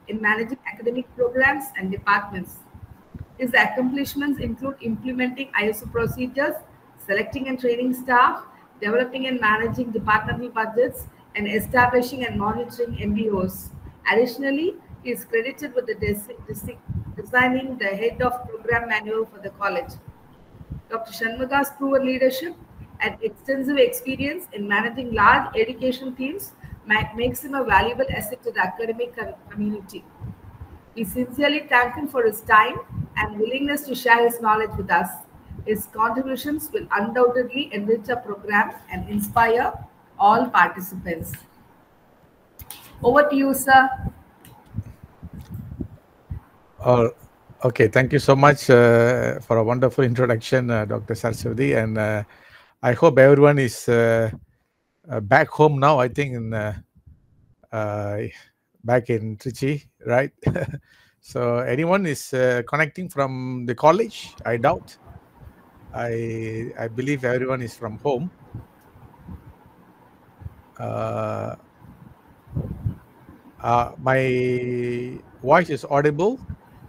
in managing academic programs and departments. His accomplishments include implementing ISO procedures, selecting and training staff, developing and managing departmental budgets, and establishing and monitoring MBOs. Additionally, he is credited with designing the head of program manual for the college. Dr. Shanmuga's proven leadership and extensive experience in managing large education teams makes him a valuable asset to the academic community. We sincerely thank him for his time and willingness to share his knowledge with us. His contributions will undoubtedly enrich our program and inspire all participants. Over to you, sir. Okay, thank you so much for a wonderful introduction, Dr. Saraswati. And I hope everyone is back home now, I think, back in Trichy, right? So anyone is connecting from the college? I doubt. I believe everyone is from home. My voice is audible?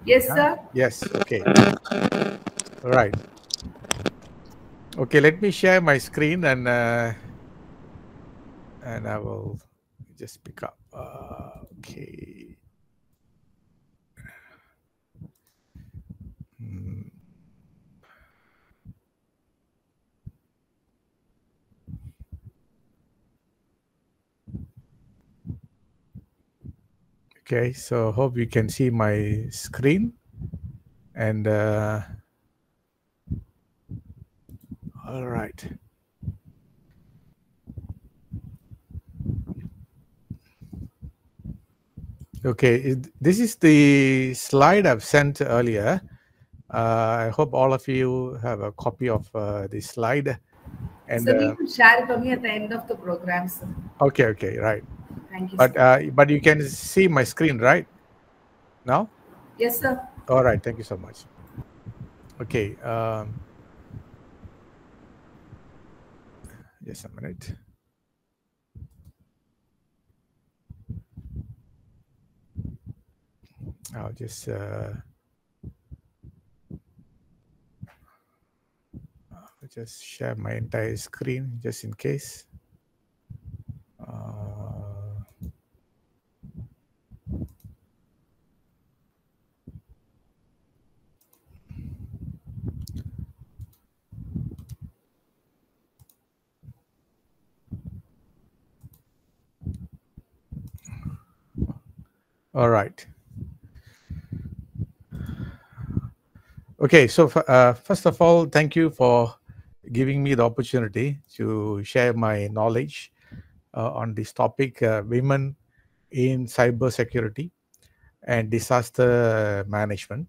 Yes, sir. Yes, okay. All right. Okay, let me share my screen and I will just pick up. Okay. Okay, so hope you can see my screen. And all right. Okay, this is the slide I've sent earlier. I hope all of you have a copy of the slide. And so we will share it only at the end of the program, sir. Okay, right. Thank you, but you can see my screen, right? Now? Yes, sir. All right, thank you so much. Okay. Just a minute. I'll just share my entire screen just in case. All right. Okay, so first of all, thank you for giving me the opportunity to share my knowledge on this topic, women in cybersecurity and disaster management.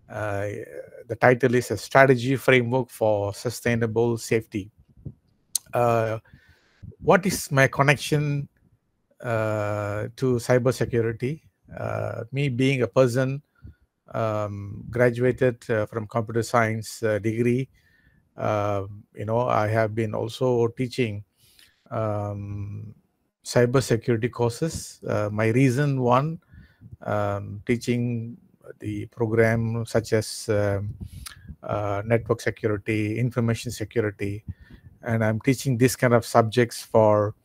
The title is a strategy framework for sustainable safety. What is my connection to cybersecurity? Me being a person graduated from computer science degree, I have been also teaching cybersecurity courses. My reason one, teaching the program such as network security, information security, and I'm teaching this kind of subjects for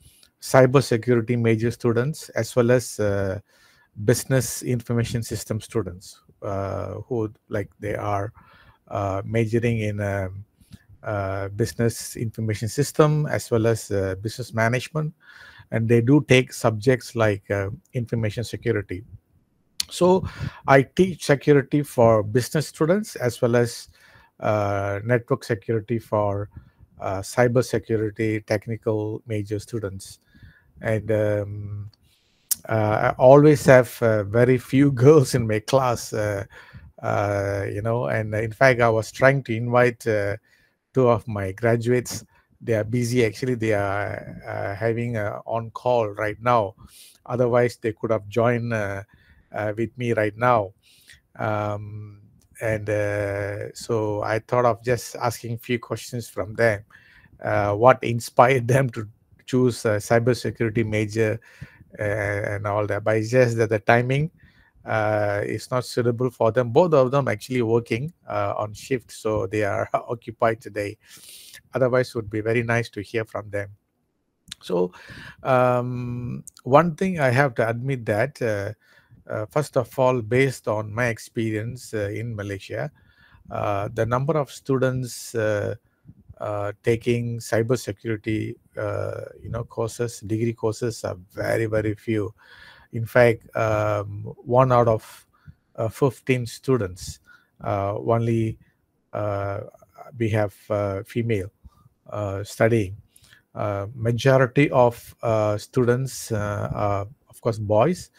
cybersecurity major students as well as business information system students who they are majoring in business information system as well as business management, and they do take subjects like information security. So I teach security for business students as well as network security for cyber security technical major students. And I always have very few girls in my class, and in fact I was trying to invite two of my graduates. They are busy, actually. They are having a on call right now, otherwise they could have joined with me right now. So I thought of just asking few questions from them. What inspired them to choose a cybersecurity major and all that? But it's just that the timing, is not suitable for them. Both of them actually working on shift, so they are occupied today. Otherwise, would be very nice to hear from them. So one thing I have to admit that first of all, based on my experience in Malaysia, the number of students taking cybersecurity courses, degree courses, are very, very few. In fact, 1 out of 15 students only we have female studying. Majority of students are, of course, boys.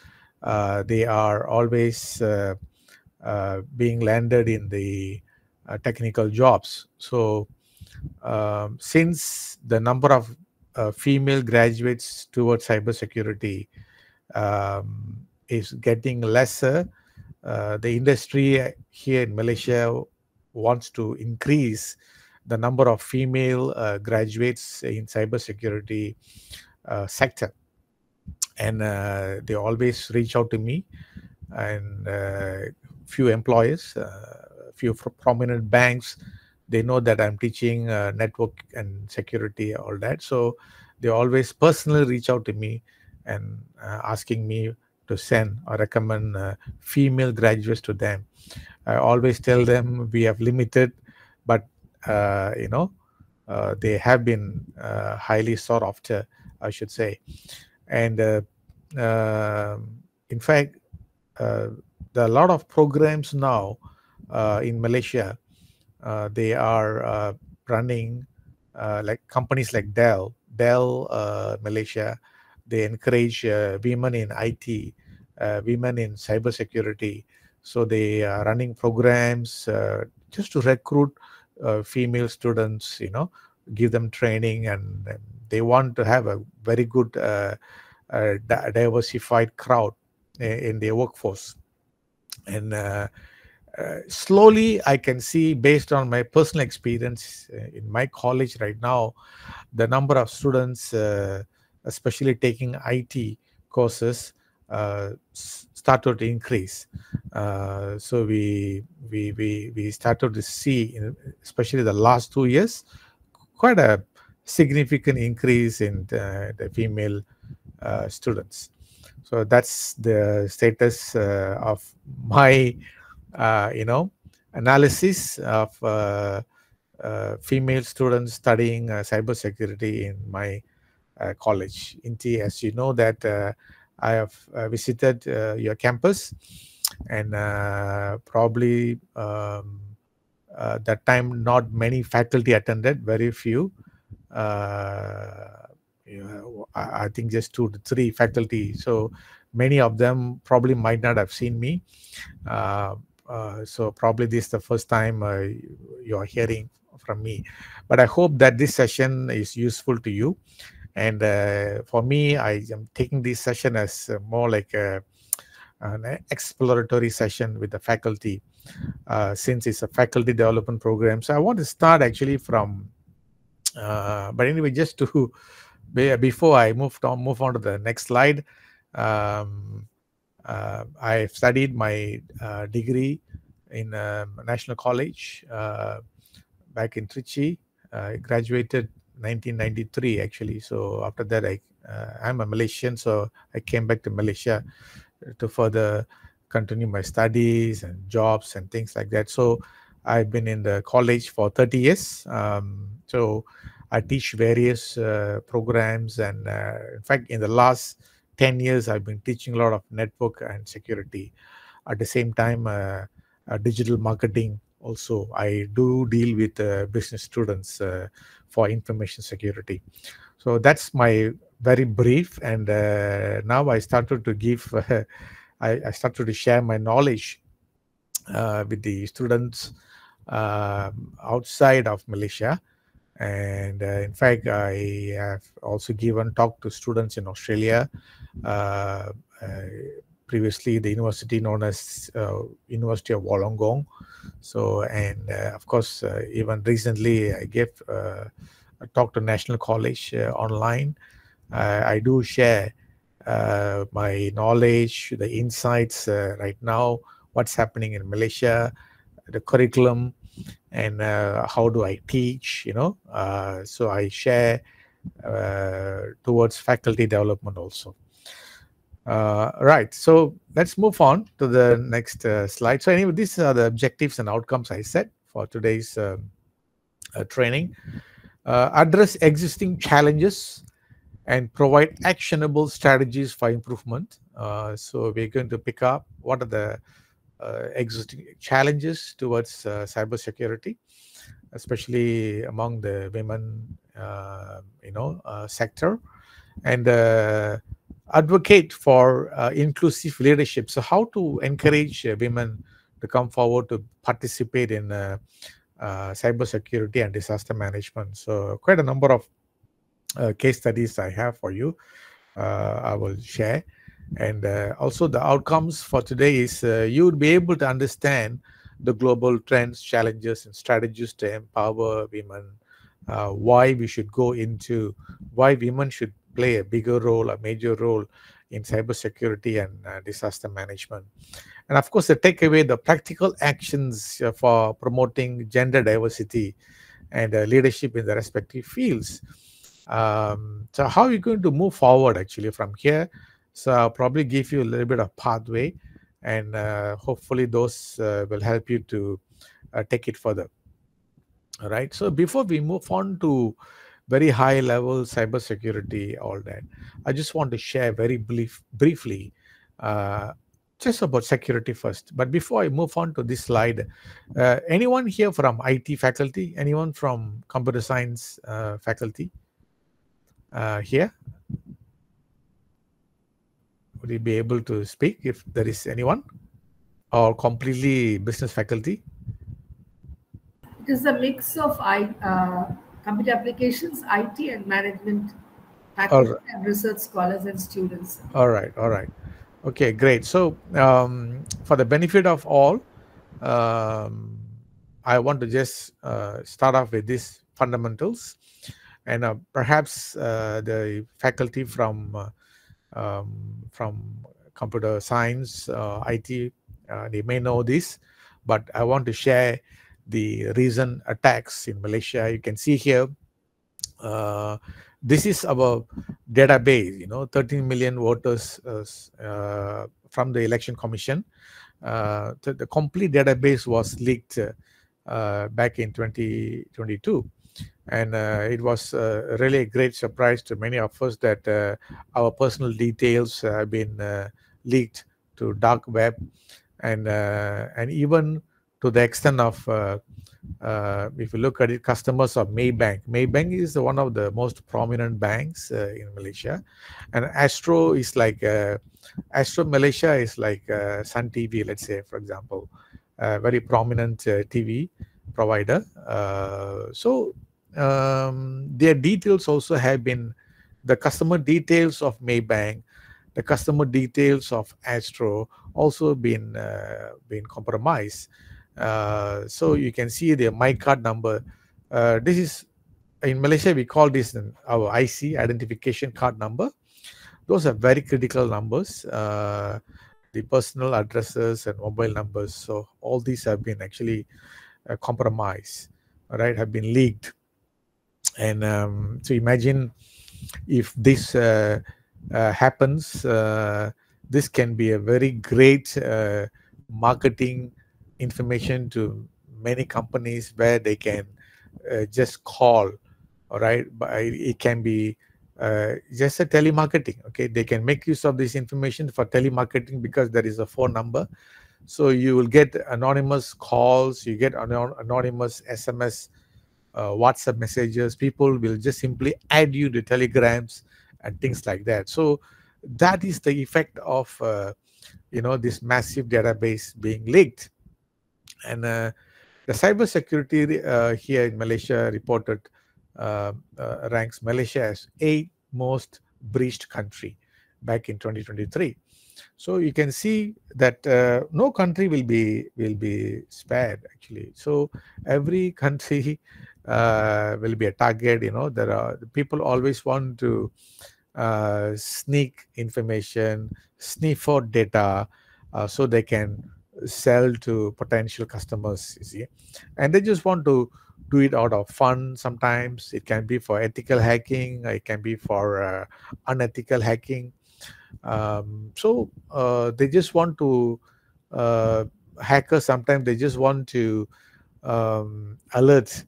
They are always being landed in the technical jobs. So since the number of female graduates towards cybersecurity is getting lesser, the industry here in Malaysia wants to increase the number of female graduates in cybersecurity sector, and they always reach out to me, and few employers, few prominent banks, they know that I'm teaching network and security, all that. So they always personally reach out to me and asking me to send or recommend female graduates to them. I always tell them we have limited, but they have been highly sought after, I should say. And in fact, there are a lot of programs now in Malaysia. They are running like companies like Dell Malaysia. They encourage women in IT, women in cybersecurity. So they are running programs just to recruit female students, give them training, and they want to have a very good diversified crowd in their workforce. And slowly I can see, based on my personal experience in my college right now, the number of students especially taking IT courses started to increase. So we started to see, especially the last 2 years, quite a significant increase in the female students. So that's the status of my analysis of female students studying cybersecurity in my college. Inti, as you know, that I have visited your campus, and probably that time not many faculty attended, very few. I think just 2 to 3 faculty. So many of them probably might not have seen me. So probably this is the first time you're hearing from me. But I hope that this session is useful to you. And for me, I am taking this session as more like an exploratory session with the faculty, since it's a faculty development program. So I want to start actually from, but anyway, just to, before I move on to the next slide, I studied my degree in National College back in Trichy. I graduated 1993 actually. So after that, I'm a Malaysian, so I came back to Malaysia to further continue my studies and jobs and things like that. So I've been in the college for 30 years. So I teach various programs, and in fact, in the last 10 years, I've been teaching a lot of network and security. At the same time, digital marketing also. I do deal with business students for information security. So that's my very brief. And now I started to give, I started to share my knowledge with the students outside of Malaysia. And in fact, I have also given talk to students in Australia. Previously, the university known as University of Wollongong. So, and of course, even recently, I gave a talk to National College online. I do share my knowledge, the insights right now, what's happening in Malaysia, the curriculum, and how do I teach, so I share towards faculty development also. Right, so let's move on to the next slide. So anyway, these are the objectives and outcomes I set for today's training. Address existing challenges and provide actionable strategies for improvement. So we're going to pick up what are the existing challenges towards cybersecurity, especially among the women, sector, and advocate for inclusive leadership. So how to encourage women to come forward to participate in cybersecurity and disaster management. So quite a number of case studies I have for you. I will share. And also the outcomes for today is you would be able to understand the global trends, challenges, and strategies to empower women, why we should go into, why women should play a bigger role, a major role in cybersecurity and disaster management. And of course, the takeaway, the practical actions for promoting gender diversity and leadership in the respective fields. So how are you going to move forward actually from here? So I'll probably give you a little bit of pathway, and hopefully those will help you to take it further. All right. So before we move on to very high level cybersecurity, all that, I just want to share very briefly just about security first. But before I move on to this slide, anyone here from IT faculty? Anyone from computer science faculty here? Would you be able to speak if there is anyone? Or completely business faculty? It is a mix of computer applications, IT, and management faculty and research scholars and students. All right. Okay, great. So for the benefit of all, I want to just start off with these fundamentals, and perhaps the faculty from computer science, IT, they may know this, but I want to share the recent attacks in Malaysia. You can see here, this is our database, 13 million voters from the Election Commission. The complete database was leaked back in 2022. And it was really a great surprise to many of us that our personal details have been leaked to dark web, and even to the extent of, if you look at it, customers of Maybank. Maybank is one of the most prominent banks in Malaysia, and Astro is like Astro Malaysia is like Sun TV, let's say, for example, a very prominent TV provider. So their details also have been, the customer details of Maybank, the customer details of Astro also been compromised. So you can see the My Card number. This is, in Malaysia we call this our IC, identification card number. Those are very critical numbers. The personal addresses and mobile numbers. So all these have been actually compromised, right? Have been leaked. And so imagine if this happens, this can be a very great marketing information to many companies where they can just call, all right? But it can be just a telemarketing, okay? They can make use of this information for telemarketing because there is a phone number. So you will get anonymous calls, you get anonymous SMS, WhatsApp messages. People will just simply add you to telegrams and things like that. So that is the effect of this massive database being leaked. And the cybersecurity here in Malaysia reported ranks Malaysia as 8th most breached country back in 2023. So you can see that no country will be spared actually. So every country will be a target. There are people always want to sneak information, sniff out data, so they can sell to potential customers, you see. And they just want to do it out of fun. Sometimes it can be for ethical hacking, it can be for unethical hacking. They just want to, hackers, sometimes they just want to alert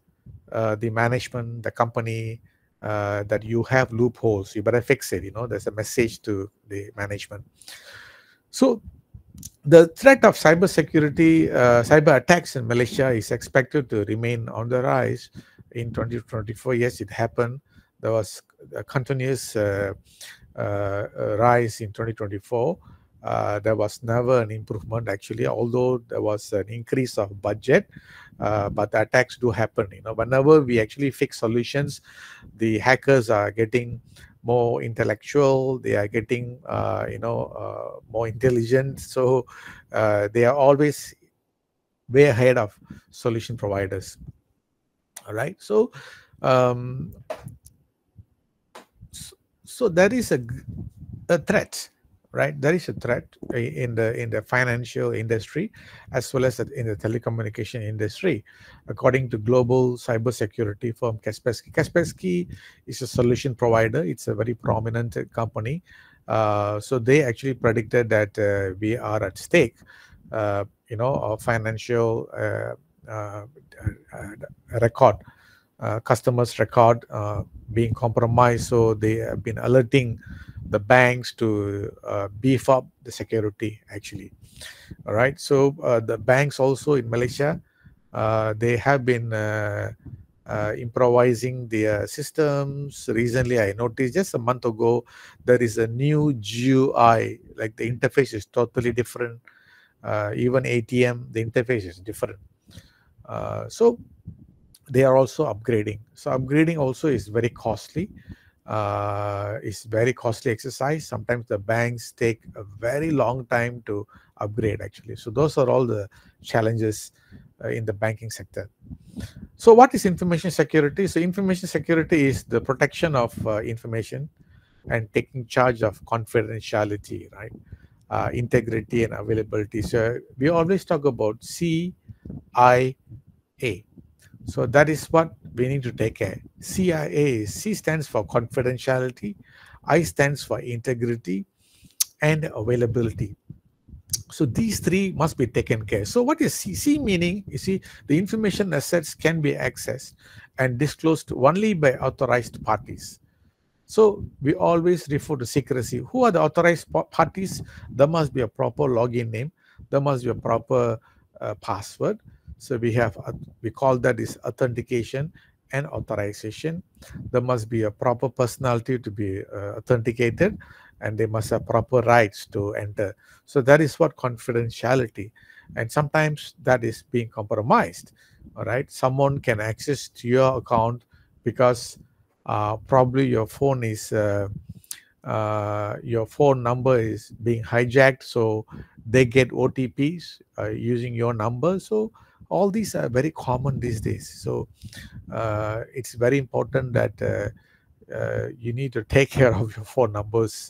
the management, the company, that you have loopholes, you better fix it. There's a message to the management. So the threat of cybersecurity, cyber attacks in Malaysia is expected to remain on the rise in 2024. Yes, it happened. There was a continuous rise in 2024. There was never an improvement, actually, although there was an increase of budget, but the attacks do happen. Whenever we actually fix solutions, the hackers are getting more intellectual, they are getting more intelligent, so they are always way ahead of solution providers. All right, so there is a threat, right? There is a threat in the financial industry as well as in the telecommunication industry, according to global cybersecurity firm Kaspersky. Kaspersky is a solution provider. It's a very prominent company. So they actually predicted that we are at stake, a financial record, customers' record being compromised. So they have been alerting the banks to beef up the security, actually. All right. So the banks also in Malaysia, they have been improvising their systems. Recently, I noticed just a month ago, there is a new GUI, like the interface is totally different. Even ATM, the interface is different. So they are also upgrading. So upgrading also is very costly. It's very costly exercise. Sometimes the banks take a very long time to upgrade, actually. So those are all the challenges in the banking sector. So what is information security? So information security is the protection of information and taking charge of confidentiality, right? Integrity and availability. So we always talk about CIA. So that is what we need to take care. CIA, C stands for confidentiality, I stands for integrity and availability. So these three must be taken care. So what is C? C meaning, you see, the information assets can be accessed and disclosed only by authorized parties. So we always refer to secrecy. Who are the authorized parties? There must be a proper login name. There must be a proper password. So we call that is authentication and authorization. There must be a proper personality to be authenticated, and they must have proper rights to enter. So that is what confidentiality. And sometimes that is being compromised. All right, someone can access to your account because probably your phone number is being hijacked, so they get OTPs using your number. So all these are very common these days. So it's very important that you need to take care of your phone numbers.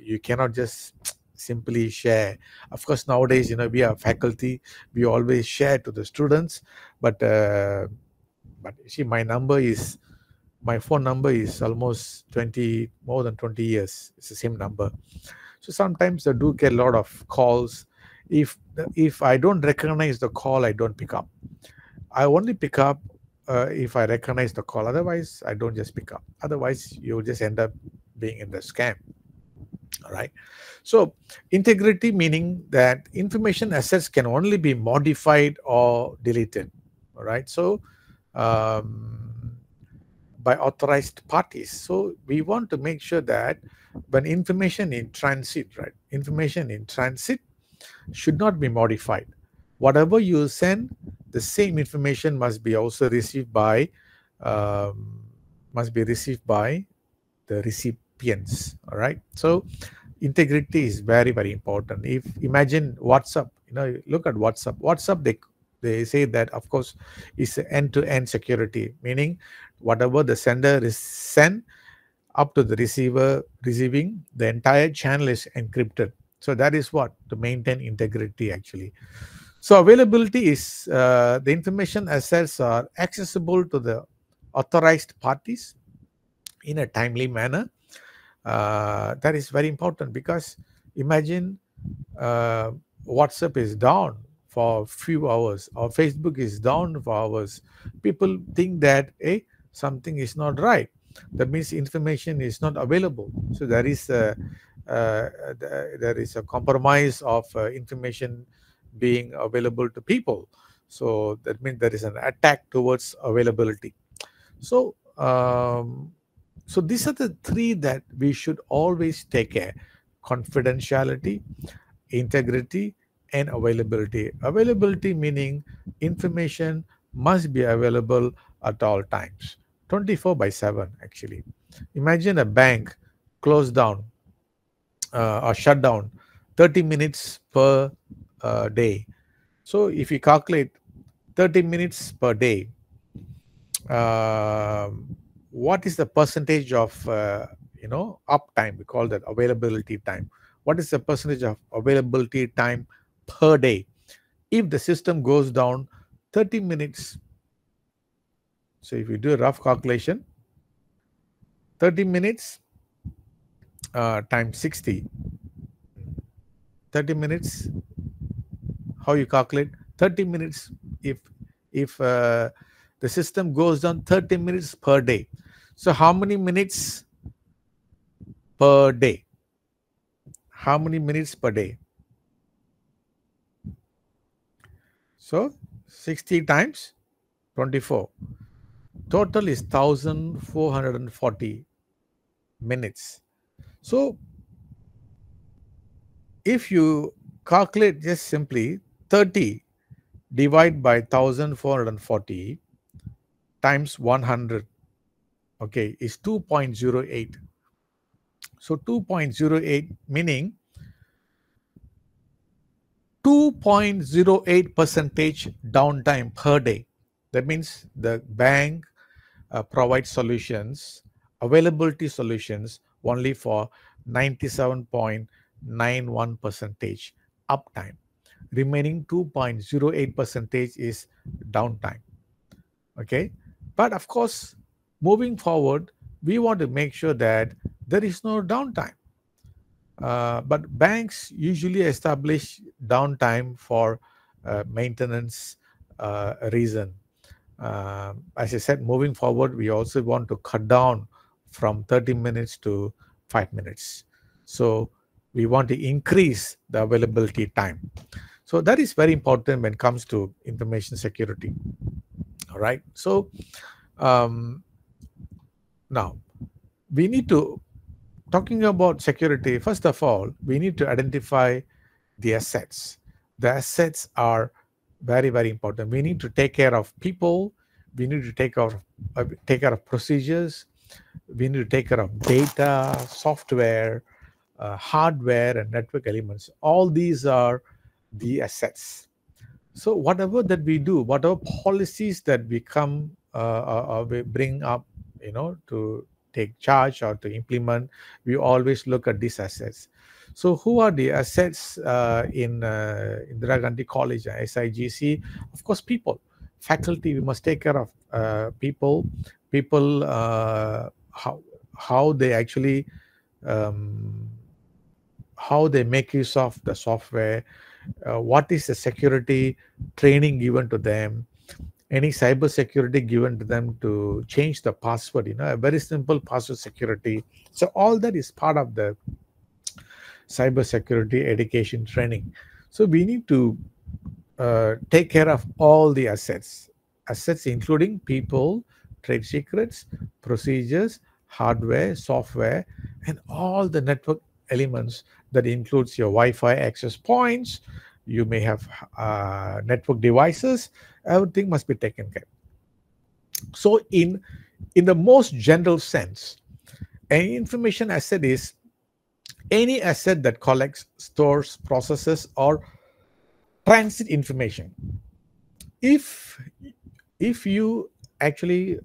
You cannot just simply share. Of course, nowadays, we are faculty, we always share to the students, but you see, my phone number is almost more than 20 years. It's the same number. So sometimes I do get a lot of calls. If I don't recognize the call, I don't pick up. I only pick up if I recognize the call. Otherwise, I don't just pick up. Otherwise, you just end up being in the scam. All right. So integrity meaning that information assets can only be modified or deleted. All right. So by authorized parties. So we want to make sure that when information in transit, right? Information in transit should not be modified. Whatever you send, the same information must be also received by the recipients. All right. So integrity is very, very important. If imagine WhatsApp, look at WhatsApp. WhatsApp, they say that, of course, is end-to-end security, meaning whatever the sender is sent, up to the receiver receiving, the entire channel is encrypted. So that is what, to maintain integrity actually. So availability is the information assets are accessible to the authorized parties in a timely manner. That is very important, because imagine WhatsApp is down for a few hours, or Facebook is down for hours. People think that something is not right. That means information is not available. So there is a compromise of information being available to people. So that means there is an attack towards availability. So so these are the three that we should always take care: confidentiality, integrity, and availability. Availability meaning information must be available at all times, 24/7 actually. Imagine a bank closed down or shut down 30 minutes per day. So if you calculate 30 minutes per day, what is the percentage of uptime? We call that availability time. What is the percentage of availability time per day if the system goes down 30 minutes? So if you do a rough calculation, 30 minutes times 60, 30 minutes, how you calculate 30 minutes if the system goes down 30 minutes per day. So how many minutes per day? How many minutes per day? So 60 times 24. Total is 1440 minutes. So if you calculate just simply 30 divided by 1440 times 100, okay, is 2.08. So 2.08 meaning 2.08% downtime per day. That means the bank provides solutions, availability solutions, only for 97.91% uptime. Remaining 2.08% is downtime. Okay, but of course, moving forward, we want to make sure that there is no downtime. But banks usually establish downtime for maintenance reason. As I said, moving forward, we also want to cut down from 30 minutes to 5 minutes. So we want to increase the availability time. So that is very important when it comes to information security. All right. So now we need to, talking about security, first of all, we need to identify the assets. The assets are very, very important. We need to take care of people. We need to take care of procedures. We need to take care of data, software, hardware, and network elements. All these are the assets. So whatever that we do, whatever policies that we we bring up, to take charge or to implement, we always look at these assets. So who are the assets in Indira Gandhi College, SIGC? Of course, people, faculty. We must take care of people. People, how they actually how they make use of the software. What is the security training given to them? Any cyber security given to them to change the password? A very simple password security. So all that is part of the cyber security education training. So we need to take care of all the assets including people, trade secrets, procedures, hardware, software, and all the network elements. That includes your Wi-Fi access points. You may have network devices. Everything must be taken care. So in the most general sense, an information asset is any asset that collects, stores, processes, or transit information. If you actually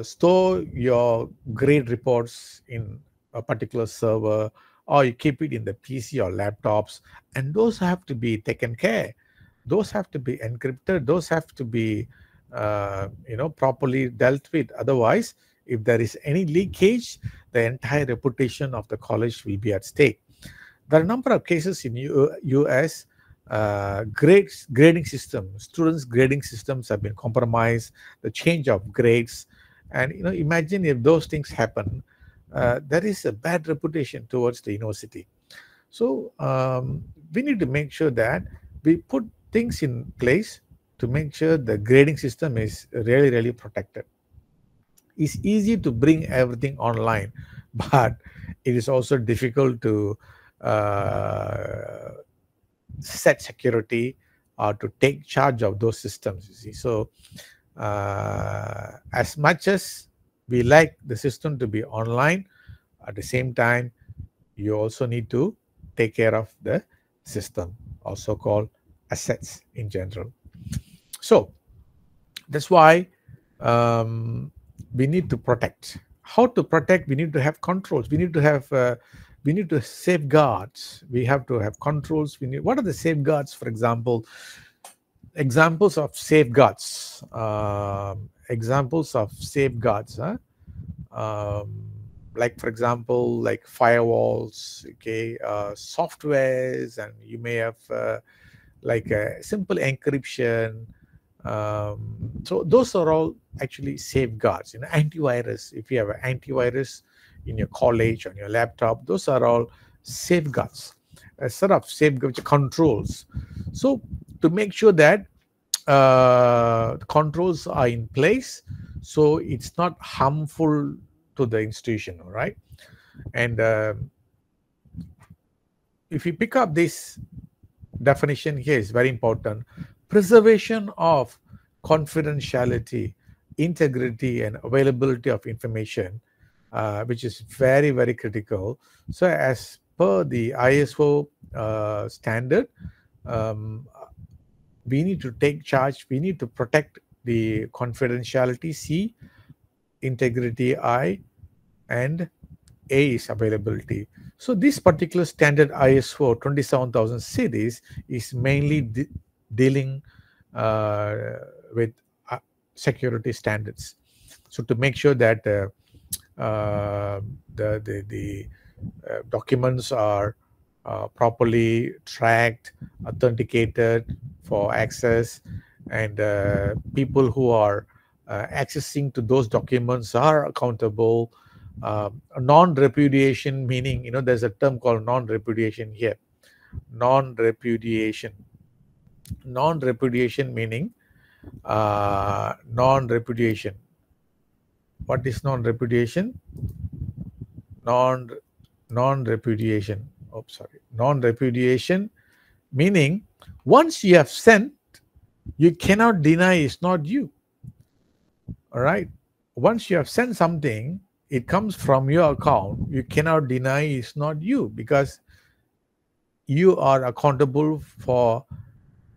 store your grade reports in a particular server, or you keep it in the PC or laptops, and those have to be taken care. Those have to be encrypted. Those have to be properly dealt with. Otherwise, if there is any leakage, the entire reputation of the college will be at stake. There are a number of cases in US. Grading systems, students grading systems have been compromised, the change of grades. And imagine if those things happen, there is a bad reputation towards the university. So we need to make sure that we put things in place to make sure the grading system is really, really protected. It's easy to bring everything online, but it is also difficult to set security or to take charge of those systems, you see. So as much as we like the system to be online, at the same time, you also need to take care of the system, also called assets in general. So that's why we need to protect. How to protect? We need to have controls. We need to have safeguards. We have to have controls. What are the safeguards? For example, examples of safeguards. Like, for example, like firewalls, okay, softwares, and you may have like a simple encryption. So those are all actually safeguards. Antivirus. If you have an antivirus in your college, on your laptop, those are all safeguards, a sort of safeguard controls. So to make sure that the controls are in place, so it's not harmful to the institution, all right? And if you pick up this definition here, is very important. Preservation of confidentiality, integrity, and availability of information, which is very, very critical. So as per the ISO standard, we need to take charge. We need to protect the confidentiality, C, integrity, I, and A is availability. So this particular standard ISO 27000 series is mainly dealing with security standards. So to make sure that the documents are properly tracked, authenticated for access, and people who are accessing to those documents are accountable. Non-repudiation, meaning, there's a term called non-repudiation here. Non-repudiation meaning non-repudiation. What is non-repudiation? Non-repudiation. Oh, sorry. Non-repudiation meaning once you have sent, you cannot deny it's not you. All right. Once you have sent something, it comes from your account, you cannot deny it's not you, because you are accountable for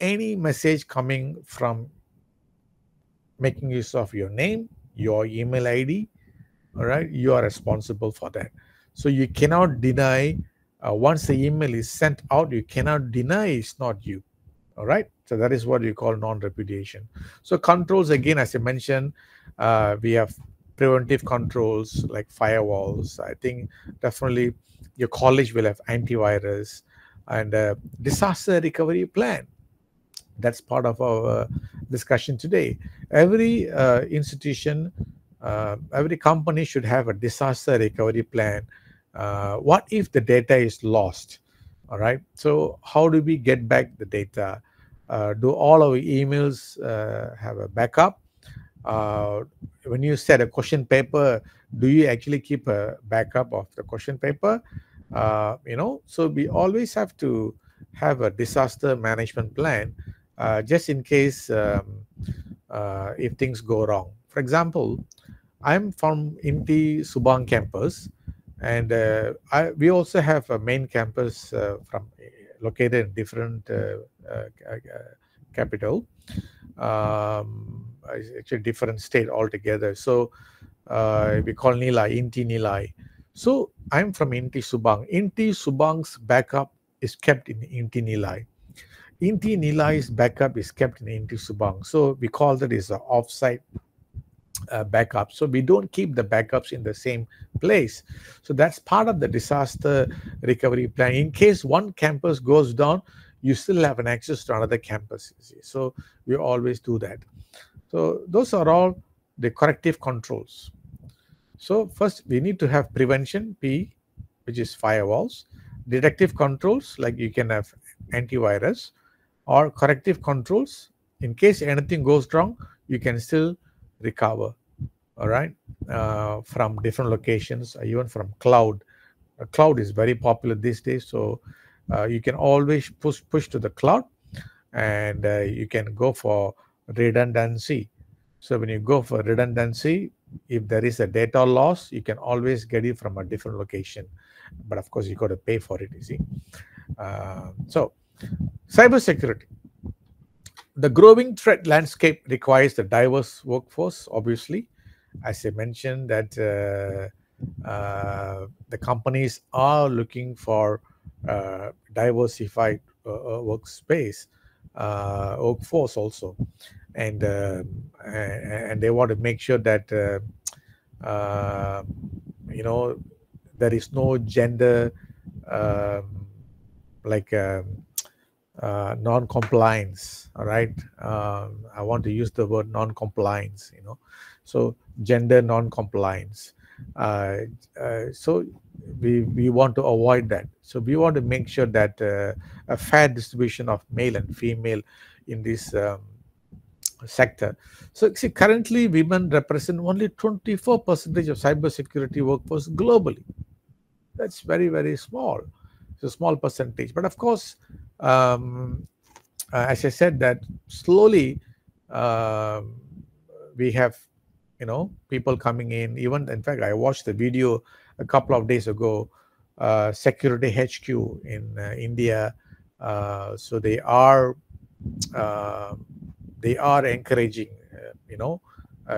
any message coming from making use of your name, your email ID. All right. You are responsible for that. So you cannot deny, once the email is sent out, you cannot deny it's not you. All right. So that is what you call non-repudiation. So controls, again, as I mentioned, we have preventive controls like firewalls. I think definitely your college will have antivirus and disaster recovery plan. That's part of our discussion today. Every institution, every company should have a disaster recovery plan. What if the data is lost? All right. So how do we get back the data? Do all our emails have a backup? When you set a question paper, do you actually keep a backup of the question paper? So we always have to have a disaster management plan, just in case if things go wrong. For example, I'm from INTI Subang campus, and we also have a main campus located in different capital. It's actually a different state altogether. So we call Nilai, Inti Nilai. So I'm from Inti Subang. Inti Subang's backup is kept in Inti Nilai. Inti Nilai's backup is kept in Inti Subang. So we call that is an offsite backup. So we don't keep the backups in the same place. So that's part of the disaster recovery plan. In case one campus goes down, you still have an access to another campus. So we always do that. So those are all the corrective controls. So first we need to have prevention, P, which is firewalls, detective controls, like you can have antivirus, or corrective controls. In case anything goes wrong, you can still recover, all right, from different locations, even from cloud. Cloud is very popular these days, so you can always push to the cloud, and you can go for redundancy. So when you go for redundancy, if there is a data loss, you can always get it from a different location, but of course you got to pay for it, you see. So cybersecurity. The growing threat landscape requires a diverse workforce, obviously. As I mentioned, that the companies are looking for diversified workspace, workforce also, and they want to make sure that there is no gender non-compliance. All right, I want to use the word non-compliance. So gender non-compliance. So we want to avoid that. So we want to make sure that a fair distribution of male and female in this sector. So see, currently women represent only 24% of cybersecurity workforce globally. That's very, very small. It's a small percentage. But of course, as I said, that slowly we have people coming in. Even in fact, I watched the video a couple of days ago, Security HQ in India. So they are encouraging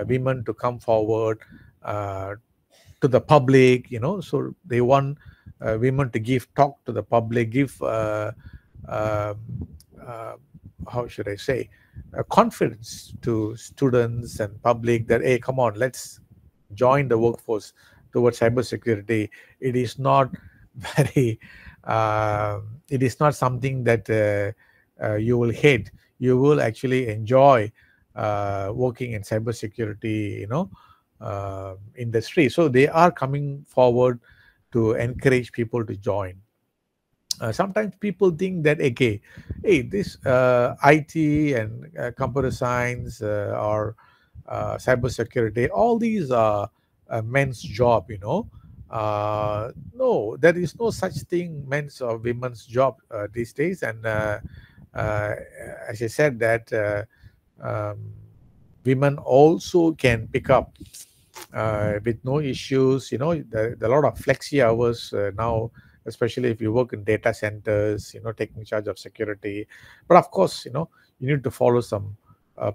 women to come forward to the public. So they want women to give talk to the public, give how should I say, confidence to students and public that, hey, come on, let's join the workforce towards cybersecurity. It is not very, it is not something that you will hate. You will actually enjoy working in cybersecurity, industry. So they are coming forward to encourage people to join. Sometimes people think that, okay, hey, this IT and computer science or cybersecurity, all these are men's job, no, there is no such thing, men's or women's job these days. And as I said, that women also can pick up with no issues. There are a lot of flexi hours now, especially if you work in data centers, taking charge of security. But of course, you need to follow some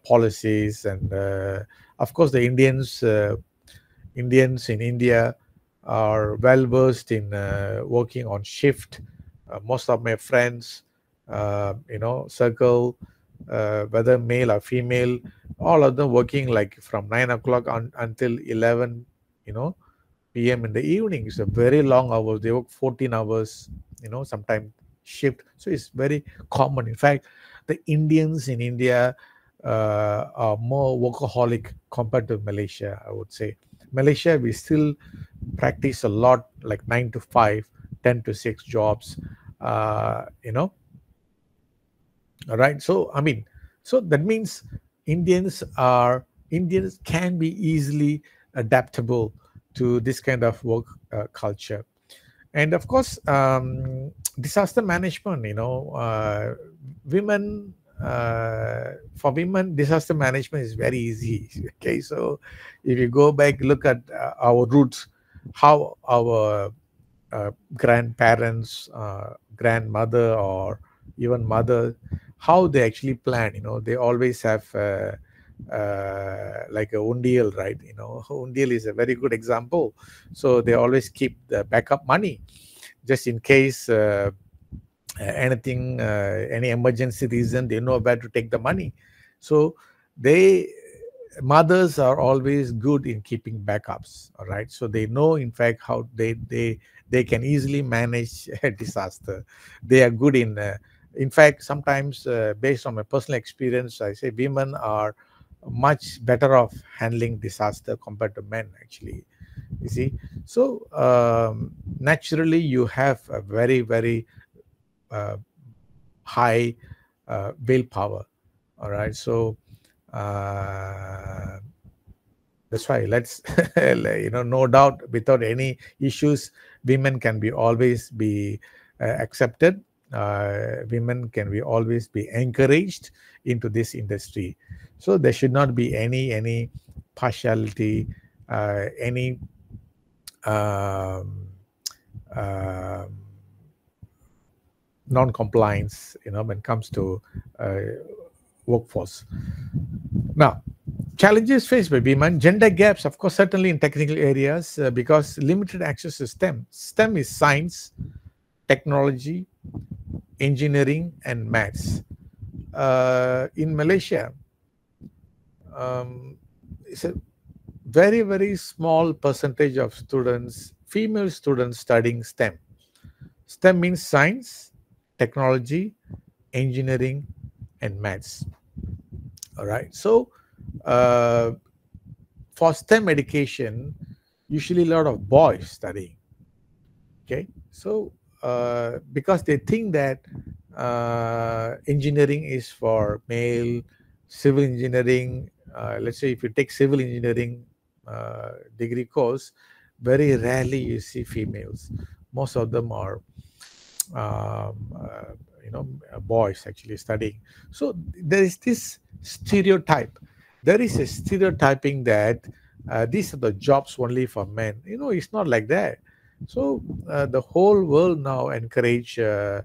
policies. And of course, the Indians in India are well versed in working on shift. Most of my friends, circle, whether male or female, all of them working like from 9 o'clock until 11, PM in the evening. It's a very long hours. They work 14 hours, sometimes shift. So it's very common. In fact, the Indians in India are more workaholic compared to Malaysia, I would say. Malaysia, we still practice a lot, like 9 to 5, 10 to 6 jobs, All right. So, so that means Indians can be easily adaptable to this kind of work culture. And of course, disaster management, women, for women, disaster management is very easy. Okay, so if you go back, look at our roots, how our grandparents, grandmother, or even mother how they actually plan. They always have like a undial, right? Undial is a very good example. So they always keep the backup money just in case anything, any emergency reason, they know where to take the money. So mothers are always good in keeping backups, all right? So they know, in fact, how they can easily manage a disaster. They are good in fact, sometimes based on my personal experience, I say women are much better off handling disaster compared to men, actually. You see, so naturally you have a very, very high willpower, all right? So that's why let's no doubt, without any issues, women can be always be accepted. Women can be always be encouraged into this industry. So there should not be any partiality, any non-compliance, when it comes to workforce. Now, challenges faced by women, gender gaps, of course, certainly in technical areas, because limited access to STEM. STEM is science, technology, engineering, and maths. In Malaysia, it's a very, very small percentage of students, female students, studying STEM. STEM means science, technology, engineering, and maths. All right. So for STEM education, usually a lot of boys studying. Okay. So because they think that engineering is for male, civil engineering, let's say if you take civil engineering degree course, very rarely you see females. Most of them are boys actually studying. So there is this stereotype. There is a stereotyping that these are the jobs only for men. It's not like that. So the whole world now encourage women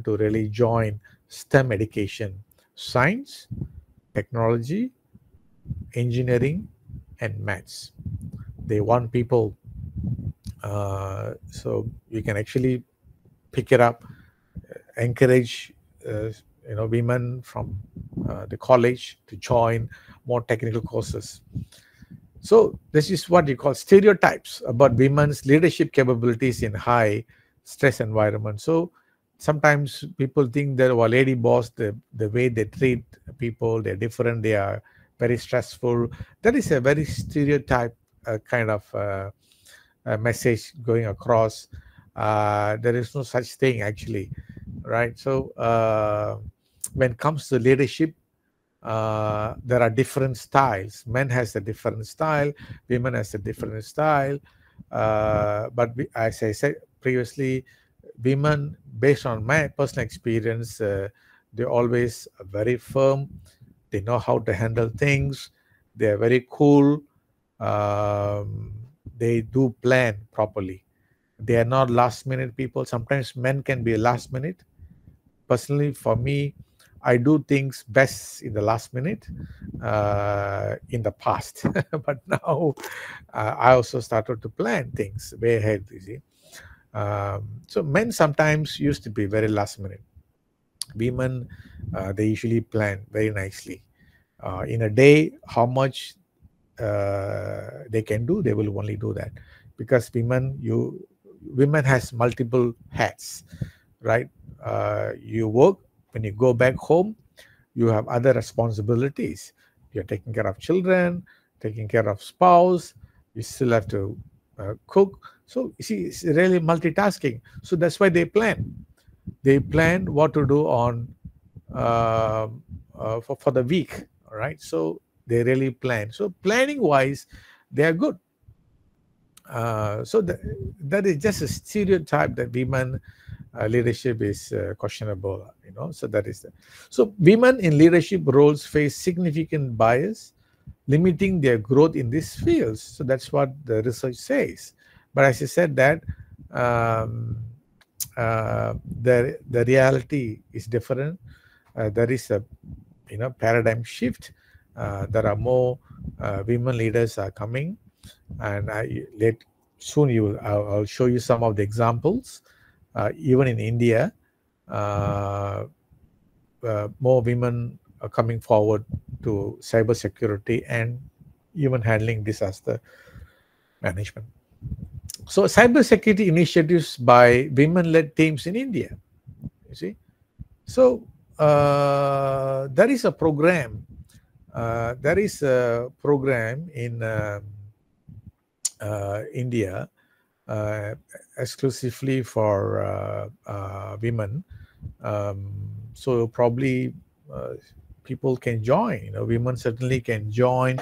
to really join STEM education: science, technology, engineering, and maths. They want people, so you can actually pick it up, encourage women from the college to join more technical courses. So this is what you call stereotypes about women's leadership capabilities in high stress environment. So sometimes people think that lady boss, the way they treat people, they're different, they are very stressful. That is a very stereotype kind of message going across. There is no such thing actually, right? So when it comes to leadership, there are different styles. Men has a different style, women has a different style. But as I said previously, women, based on my personal experience, they're always very firm. They know how to handle things. They're very cool. They do plan properly. They are not last minute people. Sometimes men can be last minute. Personally, for me, I do things best in the last minute in the past. But now I also started to plan things way ahead, you see. So men sometimes used to be very last minute. Women, they usually plan very nicely. In a day, how much they can do, they will only do that. Because women has multiple hats, right? You work, when you go back home, you have other responsibilities. You're taking care of children, taking care of spouse, you still have to cook. So you see, it's really multitasking. So that's why they plan. They plan what to do on for the week, all right? So they really plan. So planning wise, they are good. So that is just a stereotype that women leadership is questionable, so that is so women in leadership roles face significant bias, limiting their growth in these fields. So that's what the research says. But as I said that the reality is different. There is a paradigm shift. There are more women leaders are coming, and soon I'll show you some of the examples. Even in India, more women are coming forward to cybersecurity and even handling disaster management. So cybersecurity initiatives by women-led teams in India, you see. So there is a program. In India exclusively for women. So probably people can join. Women certainly can join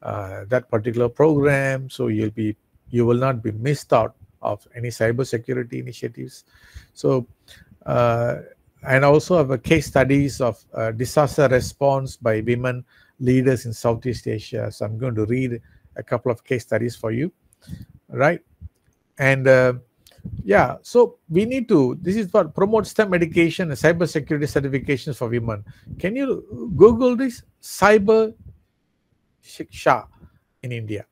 that particular program. So you will not be missed out of any cybersecurity initiatives. So and also have a case studies of disaster response by women leaders in Southeast Asia. So I'm going to read a couple of case studies for you, right? And yeah, so we need to, this is what promote STEM education and cybersecurity certifications for women. Can you Google this? Cyber Shiksha in India.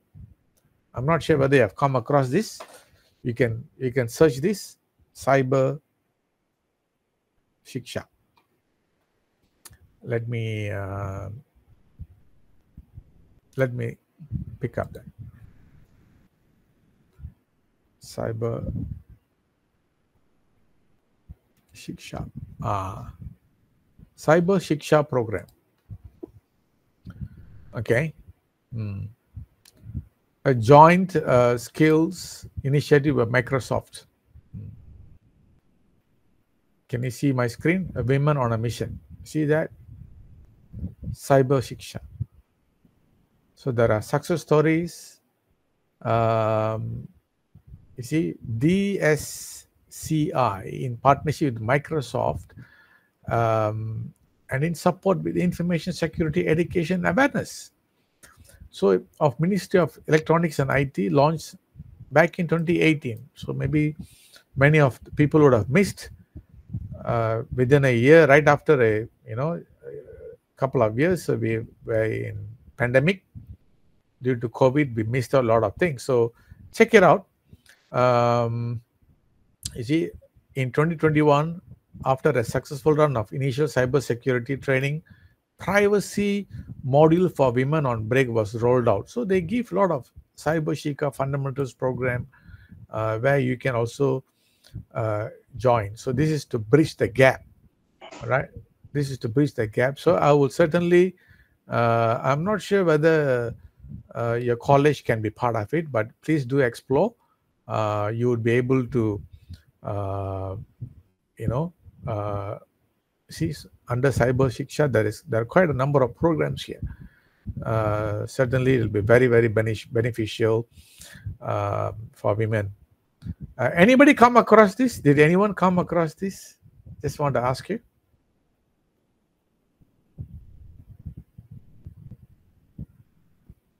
I'm not sure whether you have come across this. You can search this, Cyber Shiksha. Let me pick up that. Cyber Shiksha. Cyber Shiksha program. Okay. A joint skills initiative with Microsoft. Can you see my screen? A women on a mission. See that? Cyber Shiksha. So there are success stories. You see, DSCI in partnership with Microsoft and in support with information security education awareness. So of Ministry of Electronics and IT launched back in 2018. So maybe many of the people would have missed within a year, right after a couple of years. So we were in pandemic due to COVID. We missed a lot of things. So check it out. You see, in 2021, after a successful run of initial cybersecurity training, privacy module for women on break was rolled out. So they give a lot of Cyber Shiksha fundamentals program where you can also join. So this is to bridge the gap, right? This is to bridge the gap. So I will certainly, I'm not sure whether your college can be part of it, but please do explore. You would be able to, see under Cyber Shiksha, there are quite a number of programs here. Certainly, it will be very, very beneficial for women. Anybody come across this? Did anyone come across this? Just want to ask you.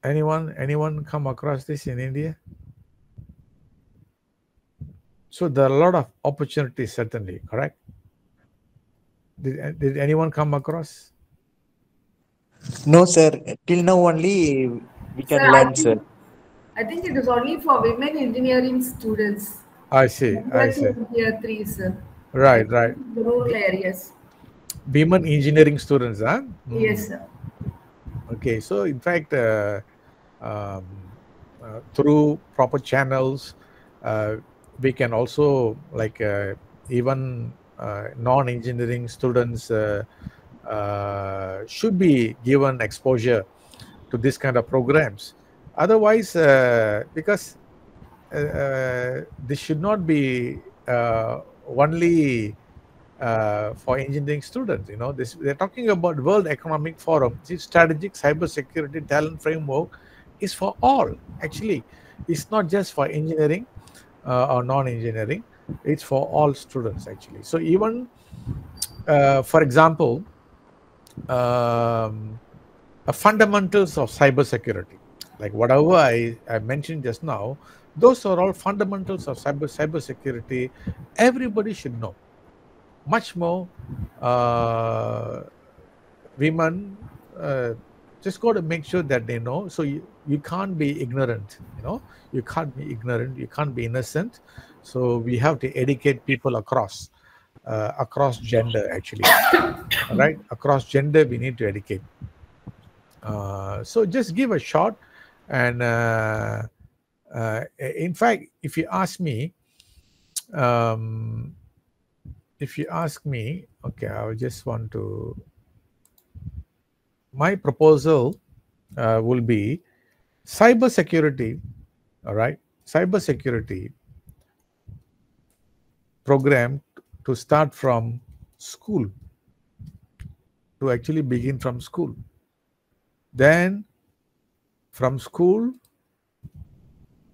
Anyone come across this in India? So there are a lot of opportunities, certainly, correct? Did anyone come across? No, sir. Till now only we can learn, sir. I think it is only for women engineering students. I see. Tier 3, sir. Right. The rural areas. Women engineering students, huh? Yes, sir. Okay, so in fact, through proper channels, we can also even non-engineering students should be given exposure to this kind of programs. Otherwise, because this should not be only for engineering students. They're talking about World Economic Forum. This strategic cybersecurity talent framework is for all. Actually, it's not just for engineering or non-engineering. It's for all students, actually. So even, for example, fundamentals of cybersecurity, like whatever I mentioned just now, Those are all fundamentals of cybersecurity. Everybody should know. Much more women just got to make sure that they know. So you can't be ignorant, you can't be ignorant, you can't be innocent. So we have to educate people across gender, actually. All right, across gender we need to educate. So just give a shot. And in fact, if you ask me, okay, I just want to, my proposal will be cybersecurity. All right, cybersecurity program to start from school, to actually begin from school. Then from school,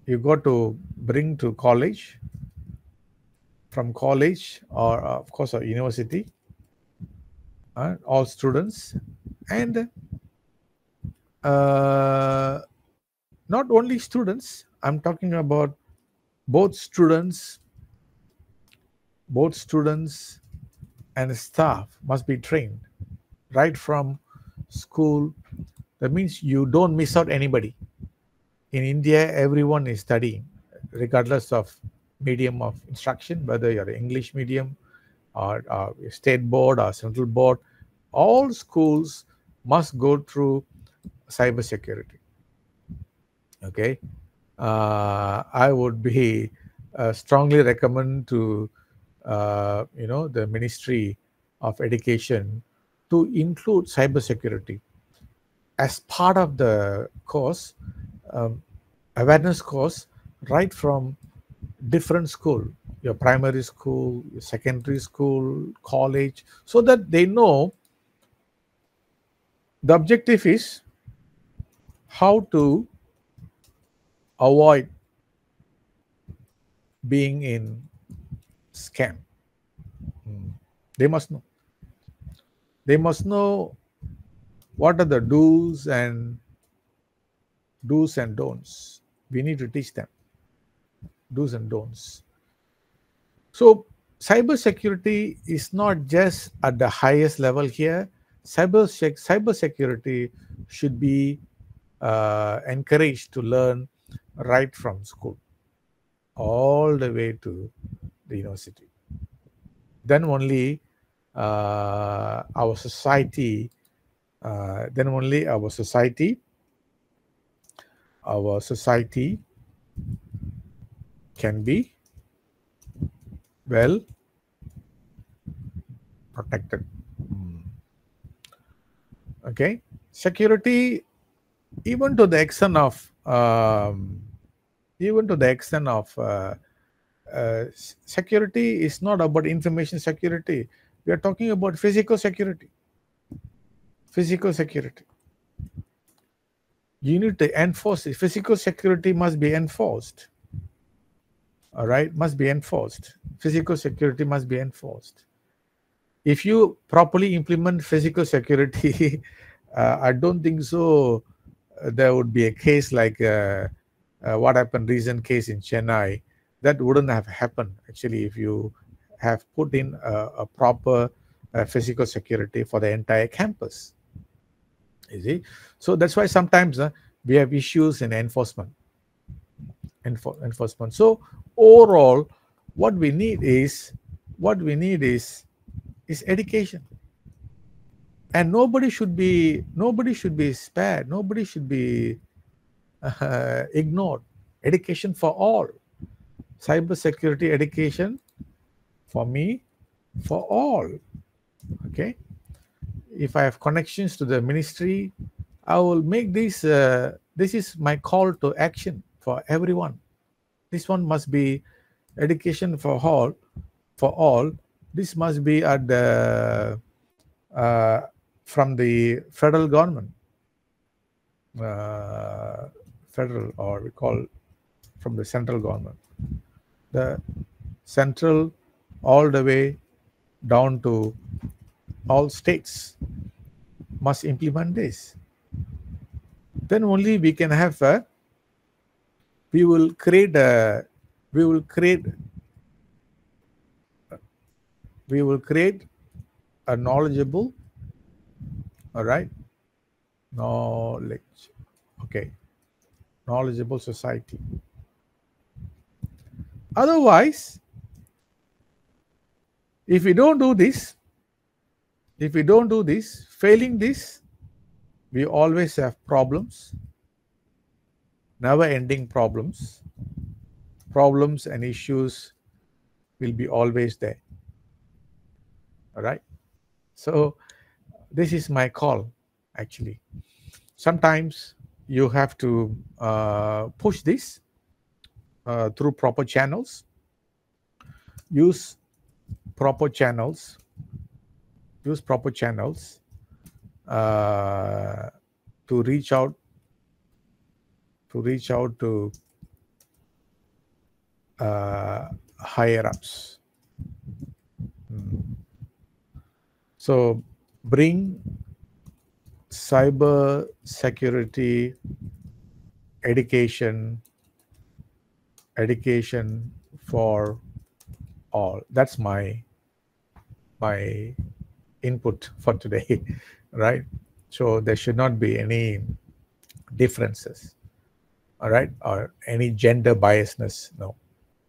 you got to bring to college, from college, or of course a university, all students. And not only students, I'm talking about both students and staff must be trained right from school. That means you don't miss out anybody. In India, everyone is studying, regardless of medium of instruction, whether you're English medium or state board or central board. All schools must go through cybersecurity. Okay, I would be strongly recommend to the Ministry of Education to include cybersecurity as part of the course, awareness course, right from different school, your primary school, your secondary school, college, so that they know the objective is how to avoid being in scam. They must know. They must know what are the do's and don'ts. We need to teach them do's and don'ts. So cybersecurity is not just at the highest level here. Cybersecurity should be encouraged to learn right from school all the way to the university. Then only our society can be well protected. Okay, security, even to the extent of security is not about information security. We are talking about physical security. You need to enforce it. Physical security must be enforced. All right, must be enforced. Physical security must be enforced. If you properly implement physical security, I don't think so there would be a case like what happened, recent case in Chennai. That wouldn't have happened actually if you have put in a proper physical security for the entire campus. You see, so that's why sometimes we have issues in enforcement. So overall, what we need is education, and nobody should be spared. Nobody should be ignored. Education for all. Cybersecurity education for me, for all. Okay. If I have connections to the ministry, I will make this. This is my call to action for everyone. This one must be education for all. This must be at the from the federal government, federal, or we call from the central government, the central all the way down to all states must implement this. Then only we can have we will create a we will create a knowledgeable, all right, knowledgeable society. Otherwise, if we don't do this, failing this, we always have problems, never ending problems and issues will be always there. All right. So this is my call, actually. Sometimes you have to push this through proper channels, use proper channels to reach out to higher ups. So bring cyber security education for all. That's my input for today, right? So there should not be any differences, all right, or any gender biasness. No,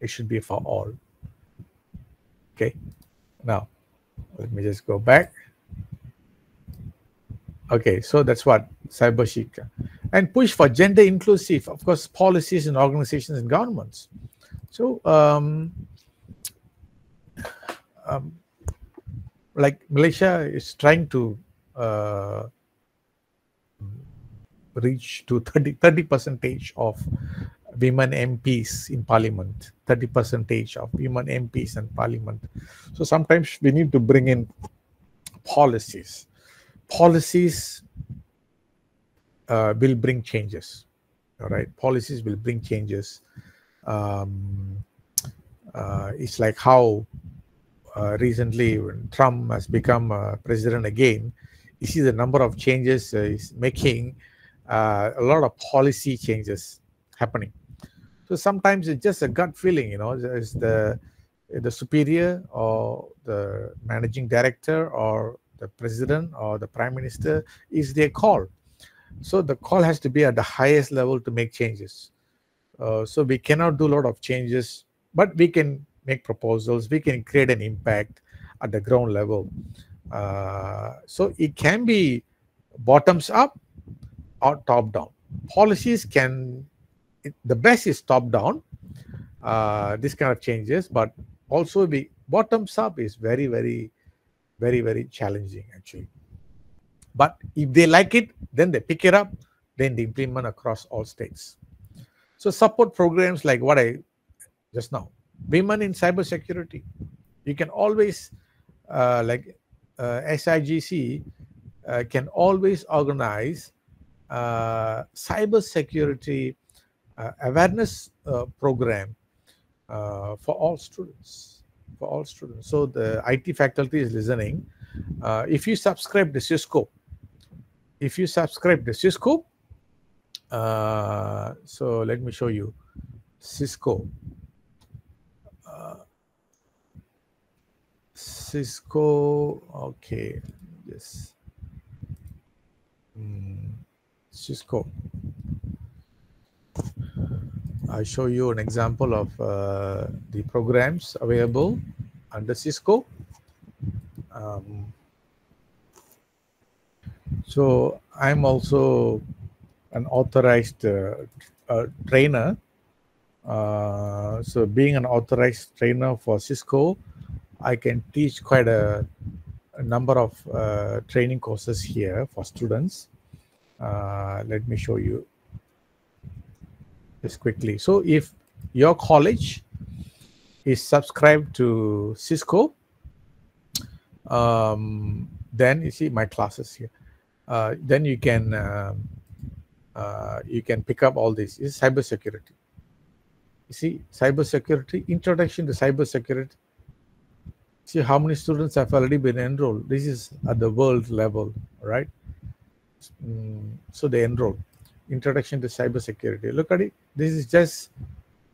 it should be for all. Okay, now let me just go back. Okay, so that's what Cyber Shikha. And push for gender inclusive, of course, policies in organizations and governments. So like Malaysia is trying to reach to 30% of women MPs in parliament, 30% of women MPs in parliament. So sometimes we need to bring in policies. Policies will bring changes. All right, policies will bring changes. It's like how recently when Trump has become president again, you see the number of changes he's making, a lot of policy changes happening. So sometimes it's just a gut feeling, is the superior or the managing director or the president or the prime minister is their call. So the call has to be at the highest level to make changes. So we cannot do a lot of changes, but we can make proposals. We can create an impact at the ground level. So it can be bottoms up or top down. Policies the best is top down, this kind of changes, but also the bottoms up is very, very, very, very challenging actually. But if they like it, then they pick it up, then they implement across all states. So support programs like what I just now, women in cybersecurity. You can always, SIGC can always organize cybersecurity awareness program for all students. So the IT faculty is listening. If you subscribe to Cisco, so let me show you Cisco. Okay, yes. Cisco. I show you an example of the programs available under Cisco. So I'm also an authorized trainer. So being an authorized trainer for Cisco, I can teach quite a number of training courses here for students. Let me show you this quickly. So if your college is subscribed to Cisco, then you see my classes here. Then you can pick up all this. This is cybersecurity. You see, cybersecurity, introduction to cybersecurity. See how many students have already been enrolled. This is at the world level, right? So they enroll. introduction to cybersecurity. Look at it. This is just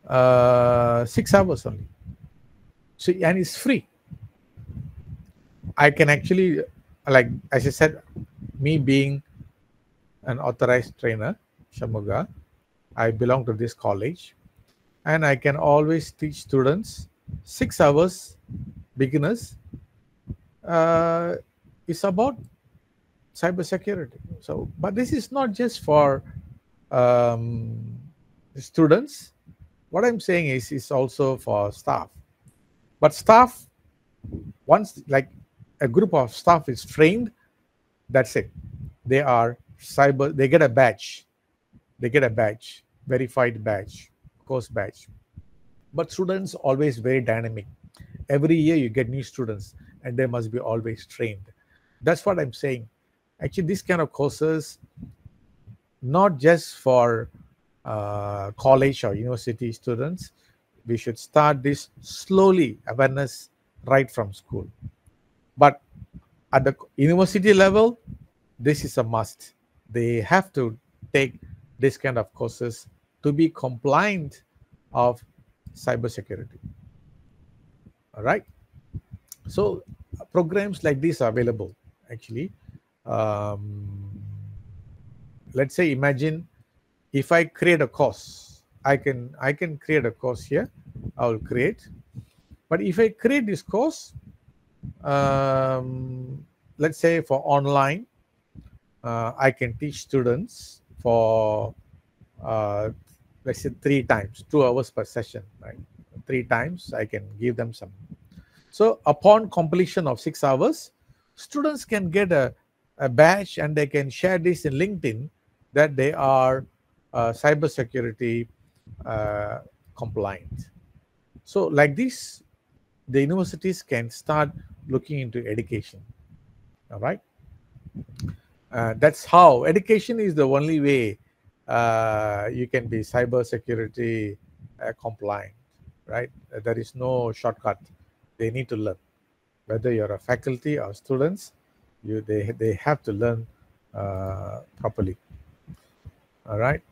6 hours only. So, and it's free. I can actually, like as I said, me being an authorized trainer, Shamuga, I belong to this college, and I can always teach students 6 hours, beginners. It's about cybersecurity. So, but this is not just for students. What I'm saying is, it's also for staff. But staff, once like a group of staff is trained, that's it. They are cyber. They get a badge. They get a badge, verified badge, course badge. But students always very dynamic. Every year you get new students, and they must be always trained. That's what I'm saying. Actually, this kind of courses, not just for college or university students, we should start this slowly, awareness right from school. But at the university level, this is a must. They have to take this kind of courses to be compliant of cybersecurity. All right. So programs like this are available actually. Let's say, imagine if I create a course, I can create a course here. I will create. But if I create this course, let's say for online, I can teach students for let's say 3 times, 2 hours per session, right? 3 times I can give them some. So upon completion of 6 hours, students can get a badge, and they can share this in LinkedIn that they are cybersecurity compliant. So like this, the universities can start looking into education. All right. That's how education is the only way you can be cybersecurity compliant, right? There is no shortcut. They need to learn. Whether you're a faculty or students, they have to learn properly. All right.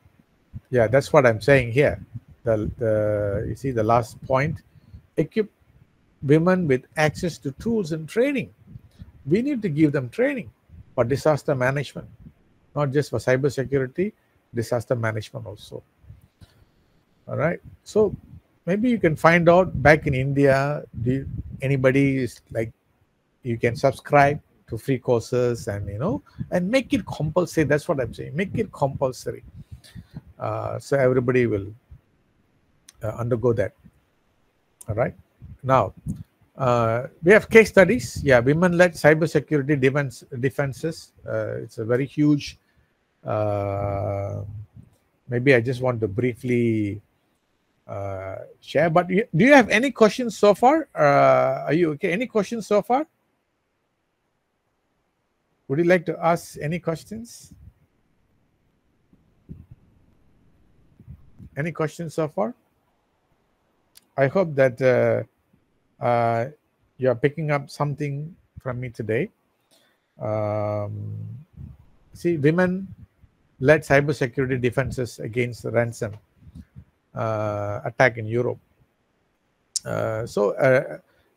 Yeah, that's what I'm saying here. You see the last point, equip women with access to tools and training. We need to give them training for disaster management, not just for cybersecurity, disaster management also. All right. So maybe you can find out back in India, anybody is like, you can subscribe to free courses, and and make it compulsory. That's what I'm saying. Make it compulsory, so everybody will undergo that. All right. Now we have case studies. Yeah, women-led cybersecurity defenses. It's a very huge. Maybe I just want to briefly share. But do you have any questions so far? Are you okay? Any questions so far? Would you like to ask any questions? Any questions so far? I hope that you are picking up something from me today. See, women-led cybersecurity defenses against ransom attack in Europe.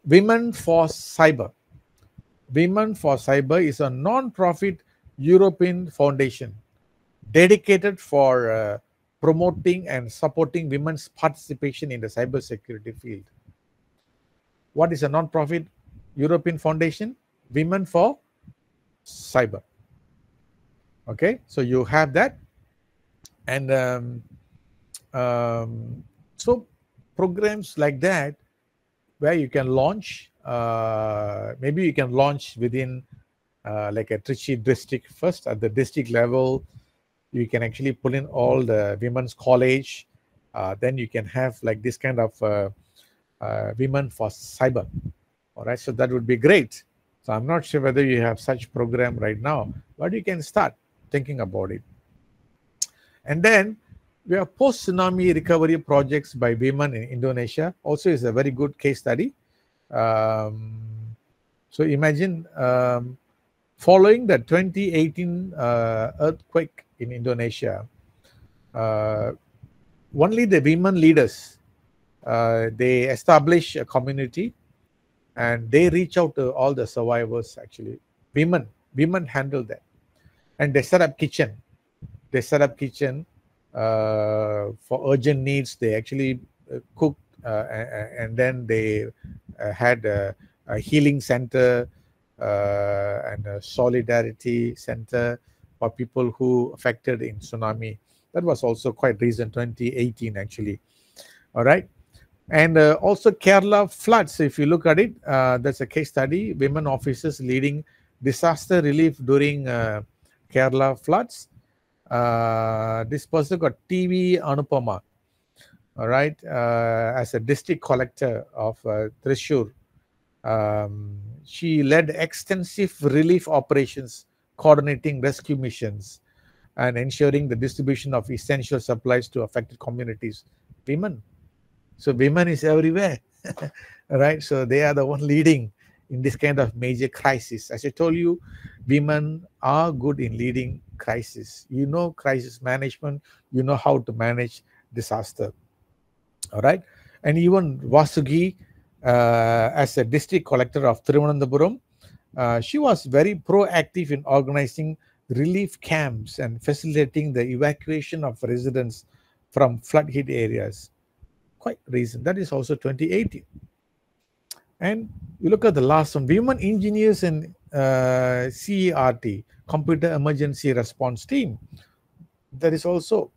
Women for Cyber. Women for Cyber is a non-profit European foundation dedicated for promoting and supporting women's participation in the cybersecurity field. What is a non-profit European foundation? Women for Cyber. Okay, so you have that. And so programs like that, where you can launch, maybe you can launch within like a Trichy district first. At the district level, you can actually pull in all the women's college. Then you can have like this kind of women for cyber. All right, so that would be great. So I'm not sure whether you have such program right now, but you can start thinking about it. And then we have post-tsunami recovery projects by women in Indonesia. Also is a very good case study. So imagine following the 2018 earthquake in Indonesia, only the women leaders, they establish a community and they reach out to all the survivors. Actually, women handle that, and they set up kitchen. They set up kitchen for urgent needs. They actually cooked, and then they had a healing center and a solidarity center for people who affected in tsunami. That was also quite recent, 2018 actually. All right. And also Kerala floods, if you look at it, that's a case study, women officers leading disaster relief during Kerala floods. This person got TV Anupama, all right, as a district collector of Thrissur. She led extensive relief operations, coordinating rescue missions, and ensuring the distribution of essential supplies to affected communities. Women. So women is everywhere, right? So they are the one leading in this kind of major crisis. As I told you, women are good in leading crisis. You know crisis management, you know how to manage disaster, all right? And even Vasugi, as a district collector of Thiruvananthapuram, she was very proactive in organizing relief camps and facilitating the evacuation of residents from flood-hit areas. Quite recent. That is also 2018. And you look at the last one, women engineers and CERT, Computer Emergency Response Team. That is also,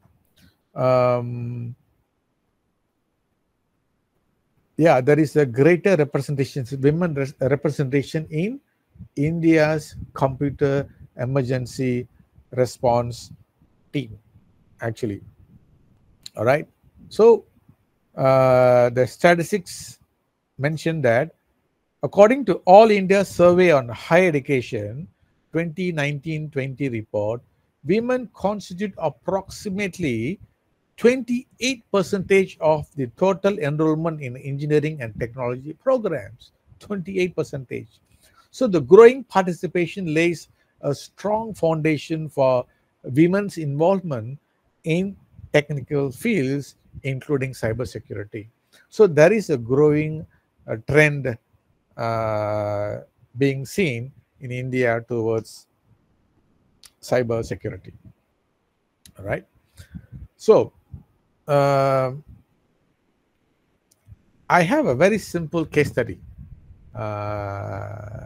yeah, there is a greater representation, women representation in India's Computer Emergency Response Team, actually. All right. So, the statistics mention that according to All India Survey on Higher Education 2019-20 report, women constitute approximately 28% of the total enrollment in engineering and technology programs. 28%. So the growing participation lays a strong foundation for women's involvement in technical fields, including cybersecurity. So there is a growing trend being seen in India towards cybersecurity. All right. So I have a very simple case study, and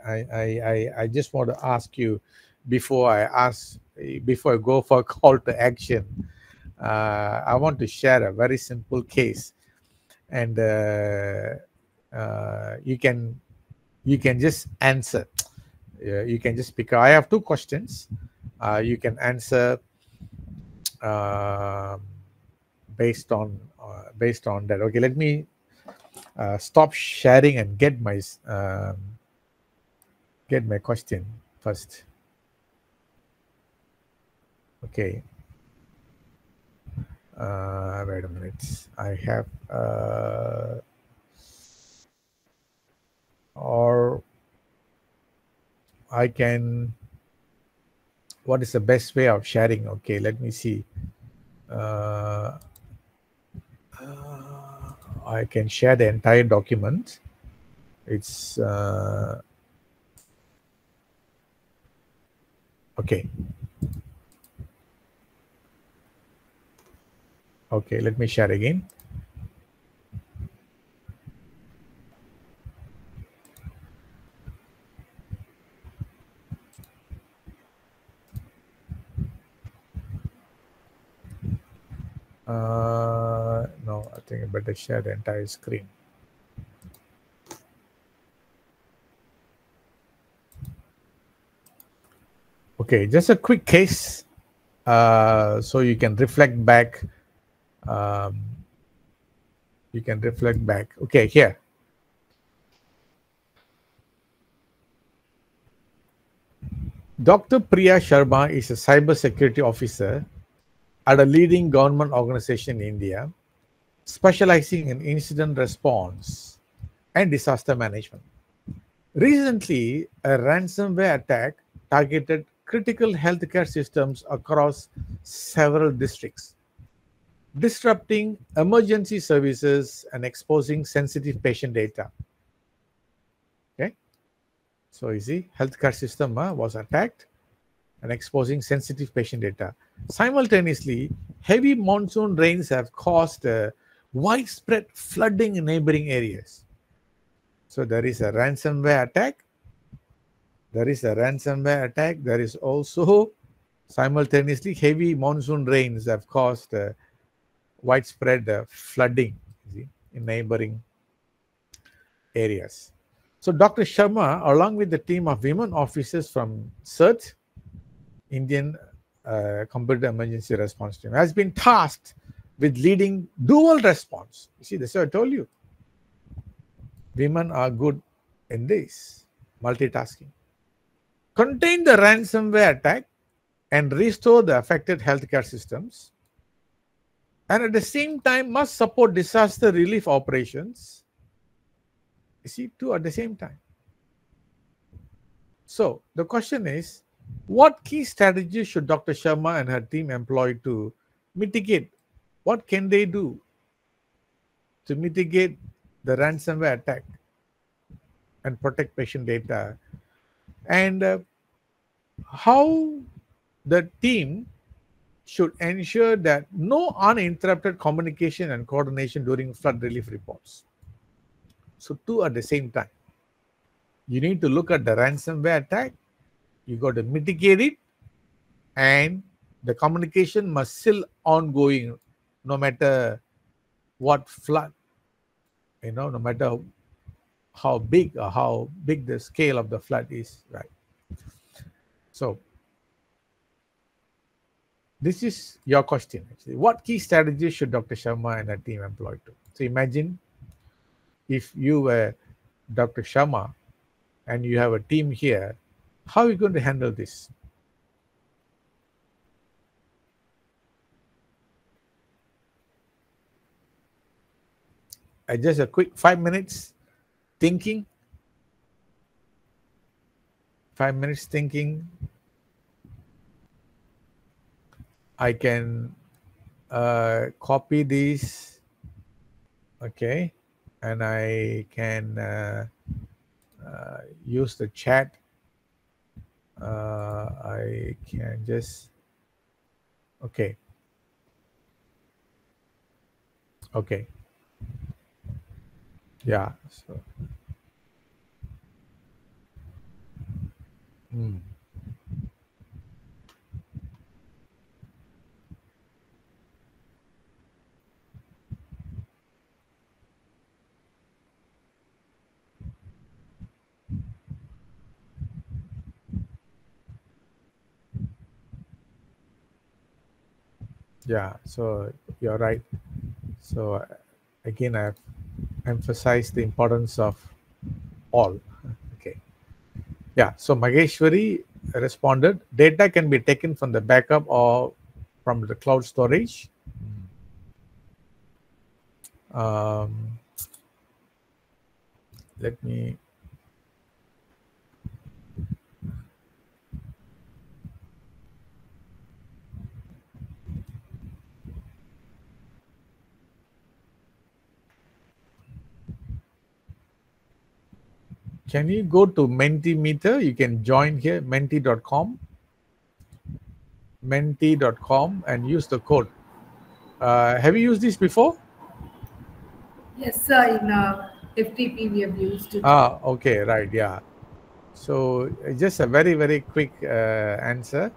I just want to ask you before I go for a call to action. I want to share a very simple case, and you can just answer. You can just pick. I have two questions. You can answer based on that. Okay, let me stop sharing and get my question first. Okay. Wait a minute. I have or I can. What is the best way of sharing? Okay, let me see. I can share the entire document. It's okay. Okay, let me share again. No, I think I better share the entire screen. Okay, just a quick case so you can reflect back. Okay, here. Dr. Priya Sharma is a cybersecurity officer at a leading government organization in India, specializing in incident response and disaster management. Recently, a ransomware attack targeted critical healthcare systems across several districts, disrupting emergency services and exposing sensitive patient data. Okay, so you see, healthcare system was attacked and exposing sensitive patient data. Simultaneously, heavy monsoon rains have caused widespread flooding in neighboring areas. So there is a ransomware attack. There is also simultaneously heavy monsoon rains have caused widespread flooding, you see, in neighboring areas. So Dr. Sharma, along with the team of women officers from CERT, Indian Computer Emergency Response Team, has been tasked with leading dual response. You see, this is what I told you. Women are good in this, multitasking. Contain the ransomware attack and restore the affected healthcare systems, and at the same time must support disaster relief operations. You see, two at the same time. So the question is, what key strategies should Dr. Sharma and her team employ to mitigate? What can they do to mitigate the ransomware attack and protect patient data? And how the team should ensure that no uninterrupted communication and coordination during flood relief reports. So two at the same time. You need to look at the ransomware attack, you got to mitigate it, and the communication must still ongoing no matter what flood, no matter how big the scale of the flood is, right? So this is your question actually. What key strategies should Dr. Sharma and her team employ to? So imagine if you were Dr. Sharma and you have a team here, how are you going to handle this? Just a quick 5 minutes thinking. 5 minutes thinking. I can copy these, okay, and I can use the chat. I can just, okay. Yeah, so yeah, so you're right. So again, I've emphasized the importance of all. Okay. Yeah, so Mageshwari responded, data can be taken from the backup or from the cloud storage. Let me can you go to Mentimeter? You can join here, menti.com and use the code. Have you used this before? Yes, sir. In FTP, we have used it. Okay, right, yeah. So just a very, very quick answer.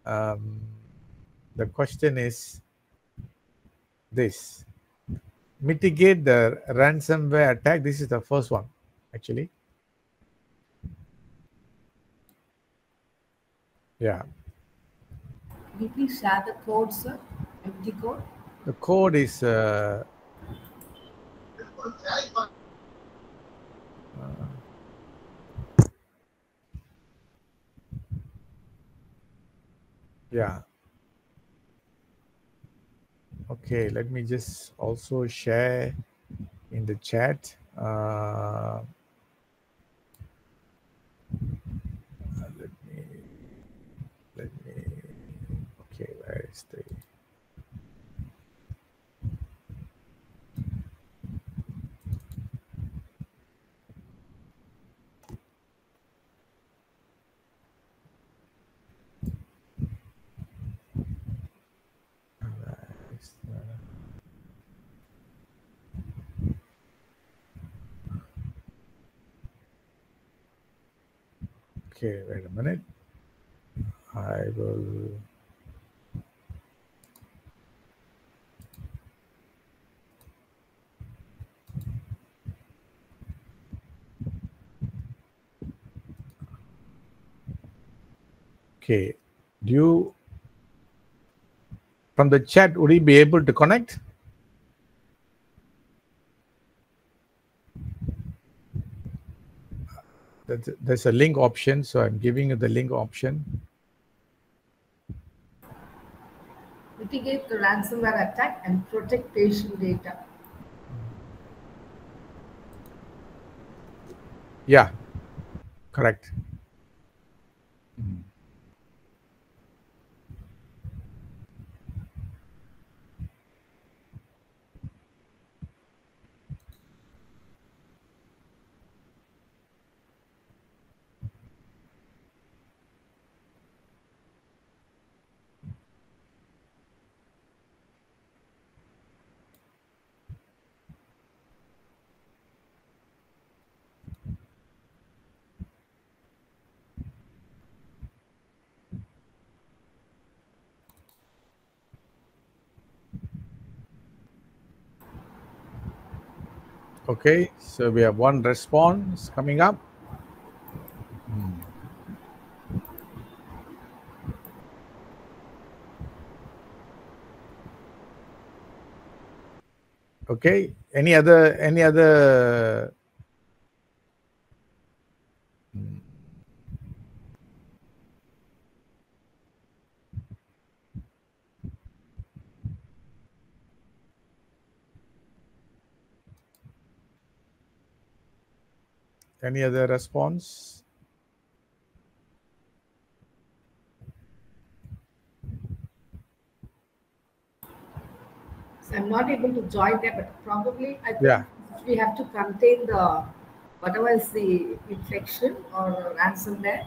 The question is this: mitigate the ransomware attack. This is the first one, actually. Yeah. Can you please share the code, sir? FT code. The code is yeah. Okay, let me just also share in the chat. Let me is the okay, wait a minute. I will. Okay, do you, from the chat, would you be able to connect? There's a link option, so I'm giving you the link option. Mitigate the ransomware attack and protect patient data. Yeah, correct. Okay, so we have one response coming up. Okay, any other response? So I'm not able to join there, but probably I think Yeah. we have to contain the whatever is the infection or ransomware,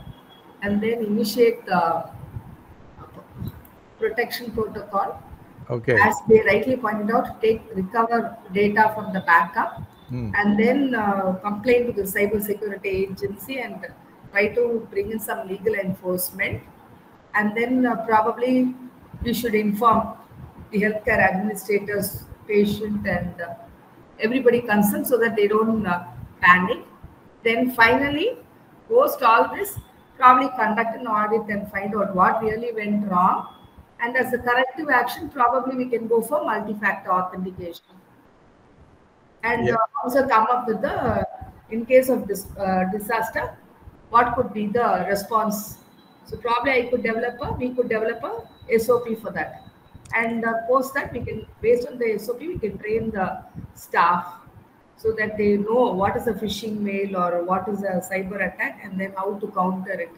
and then initiate the protection protocol. Okay. As they rightly pointed out, recover data from the backup, and then complain to the cyber security agency and try to bring in some legal enforcement. And then probably we should inform the healthcare administrators, patient, and everybody concerned so that they don't panic. Then finally, post all this, probably conduct an audit and find out what really went wrong. And as a corrective action, probably we can go for multi-factor authentication. And also come up with the, in case of this disaster, what could be the response. So probably we could develop a SOP for that. And post that, we can, based on the SOP, we can train the staff so that they know what is a phishing mail or what is a cyber attack and then how to counter it.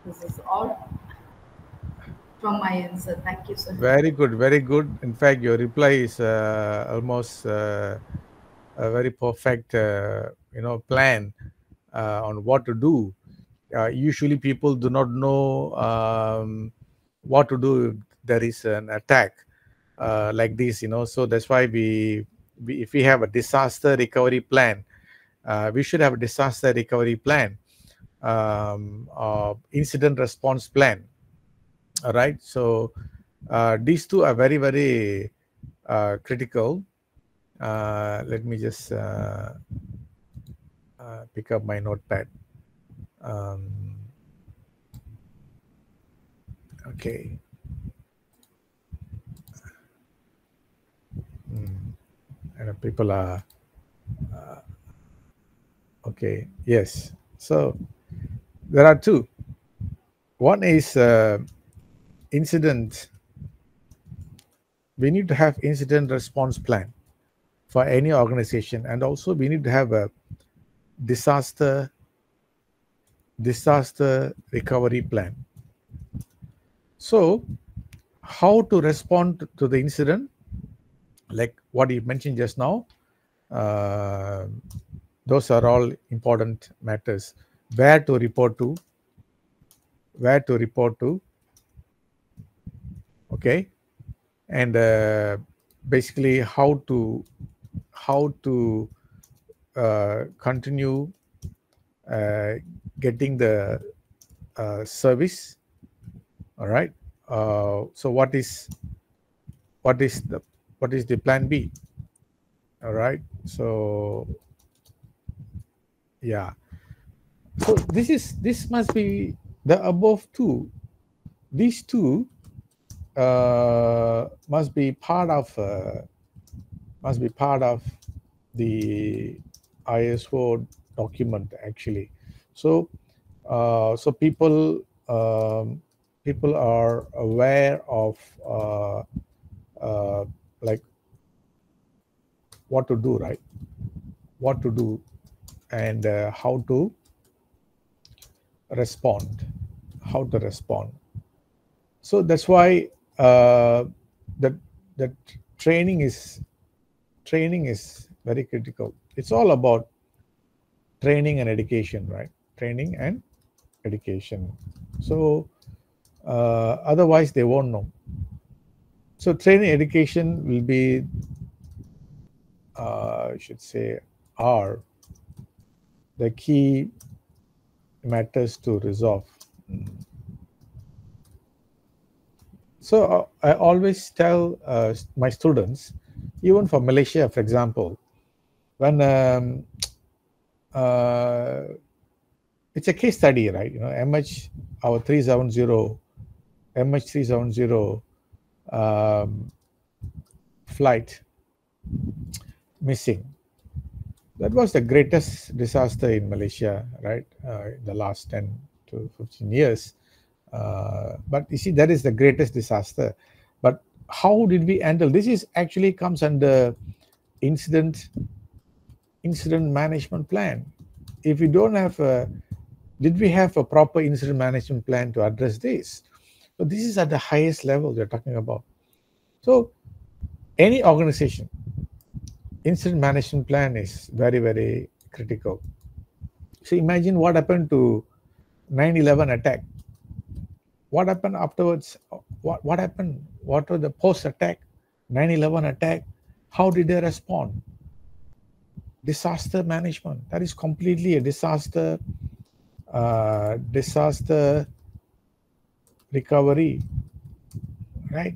This is all from my end, sir. Thank you, sir. Very good, very good. In fact, your reply is almost a very perfect, plan on what to do. Usually, people do not know what to do if there is an attack like this. So that's why if we have a disaster recovery plan, we should have a disaster recovery plan, incident response plan. All right, so these two are very, very critical. Let me just pick up my notepad. Okay. And people are okay. Yes. So there are two. One is incident. We need to have incident response plan for any organization, and also we need to have a disaster recovery plan. So how to respond to the incident, like what you mentioned just now, those are all important matters. Where to report to, okay, and basically how to continue getting the service. All right. So what is the plan B? All right. So yeah. So this must be the above two. These two must be part of the ISO document actually. So so people are aware of like what to do, right? What to do and how to respond. So that's why that training is very critical. It's all about training and education, right? Training and education. So otherwise they won't know. So training education will be I should say are the key matters to resolve. So I always tell my students, even for Malaysia, for example, when it's a case study, right? You know, our 370, MH370 flight missing. That was the greatest disaster in Malaysia, right? In the last 10 to 15 years. But you see, that is the greatest disaster. But how did we handle this? Is actually comes under incident management plan. If we don't have did we have a proper incident management plan to address this? So this is at the highest level we're talking about. So any organization, incident management plan is very, very critical. So imagine what happened to 9/11 attack. What happened afterwards? What happened? What was the post-attack, 9/11 attack? How did they respond? Disaster management. That is completely a disaster recovery, right?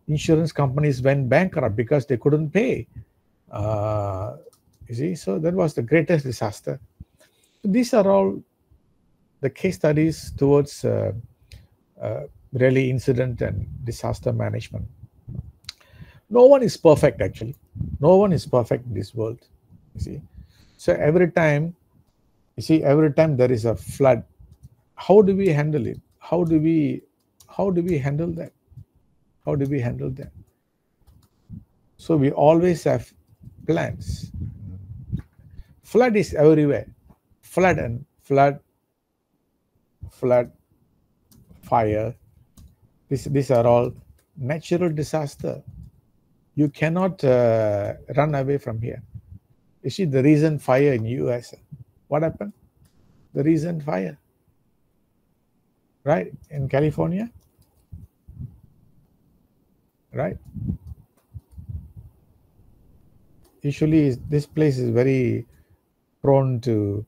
Insurance companies went bankrupt because they couldn't pay. You see, so that was the greatest disaster. These are all the case studies towards really incident and disaster management. No one is perfect, actually. No one is perfect in this world, you see. So every time there is a flood, how do we handle it? How do we handle that? So we always have plans. Flood is everywhere. Flood, fire. These are all natural disaster. You cannot run away from here. You see the recent fire in US. What happened? The recent fire, right, in California, right? Usually this place is very prone to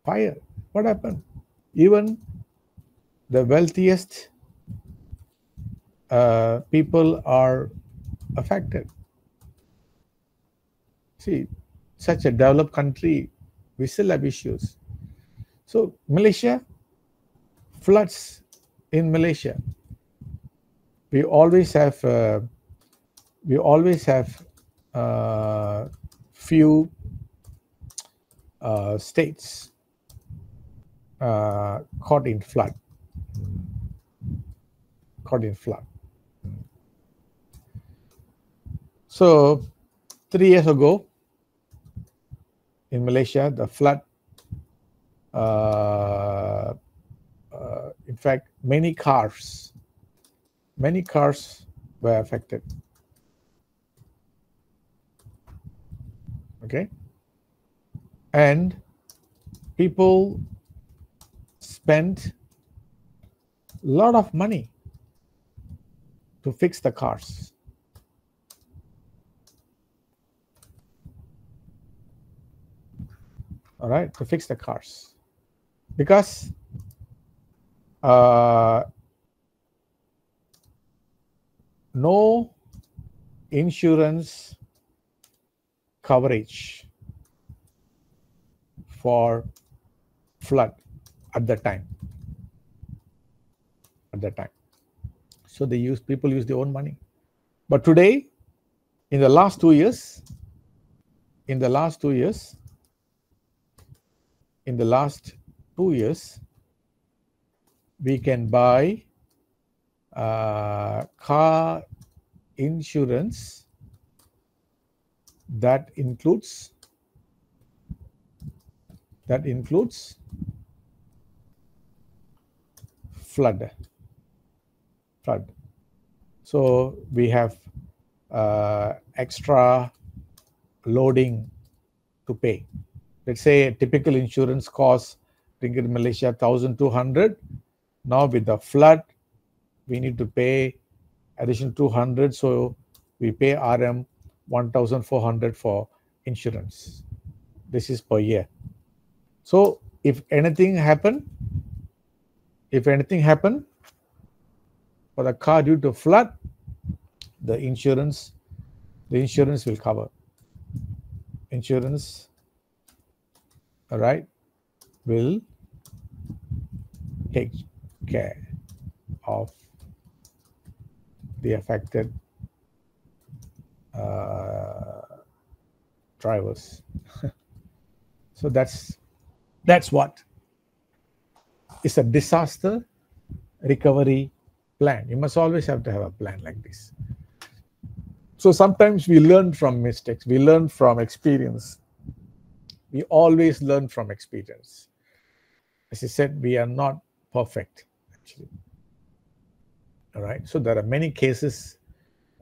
fire. What happened? Even the wealthiest people are affected. See, such a developed country, we still have issues. So Malaysia, floods in Malaysia, we always have few states caught in flood. So 3 years ago in Malaysia, the flood, in fact, many cars many cars were affected. Okay. And people spent a lot of money to fix the cars. All right, to fix the cars. Because no insurance coverage for flood at the time. So people use their own money. But today, in the last 2 years, we can buy car insurance that includes flood. So we have extra loading to pay. Let's say a typical insurance costs Ringgit Malaysia 1,200. Now with the flood, we need to pay additional 200. So we pay RM 1,400 for insurance. This is per year. So if anything happen for the car due to flood, the insurance will cover. Insurance, all right, will take care of the affected drivers. So that's what is a disaster recovery plan. You must always have to have a plan like this. So sometimes we learn from mistakes, we learn from experience. We always learn from experience. As I said, we are not perfect, actually. All right. So there are many cases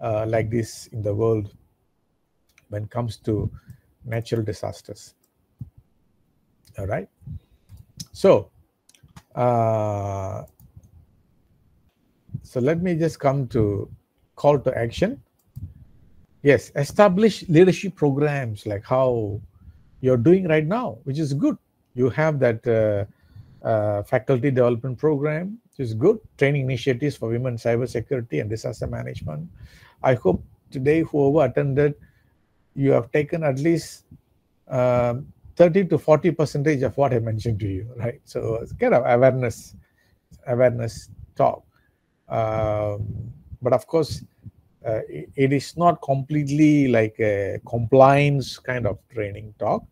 like this in the world when it comes to natural disasters. All right. So, so let me just come to call to action. Yes, establish leadership programs like how you're doing right now, which is good. You have that faculty development program, which is good. Training initiatives for women cybersecurity and disaster management. I hope today, whoever attended, you have taken at least 30 to 40% of what I mentioned to you, right? So it's kind of awareness talk. But of course, it is not completely like a compliance kind of training talk.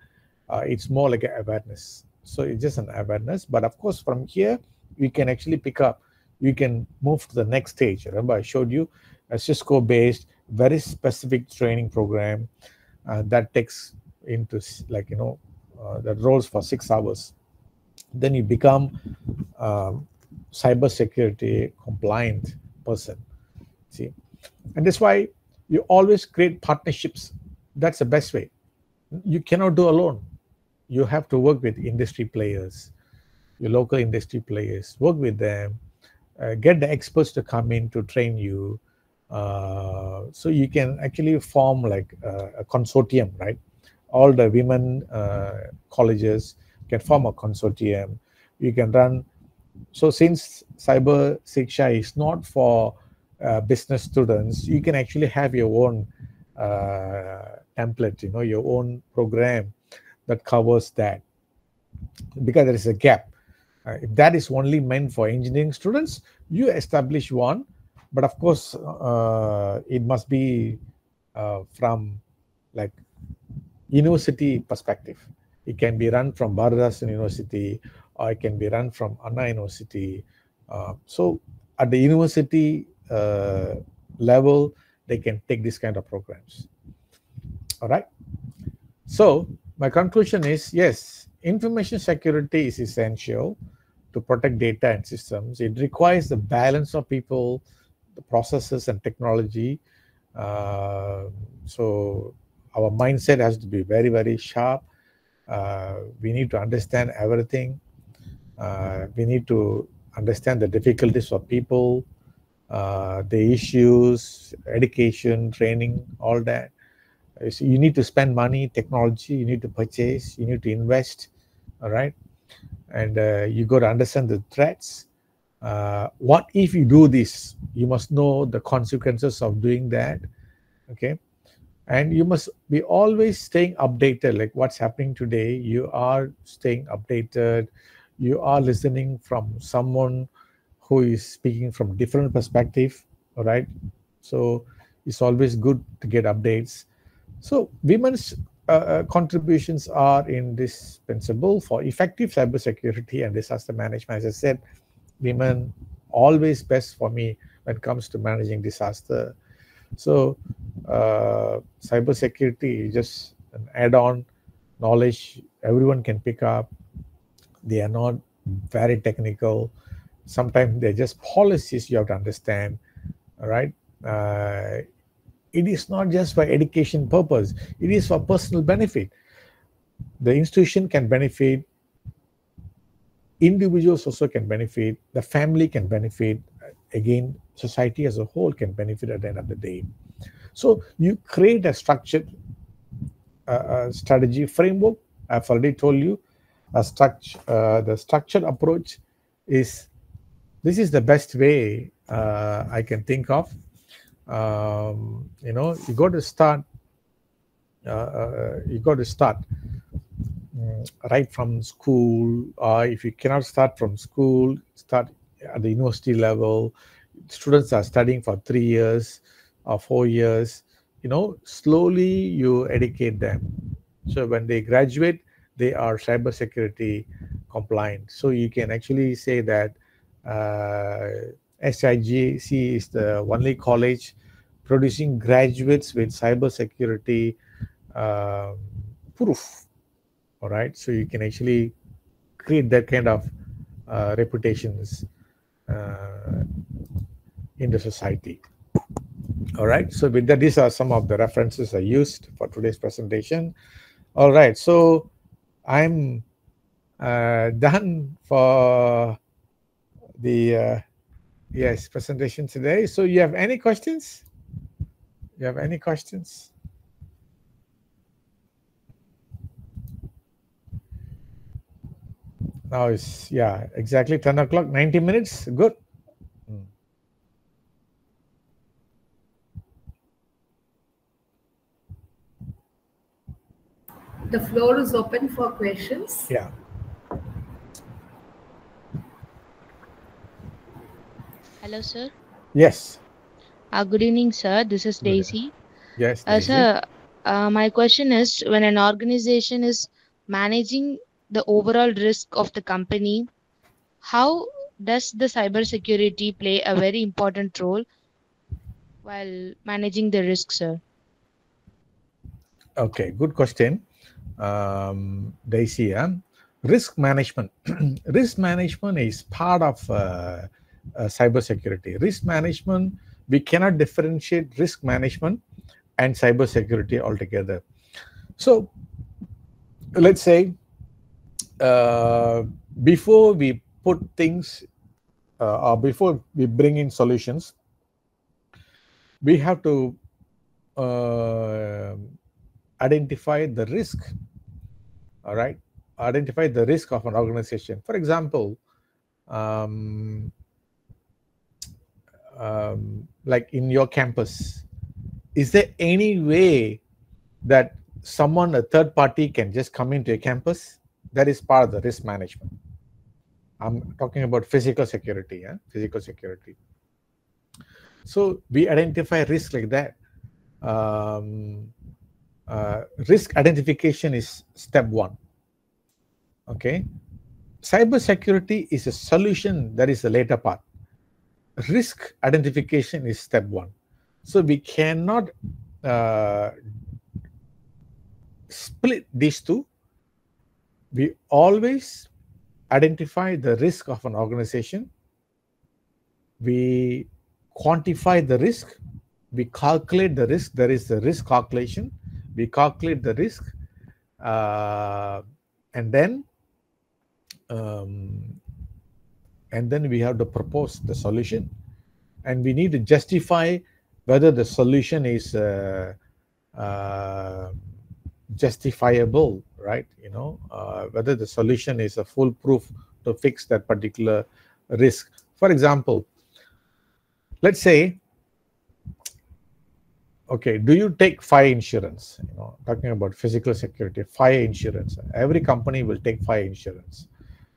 It's more like an awareness. So it's just an awareness. But of course, from here, we can actually pick up. We can move to the next stage. Remember, I showed you a Cisco-based, very specific training program that takes into that rolls for 6 hours. Then you become cybersecurity compliant person. See, and that's why you always create partnerships. That's the best way. You cannot do alone. You have to work with industry players, your local industry players. Work with them. Get the experts to come in to train you. So you can actually form like a consortium, right? All the women colleges can form a consortium. You can run. So since Cyber Siksha is not for business students, you can actually have your own template, your own program that covers that, because there is a gap. If that is only meant for engineering students, you establish one. But of course, it must be from like university perspective. It can be run from Bharatdasan University, or it can be run from Anna University. So at the university level, they can take this kind of programs. All right. So my conclusion is, yes, information security is essential to protect data and systems. It requires the balance of people, the processes and technology. So our mindset has to be very, very sharp. We need to understand everything. We need to understand the difficulties of people, the issues, education, training, all that. So you need to spend money, technology, you need to purchase, you need to invest, all right? And you got to understand the threats. What if you do this? You must know the consequences of doing that, okay? And you must be always staying updated, like what's happening today. You are staying updated. You are listening from someone who is speaking from different perspective, all right? So it's always good to get updates. So women's contributions are indispensable for effective cybersecurity and disaster management. As I said, women always best for me when it comes to managing disaster. So cybersecurity is just an add-on knowledge everyone can pick up. They are not very technical. Sometimes they're just policies you have to understand, all right? It is not just for education purpose. It is for personal benefit. The institution can benefit. Individuals also can benefit. The family can benefit. Again, society as a whole can benefit at the end of the day. So you create a structured strategy framework. I've already told you the structured approach is, this is the best way I can think of. You know, you got to start right from school. If you cannot start from school, start at the university level. Students are studying for 3 years or 4 years. You know, slowly you educate them. So when they graduate, they are cybersecurity compliant. So you can actually say that SIGC is the only college producing graduates with cybersecurity proof. All right, so you can actually create that kind of reputations in the society. All right, so with that, these are some of the references I used for today's presentation. All right, so I'm done for the presentation today. So you have any questions? You have any questions? Now it's, yeah, exactly 10 o'clock, 90 minutes. Good. The floor is open for questions. Yeah. Hello, sir. Yes. Good evening, sir. This is Good. Daisy. Yes, Daisy. Sir, my question is, when an organization is managing the overall risk of the company, how does the cybersecurity play a very important role while managing the risk, sir? Okay, good question, Daisy. Risk management. Risk management is part of cybersecurity. Risk management, we cannot differentiate risk management and cybersecurity altogether. So let's say before we put things or before we bring in solutions, we have to identify the risk. All right, identify the risk of an organization. For example, like in your campus, is there any way that someone, a third party, can just come into a campus? That is part of the risk management. I'm talking about physical security. Physical security. So we identify risk like that. Risk identification is step one. Okay, cybersecurity is a solution, that is the later part. Risk identification is step one. So we cannot split these two. We always identify the risk of an organization. We quantify the risk, we calculate the risk. There is the risk calculation. We calculate the risk, and then we have to propose the solution, and we need to justify whether the solution is justifiable, right? Whether the solution is a foolproof to fix that particular risk. For example, let's say, okay, do you take fire insurance? Talking about physical security, fire insurance. Every company will take fire insurance.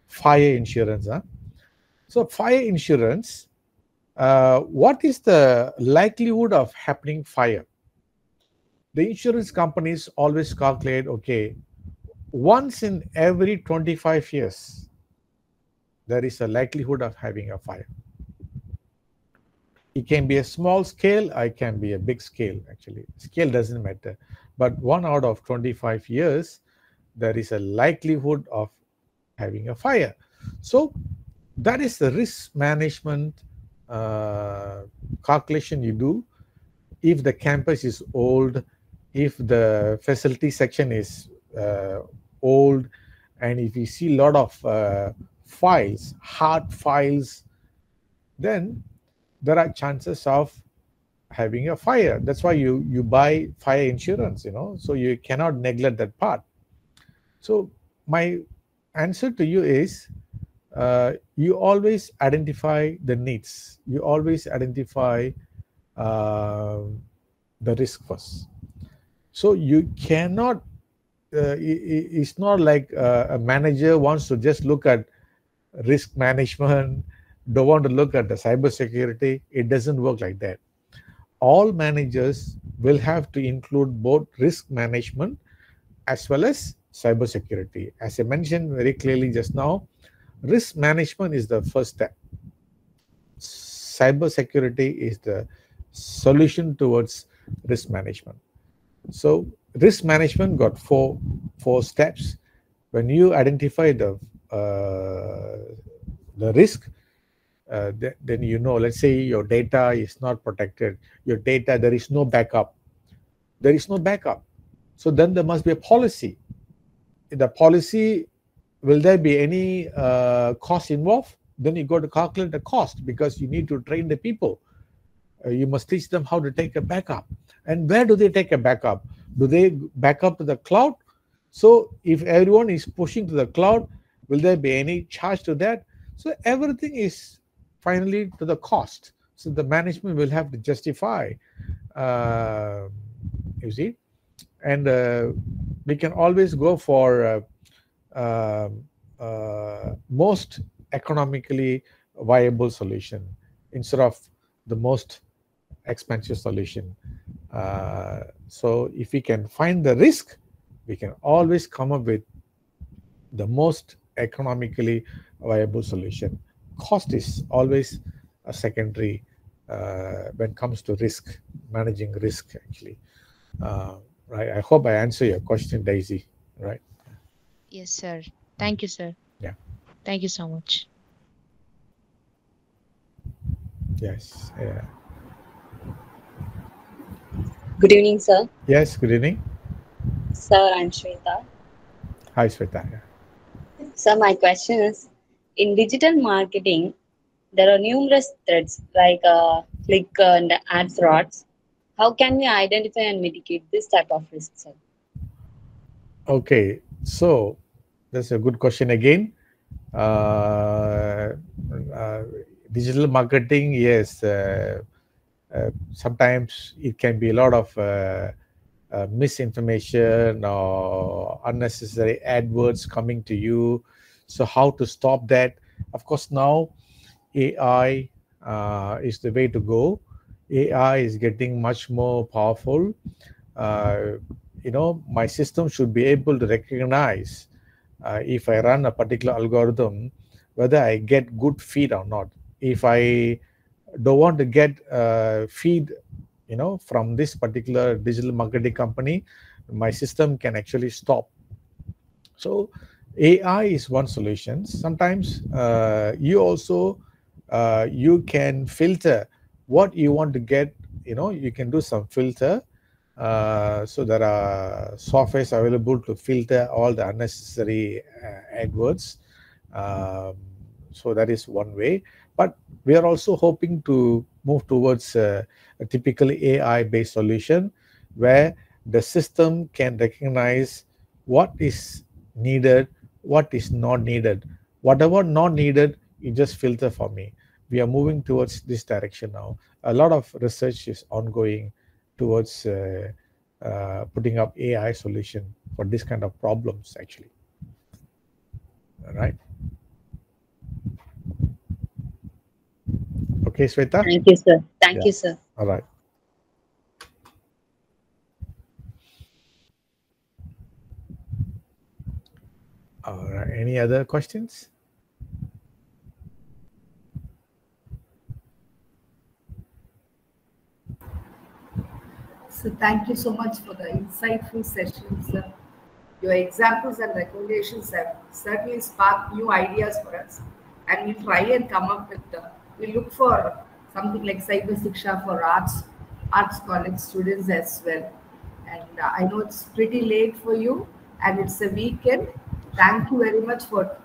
Fire insurance, huh? So fire insurance, what is the likelihood of happening fire? The insurance companies always calculate, okay, once in every 25 years, there is a likelihood of having a fire. It can be a small scale, it can be a big scale, actually. Scale doesn't matter. But 1 out of 25 years, there is a likelihood of having a fire. So that is the risk management calculation you do. If the campus is old, if the facility section is old, and if you see a lot of files, hard files, then there are chances of having a fire. That's why you buy fire insurance, so you cannot neglect that part. So my answer to you is, you always identify the needs. You always identify the risk first. So you cannot, it's not like a manager wants to just look at risk management, don't want to look at the cybersecurity. It doesn't work like that. All managers will have to include both risk management as well as cybersecurity. As I mentioned very clearly just now, risk management is the first step. Cybersecurity is the solution towards risk management. So risk management got four steps. When you identify the risk, then let's say your data is not protected. Your data, there is no backup. There is no backup. So then there must be a policy. In the policy, will there be any cost involved? Then you got to calculate the cost, because you need to train the people. You must teach them how to take a backup. And where do they take a backup? Do they back up to the cloud? So if everyone is pushing to the cloud, will there be any charge to that? So everything is finally to the cost. So the management will have to justify, you see. And we can always go for most economically viable solution instead of the most expensive solution. So if we can find the risk, we can always come up with the most economically viable solution. Cost is always a secondary when it comes to risk, managing risk, actually. Right. I hope I answer your question, Daisy. Right. Yes, sir. Thank you, sir. Yeah. Thank you so much. Yes. Yeah. Good evening, sir. Yes, good evening. Sir, I'm Shweta. Hi, Shweta. Yeah. Sir, my question is, in digital marketing, there are numerous threats like click and ad frauds. How can we identify and mitigate this type of risk, sir? Okay, so that's a good question again. Digital marketing, yes, sometimes it can be a lot of misinformation or unnecessary AdWords coming to you. So how to stop that? Of course, now AI is the way to go. AI is getting much more powerful. My system should be able to recognize if I run a particular algorithm, whether I get good feed or not. If I don't want to get feed, from this particular digital marketing company, my system can actually stop. So AI is one solution. Sometimes you also you can filter what you want to get, you can do some filter. So there are softwares available to filter all the unnecessary AdWords. So that is one way. But we are also hoping to move towards a typical AI-based solution where the system can recognize what is needed, what is not needed. Whatever not needed, you just filter for me. We are moving towards this direction now. A lot of research is ongoing towards putting up AI solution for this kind of problems, actually. All right. Okay, Sweta? Thank you, sir. Thank you, sir. All right. All right. Any other questions? So thank you so much for the insightful sessions. Your examples and recommendations have certainly sparked new ideas for us, and we try and come up with. We look for something like Cyber Siksha for arts college students as well. And I know it's pretty late for you, and it's a weekend. Thank you very much for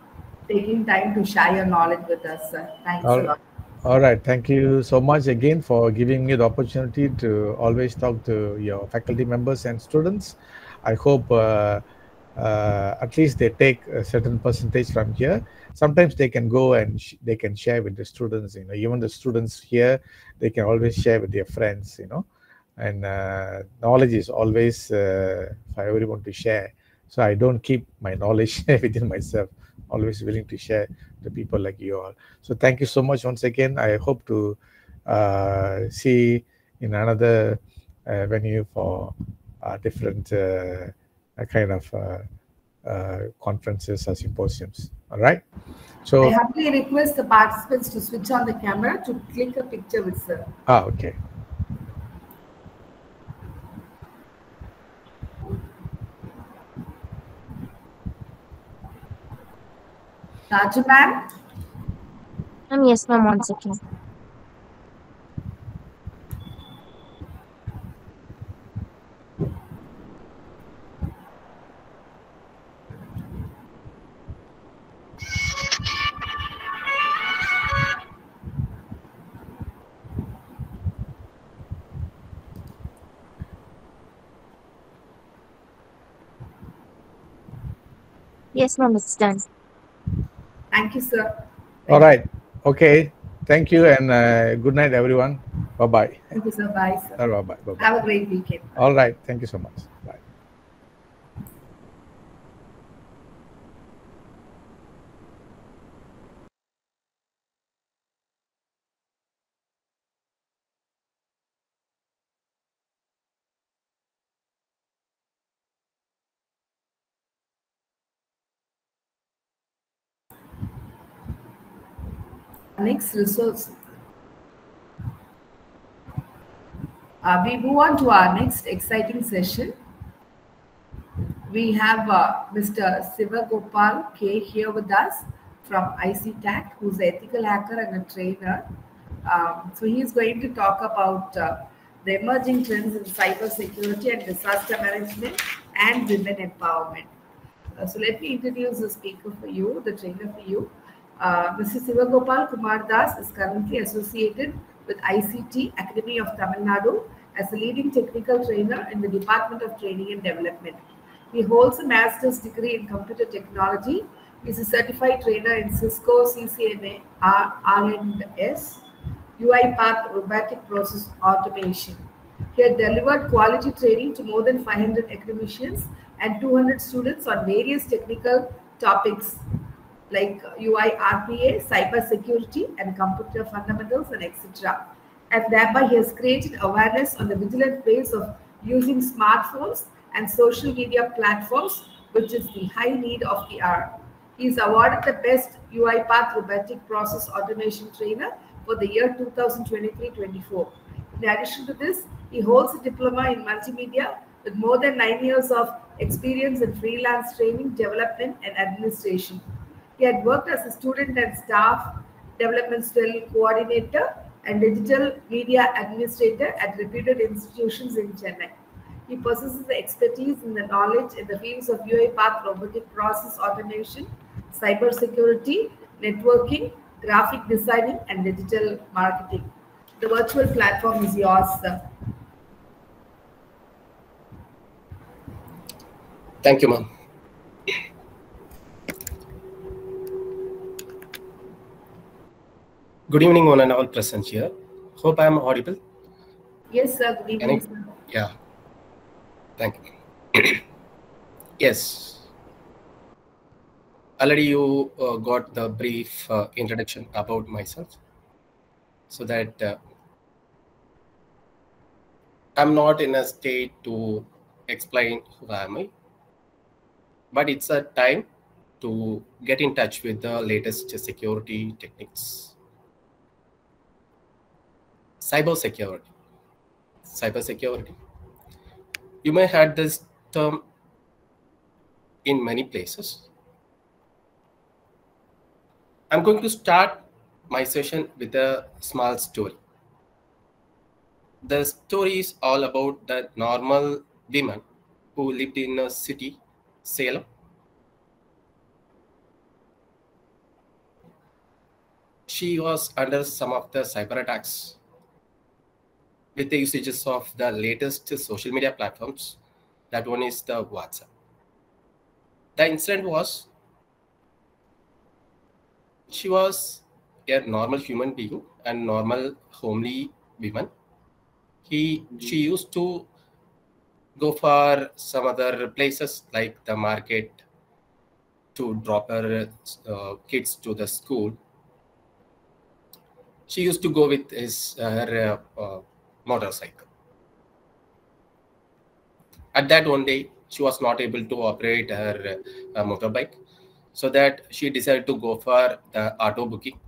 taking time to share your knowledge with us. Thanks a lot. All right. Thank you so much again for giving me the opportunity to always talk to your faculty members and students. I hope at least they take a certain percentage from here. Sometimes they can go and they can share with the students, even the students here, they can always share with their friends, and knowledge is always for everyone to share. So I don't keep my knowledge within myself, always willing to share to people like you all. So thank you so much once again. I hope to see in another venue for different kind of conferences or symposiums. All right. So I humbly request the participants to switch on the camera to click a picture with sir. Okay. Raju ma'am? Yes, ma'am, 1 second. Yes, ma'am, it's done. Thank you, sir. All right. Okay. Thank you and good night, everyone. Bye-bye. Thank you, sir. Bye, sir. Bye-bye. Bye-bye. Have a great weekend. All right. Thank you so much. Bye. Next resource. We move on to our next exciting session. We have Mr. Sivagopal K here with us from ICTAC, who's an ethical hacker and a trainer. So he is going to talk about the emerging trends in cyber security and disaster management and women empowerment. So let me introduce the speaker for you, the trainer for you. Mr. Sivagopal Kumar Das is currently associated with ICT Academy of Tamil Nadu as a leading technical trainer in the Department of Training and Development. He holds a master's degree in computer technology. He is a certified trainer in Cisco CCNA R&S, UiPath Robotic Process Automation. He had delivered quality training to more than 500 academicians and 200 students on various technical topics like UI RPA, cyber security, and computer fundamentals, and etc. And thereby he has created awareness on the vigilant ways of using smartphones and social media platforms, which is the high need of the hour. He is awarded the Best UiPath Robotic Process Automation Trainer for the year 2023-24. In addition to this, he holds a diploma in multimedia with more than 9 years of experience in freelance training, development, and administration. He had worked as a student and staff development cell coordinator and digital media administrator at reputed institutions in Chennai. He possesses the expertise and the knowledge in the fields of UiPath robotic process automation, cybersecurity, networking, graphic designing, and digital marketing. The virtual platform is yours, sir. Thank you, ma'am. Good evening, one and all present here. Hope I am audible. Yes, sir. Good evening, sir. Yeah. Thank you. Yes. Already you got the brief introduction about myself, so that I'm not in a state to explain who am I, but it's a time to get in touch with the latest security techniques. Cybersecurity. You may have heard this term in many places. I'm going to start my session with a small story. The story is all about the normal woman who lived in a city, Salem. She was under some of the cyber attacks with the usages of the latest social media platforms. That one is the WhatsApp. The incident was, she was a normal human being and normal homely woman. She used to go for some other places like the market to drop her kids to the school. She used to go with her motorcycle. At that one day, she was not able to operate her motorbike, so that she decided to go for the auto booking.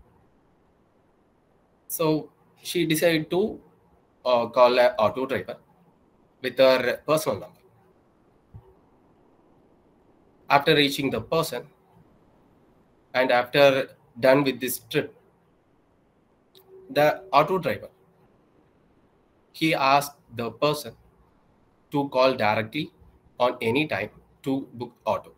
So she decided to call an auto driver with her personal number. After reaching the person and after done with this trip, the auto driver, he asked the person to call directly on any time to book auto.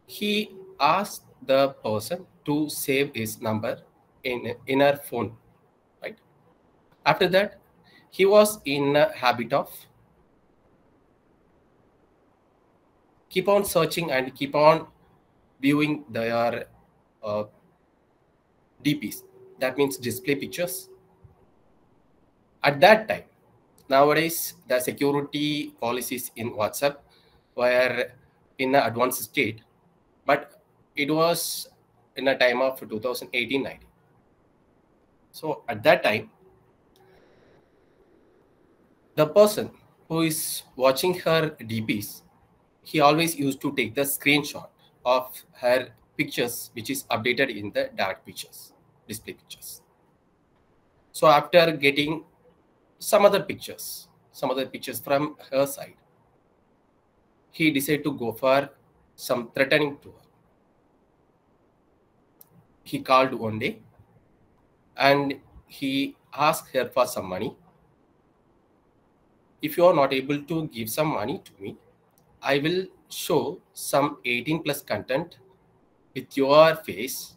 He asked the person to save his number in her phone, right? After that, he was in a habit of keep on searching and keep on viewing their DPs. That means display pictures. At that time, nowadays, the security policies in WhatsApp were in an advanced state, but it was in a time of 2018-19. So at that time, the person who is watching her DPs, he always used to take the screenshot of her pictures, which is updated in the direct pictures, display pictures. So after getting some other pictures from her side, he decided to go for some threatening to her. He called one day and he asked her for some money. If you are not able to give some money to me, I will show some 18+ content with your face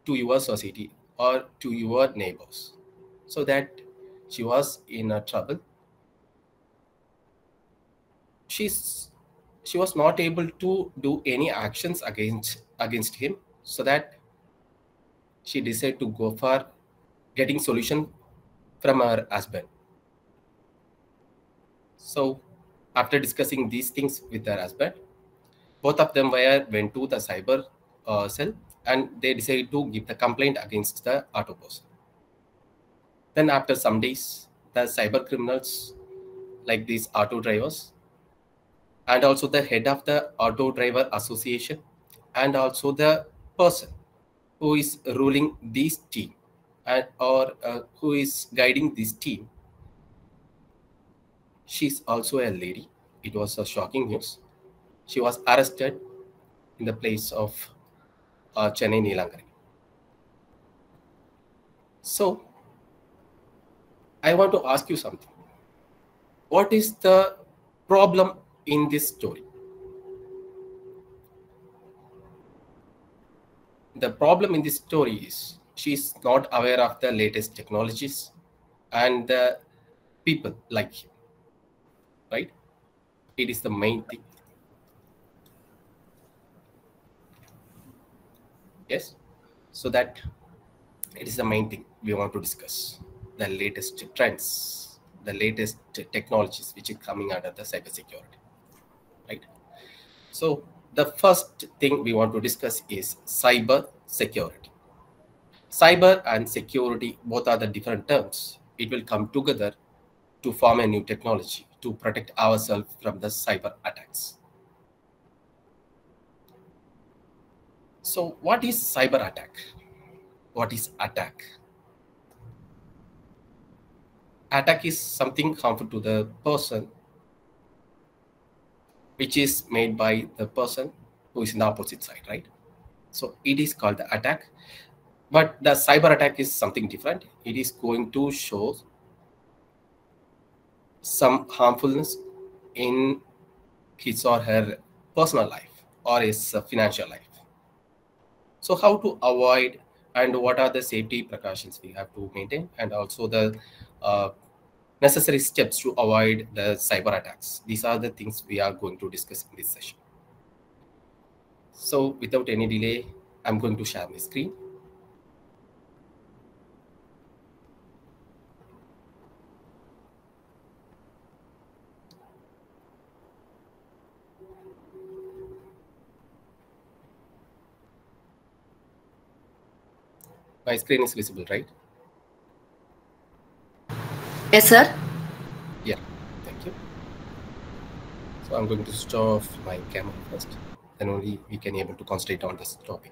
to your society or to your neighbors. So that she was in a trouble. She was not able to do any actions against him, so that she decided to go for getting solution from her husband. So after discussing these things with her husband, both of them went to the cyber cell and they decided to give the complaint against the auto person. Then after some days, the cyber criminals, like these auto drivers, and also the head of the auto driver association, and also the person who is ruling this team or who is guiding this team, she's also a lady. It was a shocking news. She was arrested in the place of Chennai Neelangari. So I want to ask you something. What is the problem in this story? The problem in this story is she's not aware of the latest technologies and the people like him, right? It is the main thing. Yes, so that it is the main thing we want to discuss. The latest trends, the latest technologies which is coming out of the cybersecurity, right? So the first thing we want to discuss is cyber security. Cyber and security both are the different terms. It will come together to form a new technology to protect ourselves from the cyber attacks. So what is cyber attack? What is attack? Attack is something harmful to the person, which is made by the person who is in the opposite side, right? So it is called the attack. But the cyber attack is something different. It is going to show some harmfulness in his or her personal life or his financial life. So how to avoid and what are the safety precautions we have to maintain, and also the necessary steps to avoid the cyber attacks. These are the things we are going to discuss in this session. So without any delay, I'm going to share my screen. My screen is visible, right? Yes, sir. Yeah, thank you. So I'm going to switch off my camera first, then only we can able to concentrate on this topic.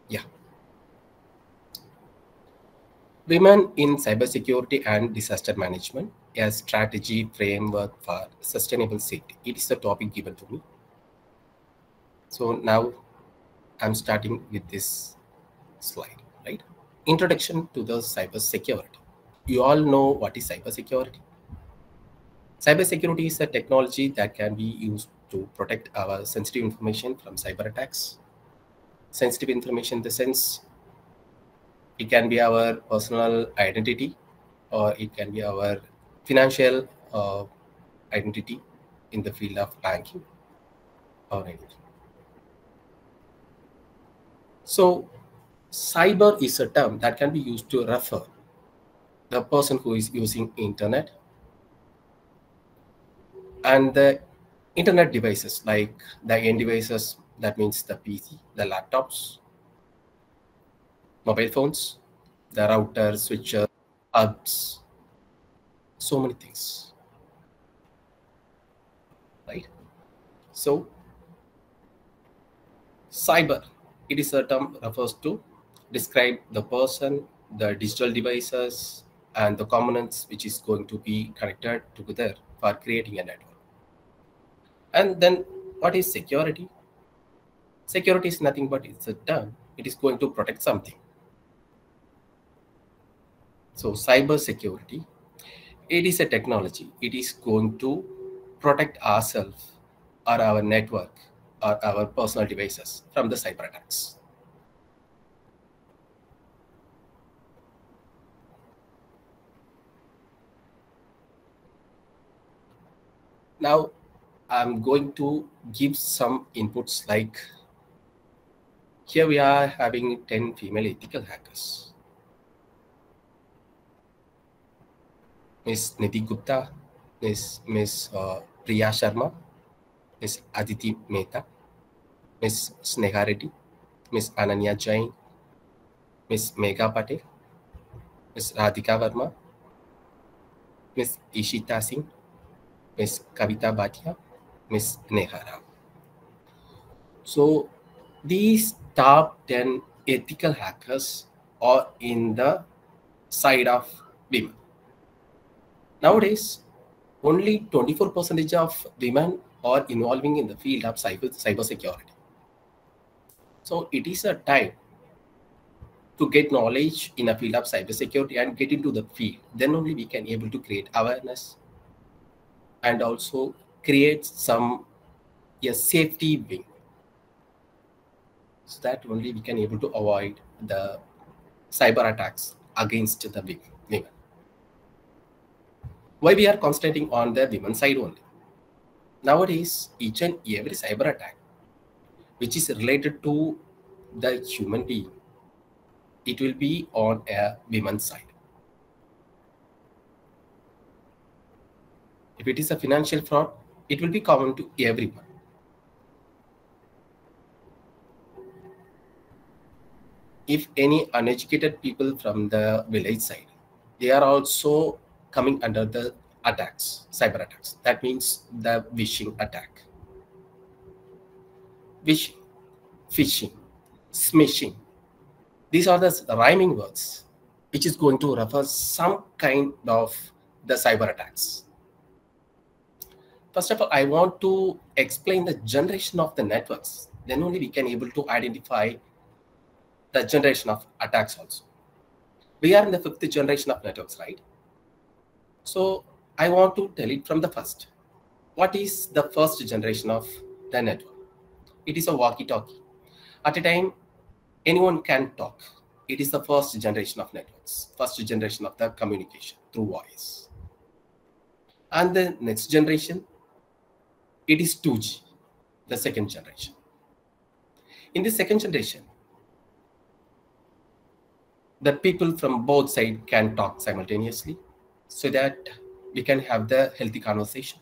Yeah. Women in cybersecurity and disaster management, a strategy framework for sustainable safety. It is the topic given to me. So now I'm starting with this slide, right? Introduction to the cybersecurity. You all know what is cybersecurity. Cybersecurity is a technology that can be used to protect our sensitive information from cyber attacks. Sensitive information in the sense it can be our personal identity, or it can be our financial identity in the field of banking or anything. So cyber is a term that can be used to refer the person who is using internet and the internet devices, like the end devices, that means the PC, the laptops, mobile phones, the router, switcher, hubs, so many things, right? So cyber, it is a term refers to describe the person, the digital devices, and the components which is going to be connected together for creating a network. And then what is security? Security is nothing but it's a term. It is going to protect something. So cyber security, it is a technology. It is going to protect ourselves or our network or our personal devices from the cyber attacks. Now I'm going to give some inputs, like here we are having 10 female ethical hackers. Ms. Nidhi Gupta, Ms. Priya Sharma, Ms. Aditi Mehta, Ms. Sneha Reddy, Ms. Ananya Jain, Ms. Megha Patel, Ms. Radhika Verma, Ms. Ishita Singh, Ms. Kavita Bhatia, Ms. Neha Rao. So these top 10 ethical hackers are in the side of women. Nowadays, only 24% of women are involving in the field of cybersecurity. So it is a time to get knowledge in a field of cybersecurity and get into the field. Then only we can able to create awareness and also create a safety wing. So that only we can able to avoid the cyber attacks against the women. Why we are concentrating on the women side only? Nowadays, each and every cyber attack which is related to the human being, it will be on a women's side. If it is a financial fraud, it will be common to everyone. If any uneducated people from the village side, they are also coming under the attacks, cyber attacks. That means the phishing attack. Wishing, phishing, smishing. These are the rhyming words which is going to refer some kind of the cyber attacks. First of all, I want to explain the generation of the networks. Then only we can able to identify the generation of attacks also. We are in the 5th generation of networks, right? So I want to tell it from the first. What is the first generation of the network? It is a walkie-talkie. At a time, anyone can talk. It is the first generation of networks, first generation of the communication through voice. And the next generation, it is 2G, the second generation. In the second generation, the people from both sides can talk simultaneously so that we can have the healthy conversation.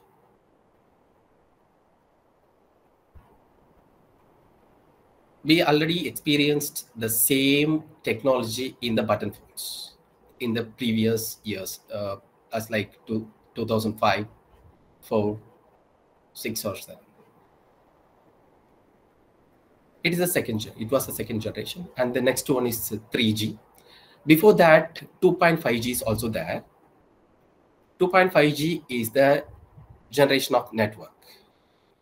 We already experienced the same technology in the button phones in the previous years, as like 2005, 4, 6 or 7. It is the it was the second generation, and the next one is 3G. Before that, 2.5G is also there. 2.5G is the generation of network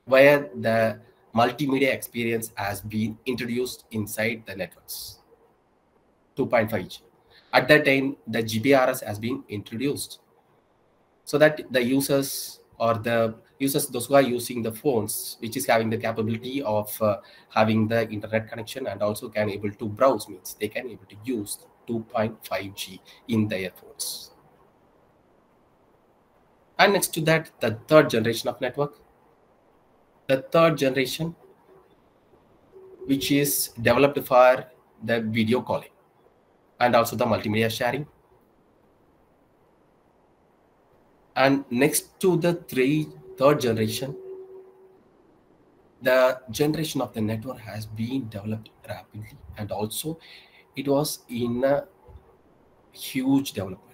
where the multimedia experience has been introduced inside the networks. 2.5G. At that time, the GPRS has been introduced so that the users or the users, those who are using the phones, which is having the capability of having the internet connection and also can able to browse, means they can able to use 2.5G in their phones. And next to that, the third generation of network. The third generation, which is developed for the video calling and also the multimedia sharing. And next to the third generation, the generation of the network has been developed rapidly, and also it was in a huge development.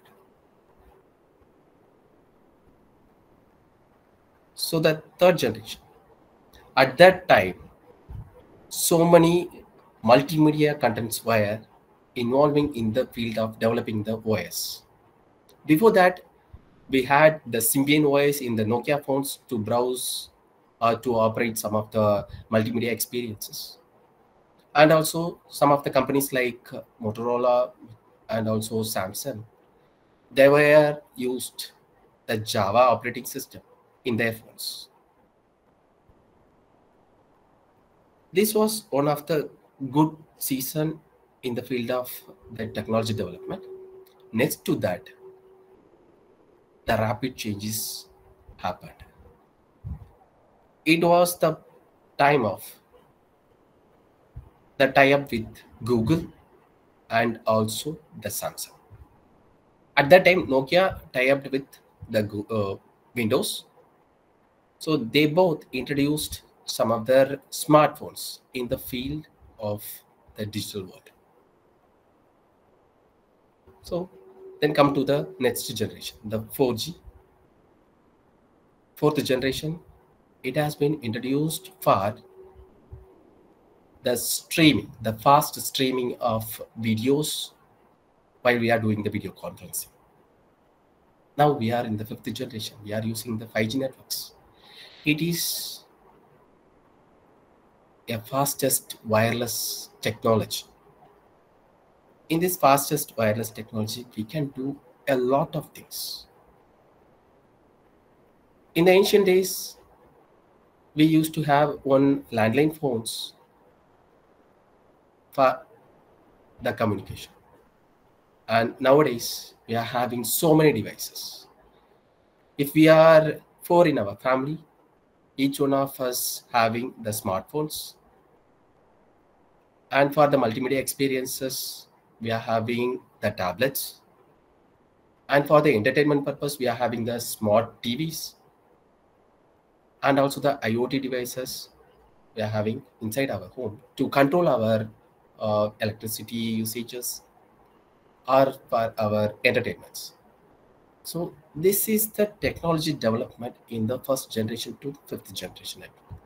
So the third generation, at that time, so many multimedia contents were involving in the field of developing the OS. Before that, we had the Symbian OS in the Nokia phones to browse or to operate some of the multimedia experiences. And also some of the companies like Motorola and also Samsung, they were used the Java operating system in their phones. This was one of the good season in the field of the technology development. Next to that, the rapid changes happened. It was the time of the tie-up with Google and also the Samsung. At that time, Nokia tie-up with the Windows. So they both introduced some of their smartphones in the field of the digital world. So then come to the next generation, the 4G. Fourth generation, it has been introduced for the streaming, the fast streaming of videos while we are doing the video conferencing. Now we are in the 5th generation. We are using the 5G networks. It is a fastest wireless technology. In this fastest wireless technology, we can do a lot of things. In the ancient days, we used to have one landline phones for the communication. And nowadays, we are having so many devices. If we are 4 in our family, each one of us having the smartphones. And for the multimedia experiences, we are having the tablets. And for the entertainment purpose, we are having the smart TVs. And also the IoT devices we are having inside our home to control our electricity usages or for our entertainments. So this is the technology development in the 1st generation to 5th generation network.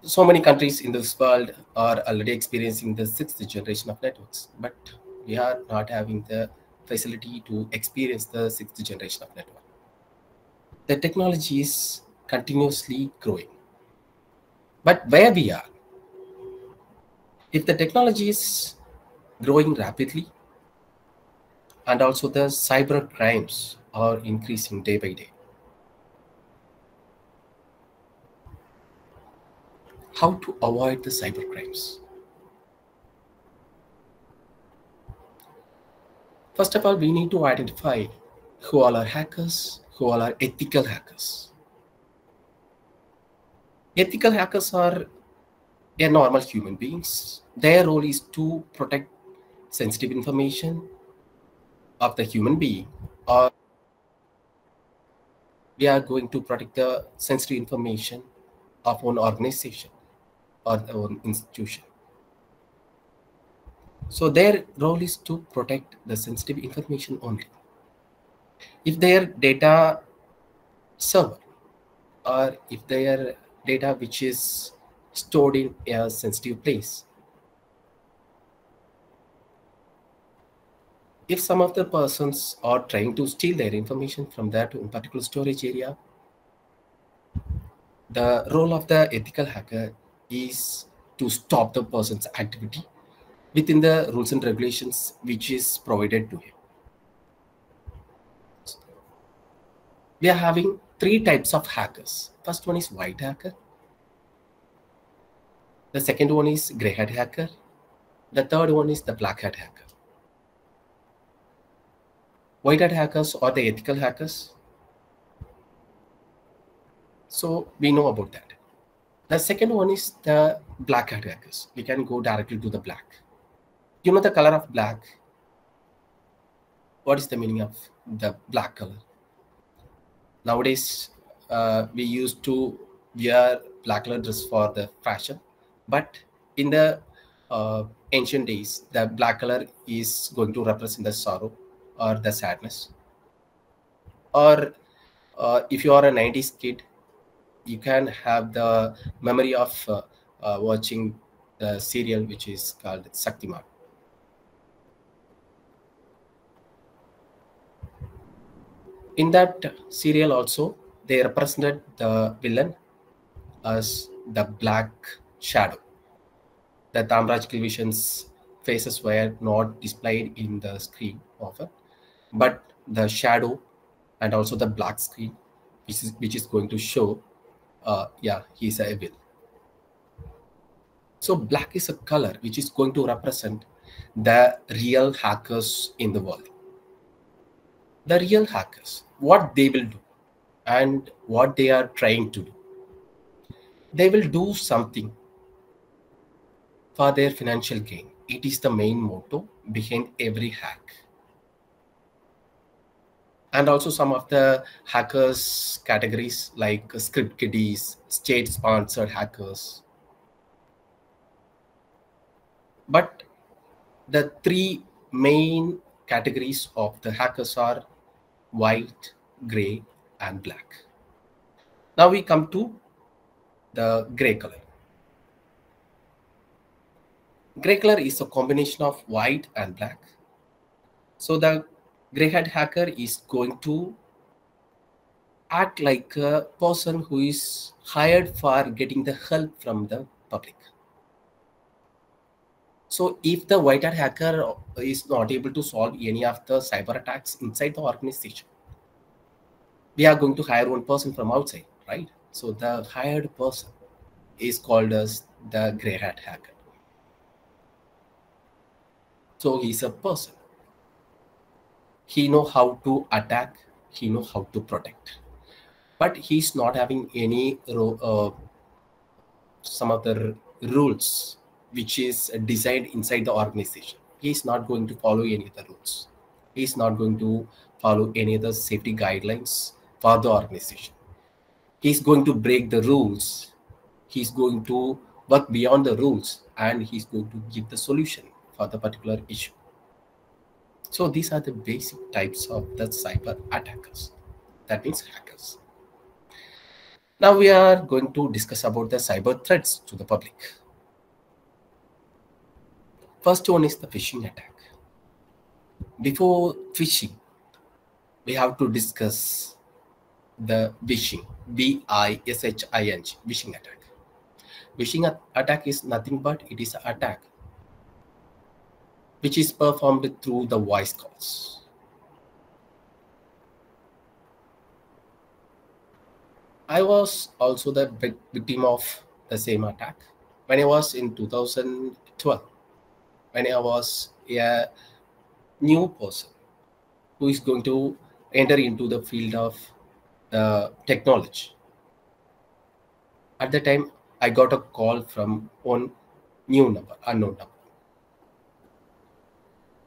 So many countries in this world are already experiencing the 6th generation of networks, but we are not having the facility to experience the 6th generation of network. The technology is continuously growing. But where we are, if the technology is growing rapidly and also the cyber crimes are increasing day by day, how to avoid the cyber crimes? First of all, we need to identify who all are hackers, who all are ethical hackers. Ethical hackers are normal human beings. Their role is to protect sensitive information of the human being, or we are going to protect the sensitive information of one organization or one institution. So their role is to protect the sensitive information only. If their data server or if their data which is stored in a sensitive place, if some of the persons are trying to steal their information from that particular storage area, the role of the ethical hacker is to stop the person's activity within the rules and regulations which is provided to him. We are having 3 types of hackers. First one is white hacker. The second one is gray hat hacker. The third one is the black hat hacker. White hat hackers are the ethical hackers. So we know about that. The second one is the black hat hackers. We can go directly to the black. You know the color of black? What is the meaning of the black color? Nowadays, we used to wear black color dress for the fashion, but in the ancient days, the black color is going to represent the sorrow or the sadness. Or if you are a 90s kid, you can have the memory of watching the serial which is called Shaktiman. In that serial also, they represented the villain as the black shadow. The Tamraj Kilvishan's faces were not displayed in the screen often, but the shadow and also the black screen, which is going to show, he's a evil. So black is a color which is going to represent the real hackers in the world. The real hackers, what they will do and what they are trying to do. They will do something for their financial gain. It is the main motto behind every hack. And also some of the hackers categories like script kiddies, state-sponsored hackers. But the 3 main categories of the hackers are white, gray, and black. Now we come to the gray color. Gray color is a combination of white and black. So the gray hat hacker is going to act like a person who is hired for getting the help from the public. So if the white hat hacker is not able to solve any of the cyber attacks inside the organization, we are going to hire one person from outside, right? So the hired person is called as the gray hat hacker. So he's a person. He knows how to attack, he knows how to protect. But he's not having any some other rules which is designed inside the organization. He's not going to follow any of the rules. He's not going to follow any of the safety guidelines for the organization. He's going to break the rules. He's going to work beyond the rules, and he's going to give the solution for the particular issue. So these are the basic types of the cyber attackers. That means hackers. Now we are going to discuss about the cyber threats to the public. First one is the phishing attack. Before phishing, we have to discuss the vishing, V-I-S-H-I-N-G, vishing attack. Vishing attack is nothing but it is an attack which is performed through the voice calls. I was also the victim of the same attack when I was in 2012, when I was a new person who is going to enter into the field of technology. At the time, I got a call from one new number, unknown number.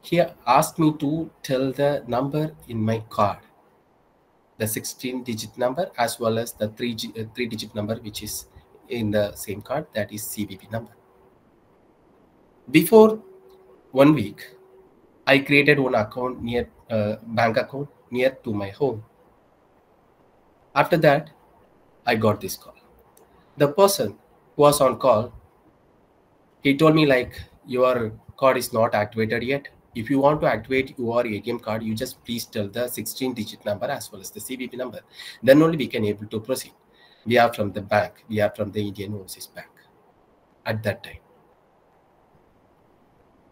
He asked me to tell the number in my card, the 16-digit number as well as the 3-digit number which is in the same card, that is CVV number. Before 1 week, I created one account near bank account near to my home. After that, I got this call. The person who was on call, he told me like, your card is not activated yet. If you want to activate your ATM card, you just please tell the 16-digit number as well as the CVV number. Then only we can able to proceed. We are from the bank. We are from the Indian Overseas Bank. At that time,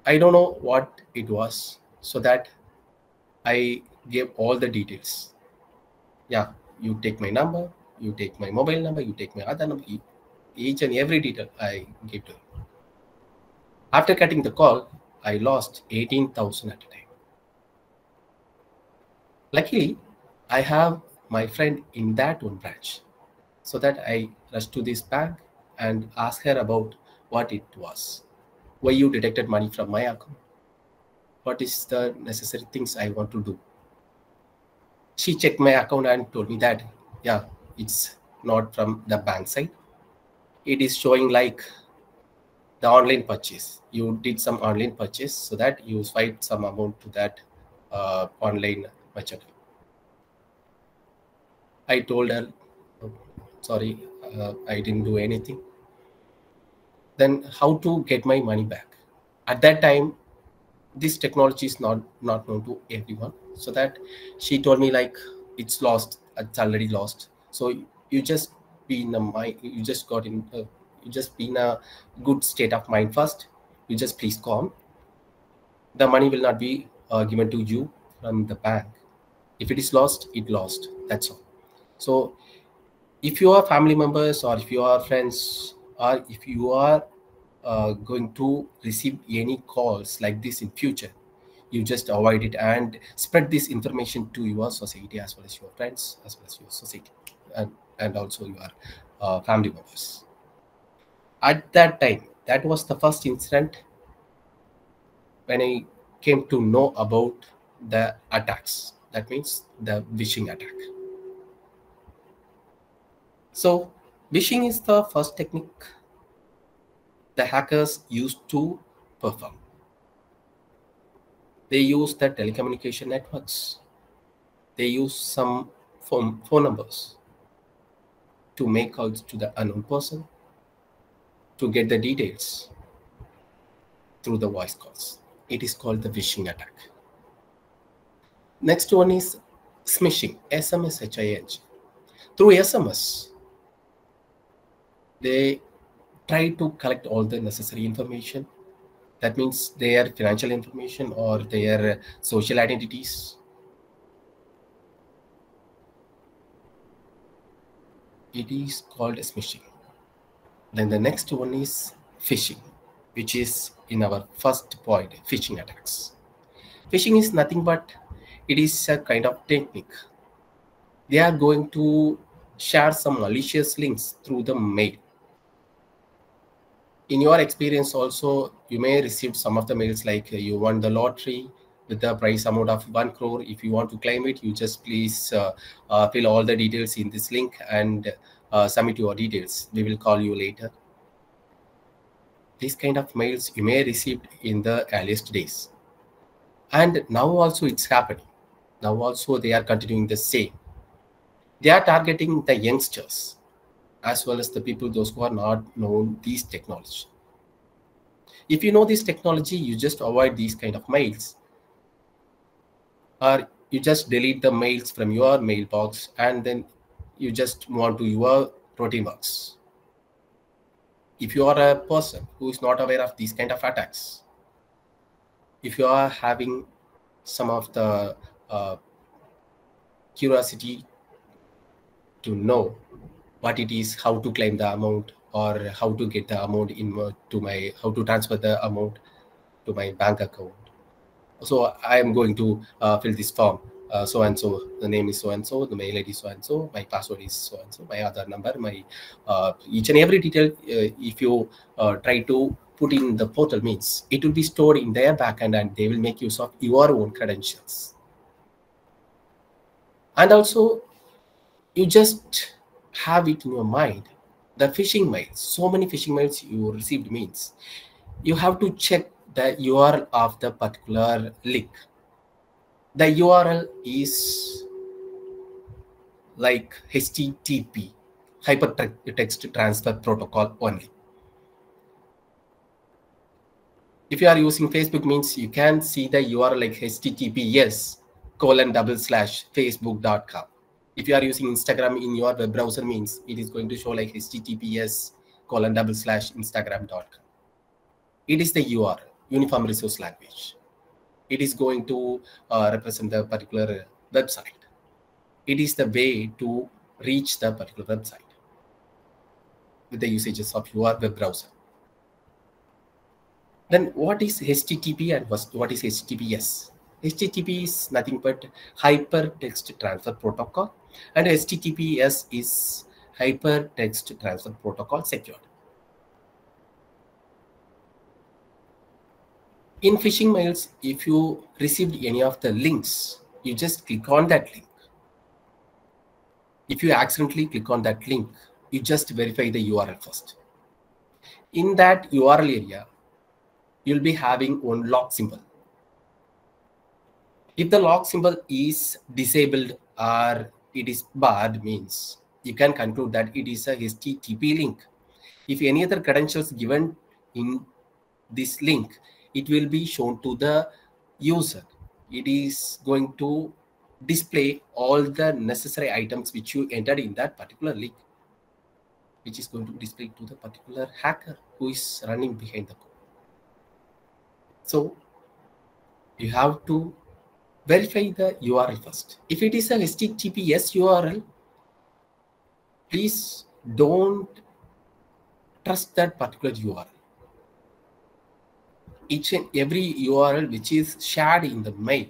I don't know what it was, so that I gave all the details. Yeah, you take my number, you take my mobile number, you take my other number, each and every detail I gave to him. After cutting the call, I lost 18,000 at a time. Luckily, I have my friend in that one branch, so that I rushed to this bank and asked her about what it was. Why you deducted money from my account? What is the necessary things I want to do? She checked my account and told me that, yeah, it's not from the bank side. It is showing like the online purchase. You did some online purchase, so that you swiped some amount to that online merchant. I told her, sorry, I didn't do anything. Then how to get my money back? At that time, this technology is not known to everyone, so that she told me like, it's lost, it's already lost. So you just be in a mind, you just be in a good state of mind first. You just please calm. The money will not be given to you from the bank. If it is lost, it lost. That's all. So if you are family members, or if you are friends, or if you are going to receive any calls like this in future, you just avoid it and spread this information to your society as well as your friends, as well as your society, and also your family members. At that time, that was the first incident when I came to know about the attacks. That means the vishing attack. So vishing is the first technique the hackers used to perform. They use the telecommunication networks. They use some phone numbers to make calls to the unknown person, to get the details through the voice calls. It is called the vishing attack. Next one is smishing, S-M-S-H-I-N-G. through SMS. They try to collect all the necessary information. That means their financial information or their social identities. It is called as smishing. Then the next one is phishing, which is in our first point, phishing attacks. Phishing is nothing but it is a kind of technique. They are going to share some malicious links through the mail. In your experience also, you may receive some of the mails like you won the lottery with the price amount of 1 crore. If you want to claim it, you just please fill all the details in this link and submit your details. We will call you later. These kind of mails you may receive in the earliest days. And now also it's happening. Now also they are continuing the same. They are targeting the youngsters as well as the people, those who are not known these technology. If you know this technology, you just avoid these kind of mails, or you just delete the mails from your mailbox and then you just move on to your routine works. If you are a person who is not aware of these kind of attacks, if you are having some of the curiosity to know what it is, how to claim the amount, or how to get the amount how to transfer the amount to my bank account. So I am going to fill this form. So and so, the name is so and so, the mail ID so and so, my password is so and so, my Aadhaar number, my each and every detail. If you try to put in the portal, means it will be stored in their backend and they will make use of your own credentials. And also, you just have it in your mind. The phishing mails, so many phishing mails you received, means you have to check the URL of the particular link. The URL is like HTTP, Hypertext Transfer Protocol only. If you are using Facebook, means you can see the URL like https://facebook.com. If you are using Instagram in your web browser, means it is going to show like https://instagram.com. It is the URL, Uniform Resource Language. It is going to represent the particular website. It is the way to reach the particular website with the usages of your web browser. Then what is HTTP and what is HTTPS? HTTP is nothing but Hypertext Transfer Protocol, and HTTPS is Hypertext Transfer Protocol Secured. In phishing mails, if you received any of the links, you just click on that link. If you accidentally click on that link, you just verify the URL first. In that URL area, you'll be having one lock symbol. If the lock symbol is disabled or it is barred, means you can conclude that it is a HTTP link. If any other credentials given in this link, it will be shown to the user. It is going to display all the necessary items which you entered in that particular link, which is going to display to the particular hacker who is running behind the code. So you have to verify the URL first. If it is a HTTPS URL, please don't trust that particular URL. Each and every URL which is shared in the mail,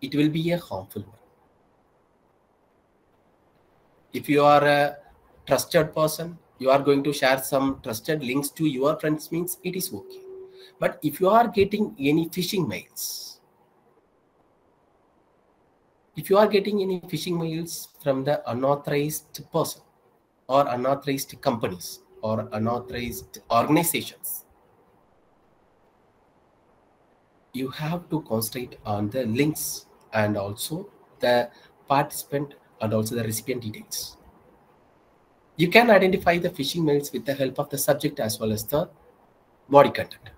it will be a harmful one. If you are a trusted person, you are going to share some trusted links to your friends, means it is okay. But if you are getting any phishing mails, from the unauthorized person or unauthorized companies or unauthorized organizations, you have to concentrate on the links and also the participant and also the recipient details. You can identify the phishing mails with the help of the subject as well as the body content.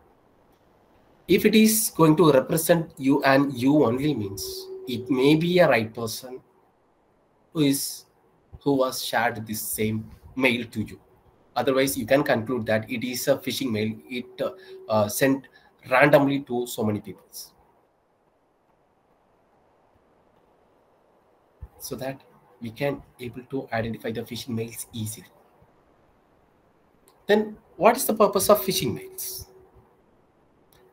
If it is going to represent you and you only, means it may be a right person who is who was shared this same mail to you. Otherwise, you can conclude that it is a phishing mail. It sent randomly to so many people. So that we can able to identify the phishing mails easily. Then what is the purpose of phishing mails?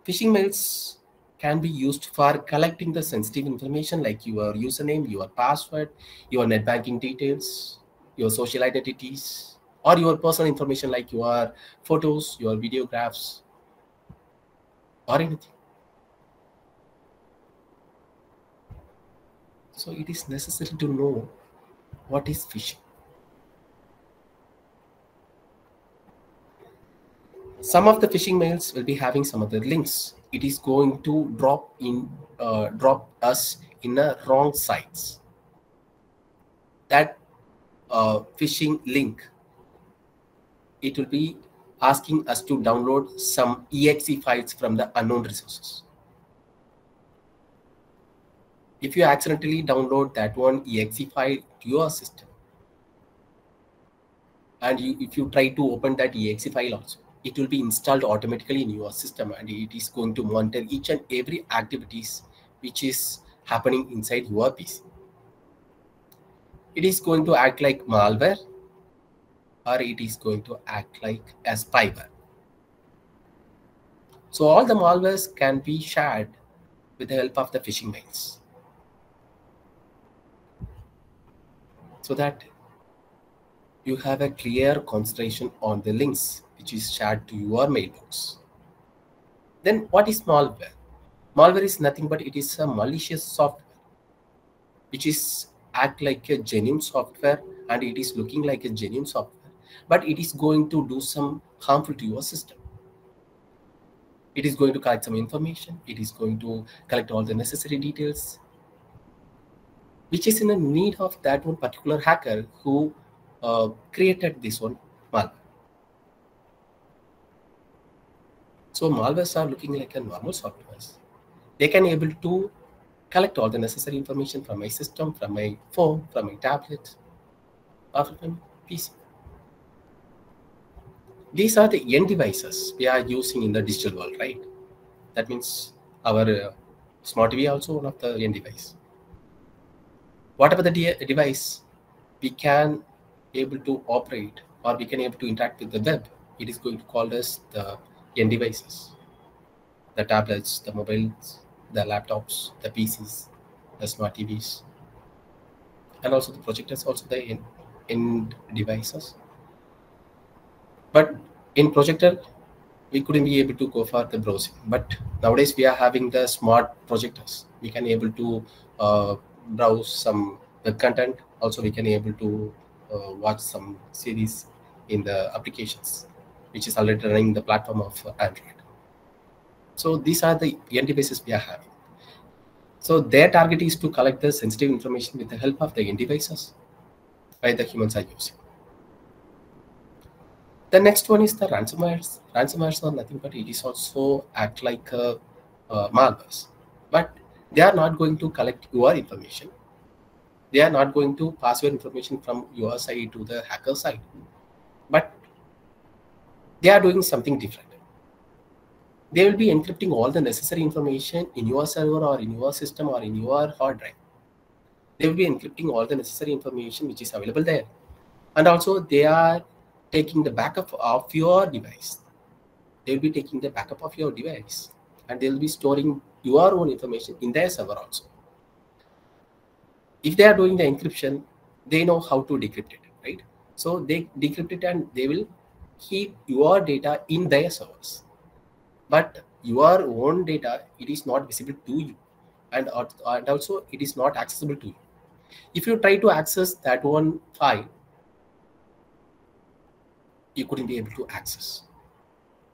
Phishing mails can be used for collecting the sensitive information like your username, your password, your net banking details, your social identities, or your personal information like your photos, your videographs, or anything. So it is necessary to know what is phishing. Some of the phishing mails will be having some other links. It is going to drop us in a wrong sites. That phishing link, it will be asking us to download some exe files from the unknown resources. If you accidentally download that one exe file to your system, and if you try to open that exe file also, it will be installed automatically in your system, and it is going to monitor each and every activities which is happening inside your PC. It is going to act like malware, or it is going to act like a spyware. So all the malwares can be shared with the help of the phishing mails, so that you have a clear concentration on the links which is shared to your mailbox. Then what is malware? Malware is nothing but it is a malicious software which is act like a genuine software, and it is looking like a genuine software, but it is going to do some harmful to your system. It is going to collect some information. It is going to collect all the necessary details, which is in the need of that one particular hacker who created this one malware. So malwares are looking like a normal softwares. They can able to collect all the necessary information from my system, from my phone, from my tablet, or from my PC. These are the end devices we are using in the digital world, right? That means our smart TV also one of the end device. Whatever the device, we can able to operate, or we can able to interact with the web. It is going to call us the end devices. The tablets, the mobiles, the laptops, the PCs, the smart TVs, and also the projectors, also the end devices. But in projector, we couldn't be able to go for the browsing. But nowadays we are having the smart projectors. We can able to browse some web content. Also, we can able to watch some series in the applications, which is already running the platform of Android. So these are the end devices we are having. So their target is to collect the sensitive information with the help of the end devices by the humans are using. The next one is the ransomwares. Ransomwares are nothing but it is also act like malwares, but they are not going to collect your information. They are not going to pass your information from your side to the hacker side, but they are doing something different. They will be encrypting all the necessary information in your server or in your system or in your hard drive. They will be encrypting all the necessary information which is available there. And also they are taking the backup of your device. They will be taking the backup of your device, and they will be storing your own information in their server also. If they are doing the encryption, they know how to decrypt it, right? So they decrypt it and they will keep your data in their servers. But your own data, it is not visible to you, and also it is not accessible to you. If you try to access that one file, you couldn't be able to access.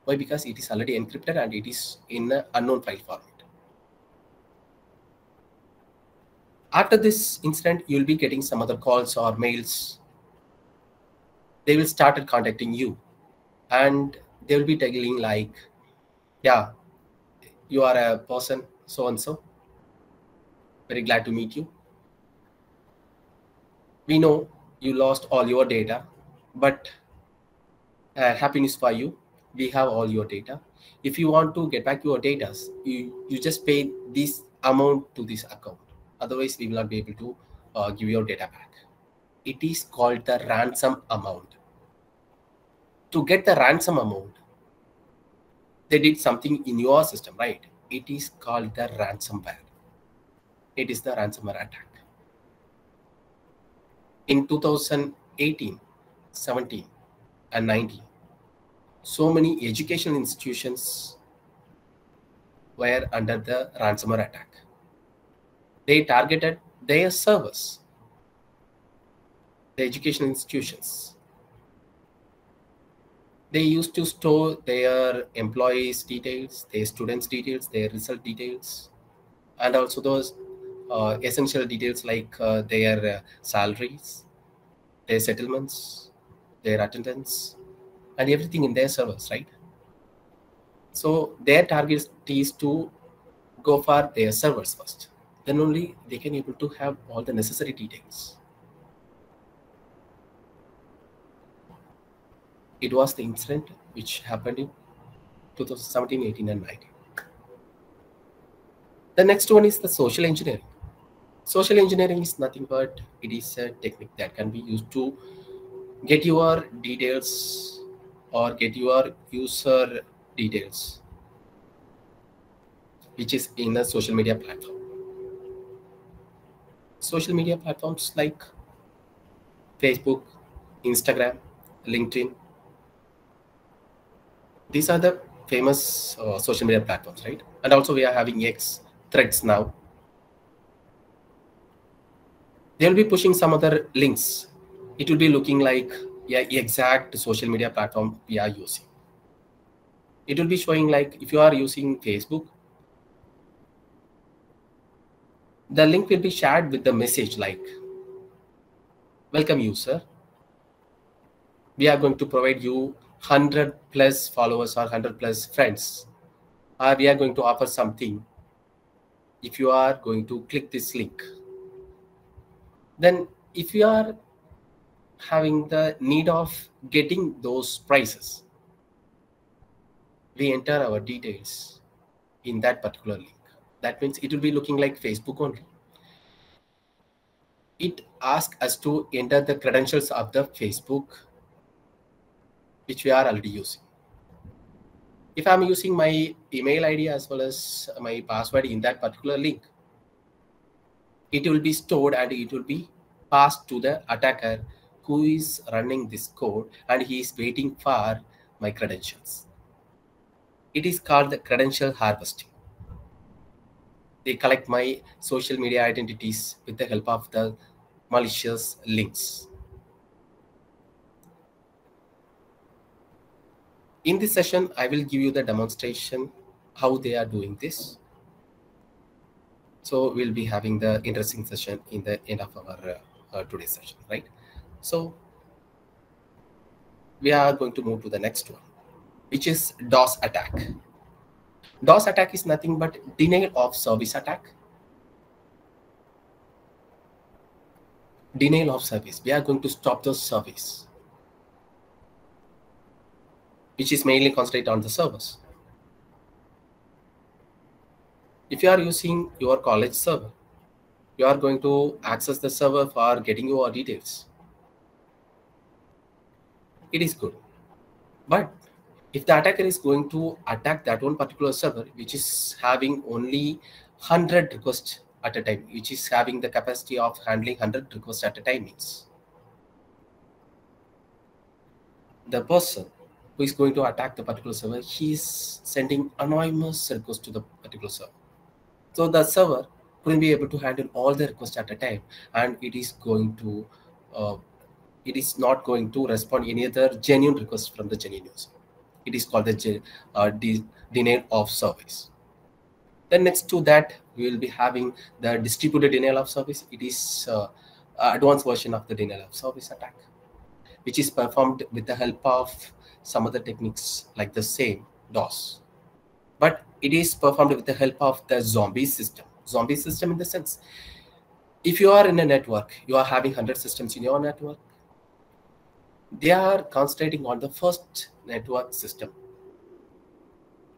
Why? Because it is already encrypted and it is in an unknown file format. After this incident, you will be getting some other calls or mails. They will start contacting you, and they will be telling like, yeah, you are a person so-and-so. Very glad to meet you. We know you lost all your data, but happy news for you, we have all your data. If you want to get back your data, you just pay this amount to this account. Otherwise, we will not be able to give your data back. It is called the ransom amount. To get the ransom amount, they did something in your system, right? It is called the ransomware. It is the ransomware attack. In 2018, 17, and 19, so many educational institutions were under the ransomware attack. They targeted their servers, the educational institutions. They used to store their employees' details, their students' details, their result details, and also those essential details like their salaries, their settlements, their attendance, and everything in their servers, right? So their target is to go for their servers first. Then only they can able to have all the necessary details. It was the incident which happened in 2017, 18, and 19. The next one is the social engineering. Social engineering is nothing but it is a technique that can be used to get your details or get your user details, which is in a social media platform. Social media platforms like Facebook, Instagram, LinkedIn. These are the famous social media platforms, right? And also we are having X, Threads now. They will be pushing some other links. It will be looking like exact social media platform we are using. It will be showing like if you are using Facebook, the link will be shared with the message like, welcome user. We are going to provide you 100+ followers or 100+ friends. Or we are going to offer something if you are going to click this link. Then if you are having the need of getting those prices, we enter our details in that particular link. That means it will be looking like Facebook only. It asks us to enter the credentials of the Facebook, which we are already using. If I'm using my email ID as well as my password in that particular link, it will be stored and it will be passed to the attacker who is running this code, and he is waiting for my credentials. It is called the credential harvesting. They collect my social media identities with the help of the malicious links. In this session, I will give you the demonstration how they are doing this. So we'll be having the interesting session in the end of our today's session, right? So we are going to move to the next one, which is DOS attack. DOS attack is nothing but denial of service attack. Denial of service. We are going to stop the service, which is mainly concentrated on the servers. If you are using your college server, you are going to access the server for getting your details. It is good. But if the attacker is going to attack that one particular server, which is having only 100 requests at a time, which is having the capacity of handling 100 requests at a time, means the person who is going to attack the particular server, he is sending anonymous requests to the particular server. So the server couldn't be able to handle all the requests at a time, and it is going to, it is not going to respond any other genuine requests from the genuine user. It is called the denial of service. Then next to that, we will be having the distributed denial of service. It is advanced version of the denial of service attack, which is performed with the help of some other techniques like the same DOS. But it is performed with the help of the zombie system. Zombie system in the sense, if you are in a network, you are having 100 systems in your network, they are concentrating on the first network system.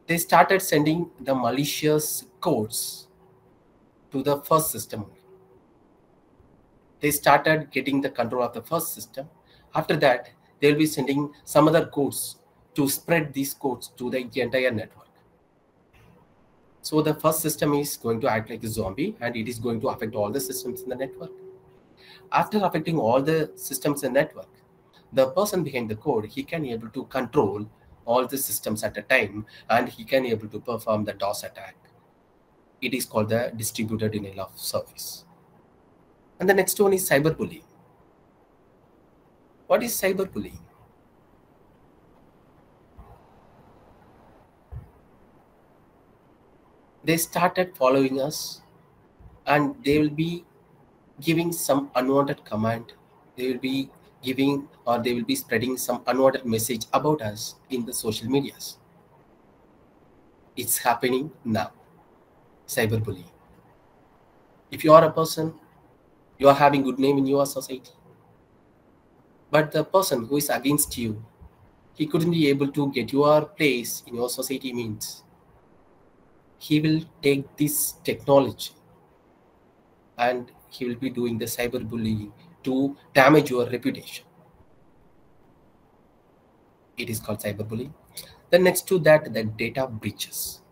They started sending the malicious codes to the first system. They started getting the control of the first system. After that, they will be sending some other codes to spread these codes to the entire network. So the first system is going to act like a zombie, and it is going to affect all the systems in the network. After affecting all the systems in the network, the person behind the code, he can be able to control all the systems at a time, and he can be able to perform the DOS attack. It is called the distributed denial of service. And the next one is cyberbullying. What is cyberbullying? They started following us, and they will be giving some unwanted command. They will be giving, or they will be spreading some unwanted message about us in the social medias. It's happening now. Cyberbullying. If you are a person, you are having good name in your society, but the person who is against you, he couldn't be able to get your place in your society, means he will take this technology and he will be doing the cyberbullying to damage your reputation. It is called cyberbullying. Then next to that, the data breaches,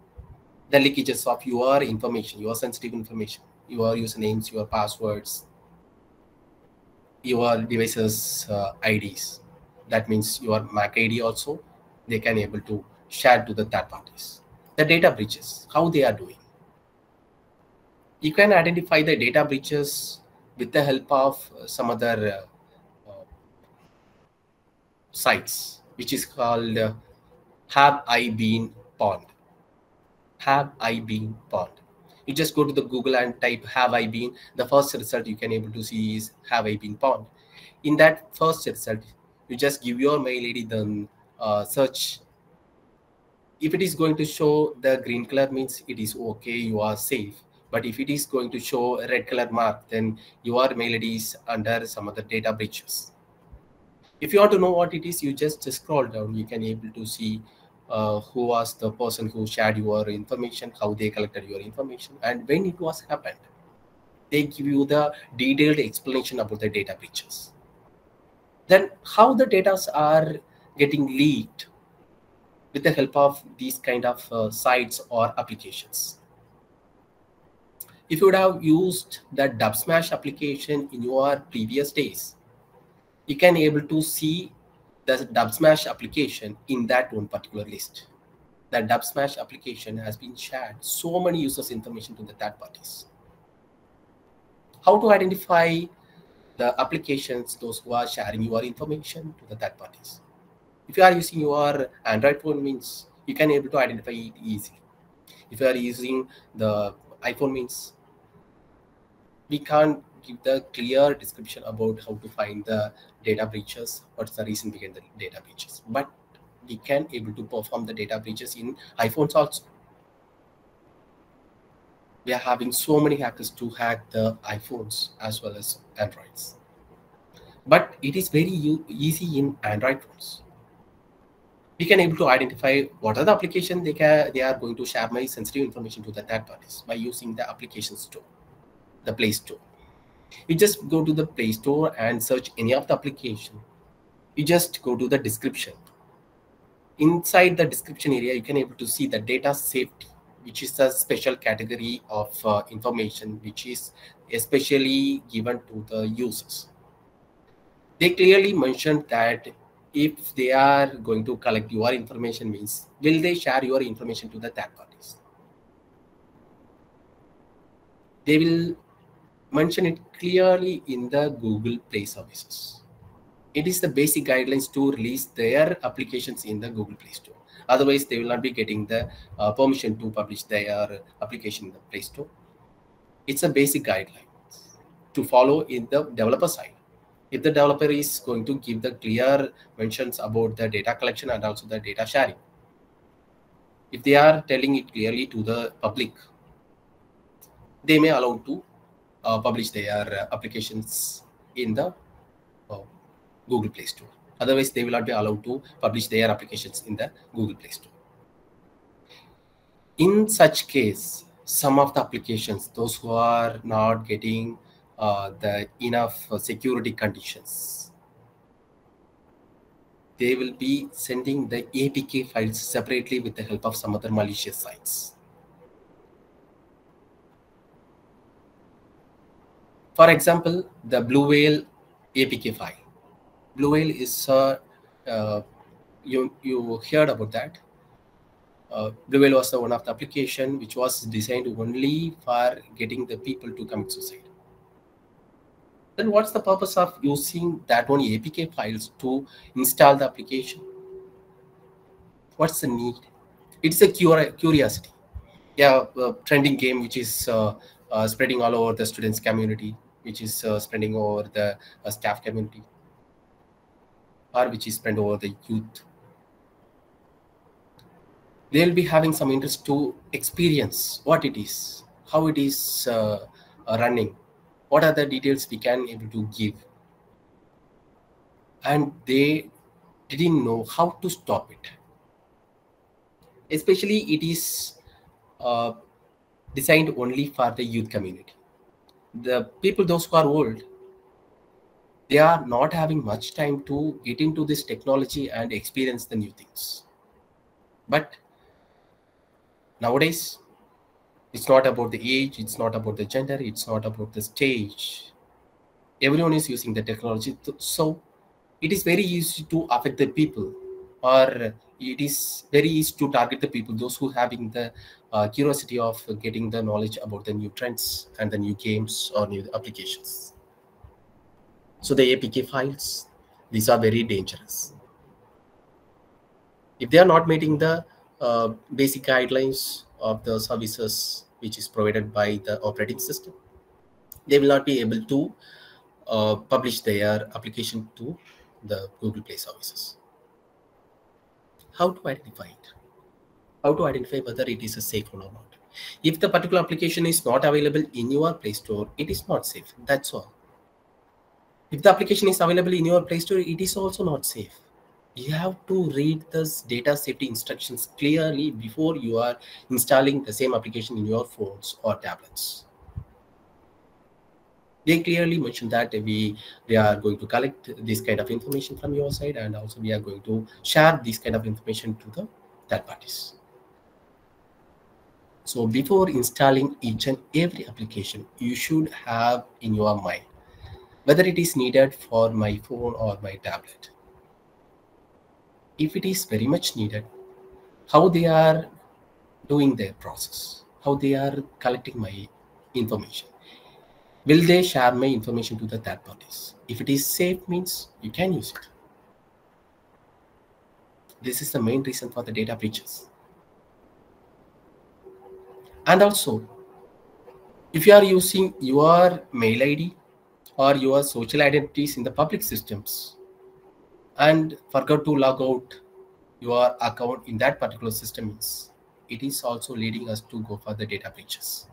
the leakages of your information, your sensitive information, your usernames, your passwords, your devices IDs. That means your MAC ID also, they can able to share to the third parties. The data breaches, how they are doing. You can identify the data breaches with the help of some other sites, which is called Have I Been Pwned? Have I Been Pwned? You just go to the Google and type Have I Been. The first result you can able to see is Have I Been Pwned? In that first result, you just give your mail ID, then search. If it is going to show the green color, means it is okay, you are safe. But if it is going to show a red color mark, then your mail ID is under some other data breaches. If you want to know what it is, you just scroll down. You can able to see who was the person who shared your information, how they collected your information, and when it was happened. They give you the detailed explanation about the data breaches. Then how the data are getting leaked with the help of these kind of sites or applications. If you would have used the Dubsmash application in your previous days, you can able to see the Dubsmash application in that one particular list. The Dubsmash application has been shared so many users' information to the third parties. How to identify the applications, those who are sharing your information to the third parties? If you are using your Android phone, means you can able to identify it easily. If you are using the iPhone, means we can't give the clear description about how to find the data breaches, what's the reason behind the data breaches. But we can able to perform the data breaches in iPhones also. We are having so many hackers to hack the iPhones as well as Androids. But it is very easy in Android phones. We can able to identify what are the applications they are going to share my sensitive information to the third parties by using the application store, the Play Store. You just go to the Play Store and search any of the application. You just go to the description. Inside the description area, you can able to see the data safety, which is a special category of information which is especially given to the users. They clearly mentioned that if they are going to collect your information, means will they share your information to the third parties? They will mention it clearly in the Google Play services. It is the basic guidelines to release their applications in the Google Play Store. Otherwise, they will not be getting the permission to publish their application in the Play Store. It's a basic guideline to follow in the developer side. If the developer is going to give the clear mentions about the data collection and also the data sharing, if they are telling it clearly to the public, they may allow to publish their applications in the Google Play Store. Otherwise, they will not be allowed to publish their applications in the Google Play Store. In such case, some of the applications, those who are not getting the enough security conditions, they will be sending the APK files separately with the help of some other malicious sites. For example, the Blue Whale APK file. Blue Whale is you heard about that. Blue Whale was one of the application which was designed only for getting the people to commit suicide. Then what's the purpose of using that one APK files to install the application? What's the need? It's a curiosity. Yeah, trending game which is spreading all over the students community, which is spreading over the staff community, or which is spread over the youth. They'll be having some interest to experience what it is, how it is running, what are the details we can able to give. And they didn't know how to stop it. Especially it is designed only for the youth community. The people, those who are old, they are not having much time to get into this technology and experience the new things. But nowadays, it's not about the age, it's not about the gender, it's not about the stage. Everyone is using the technology. So it is very easy to affect the people, or it is very easy to target the people, those who having the curiosity of getting the knowledge about the new trends and the new games or new applications. So the APK files, these are very dangerous. If they are not meeting the basic guidelines of the services which is provided by the operating system, they will not be able to publish their application to the Google Play services. How to identify it? How to identify whether it is a safe or not? If the particular application is not available in your Play Store, it is not safe. That's all. If the application is available in your Play Store, it is also not safe. You have to read the data safety instructions clearly before you are installing the same application in your phones or tablets. They clearly mentioned that we are going to collect this kind of information from your side, and also we are going to share this kind of information to the third parties. So before installing each and every application, you should have in your mind whether it is needed for my phone or my tablet. If it is very much needed, how they are doing their process, how they are collecting my information. Will they share my information to the third parties? If it is safe, means you can use it. This is the main reason for the data breaches. And also, if you are using your mail ID or your social identities in the public systems and forgot to log out your account in that particular system, it is also leading us to go for the data breaches.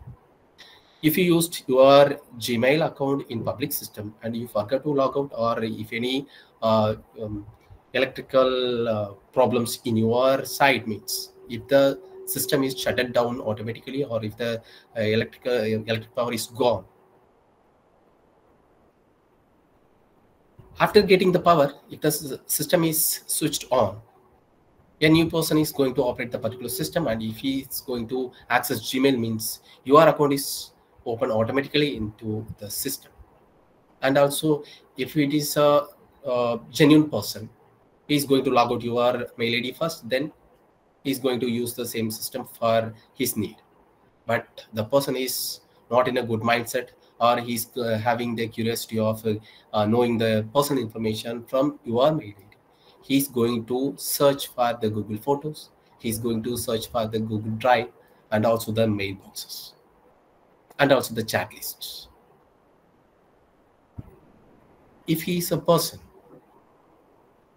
If you used your Gmail account in public system and you forgot to log out, or if any electrical problems in your site, means if the system is shut down automatically, or if the electric power is gone, after getting the power, if the system is switched on, a new person is going to operate the particular system, and if he is going to access Gmail, means your account is open automatically into the system. And also, if it is a genuine person, he is going to log out your mail ID first, then he is going to use the same system for his need. But the person is not in a good mindset, or he's having the curiosity of knowing the personal information from your mail ID. He's going to search for the Google Photos, he's going to search for the Google Drive, and also the mailboxes, and also the chat lists. If he is a person,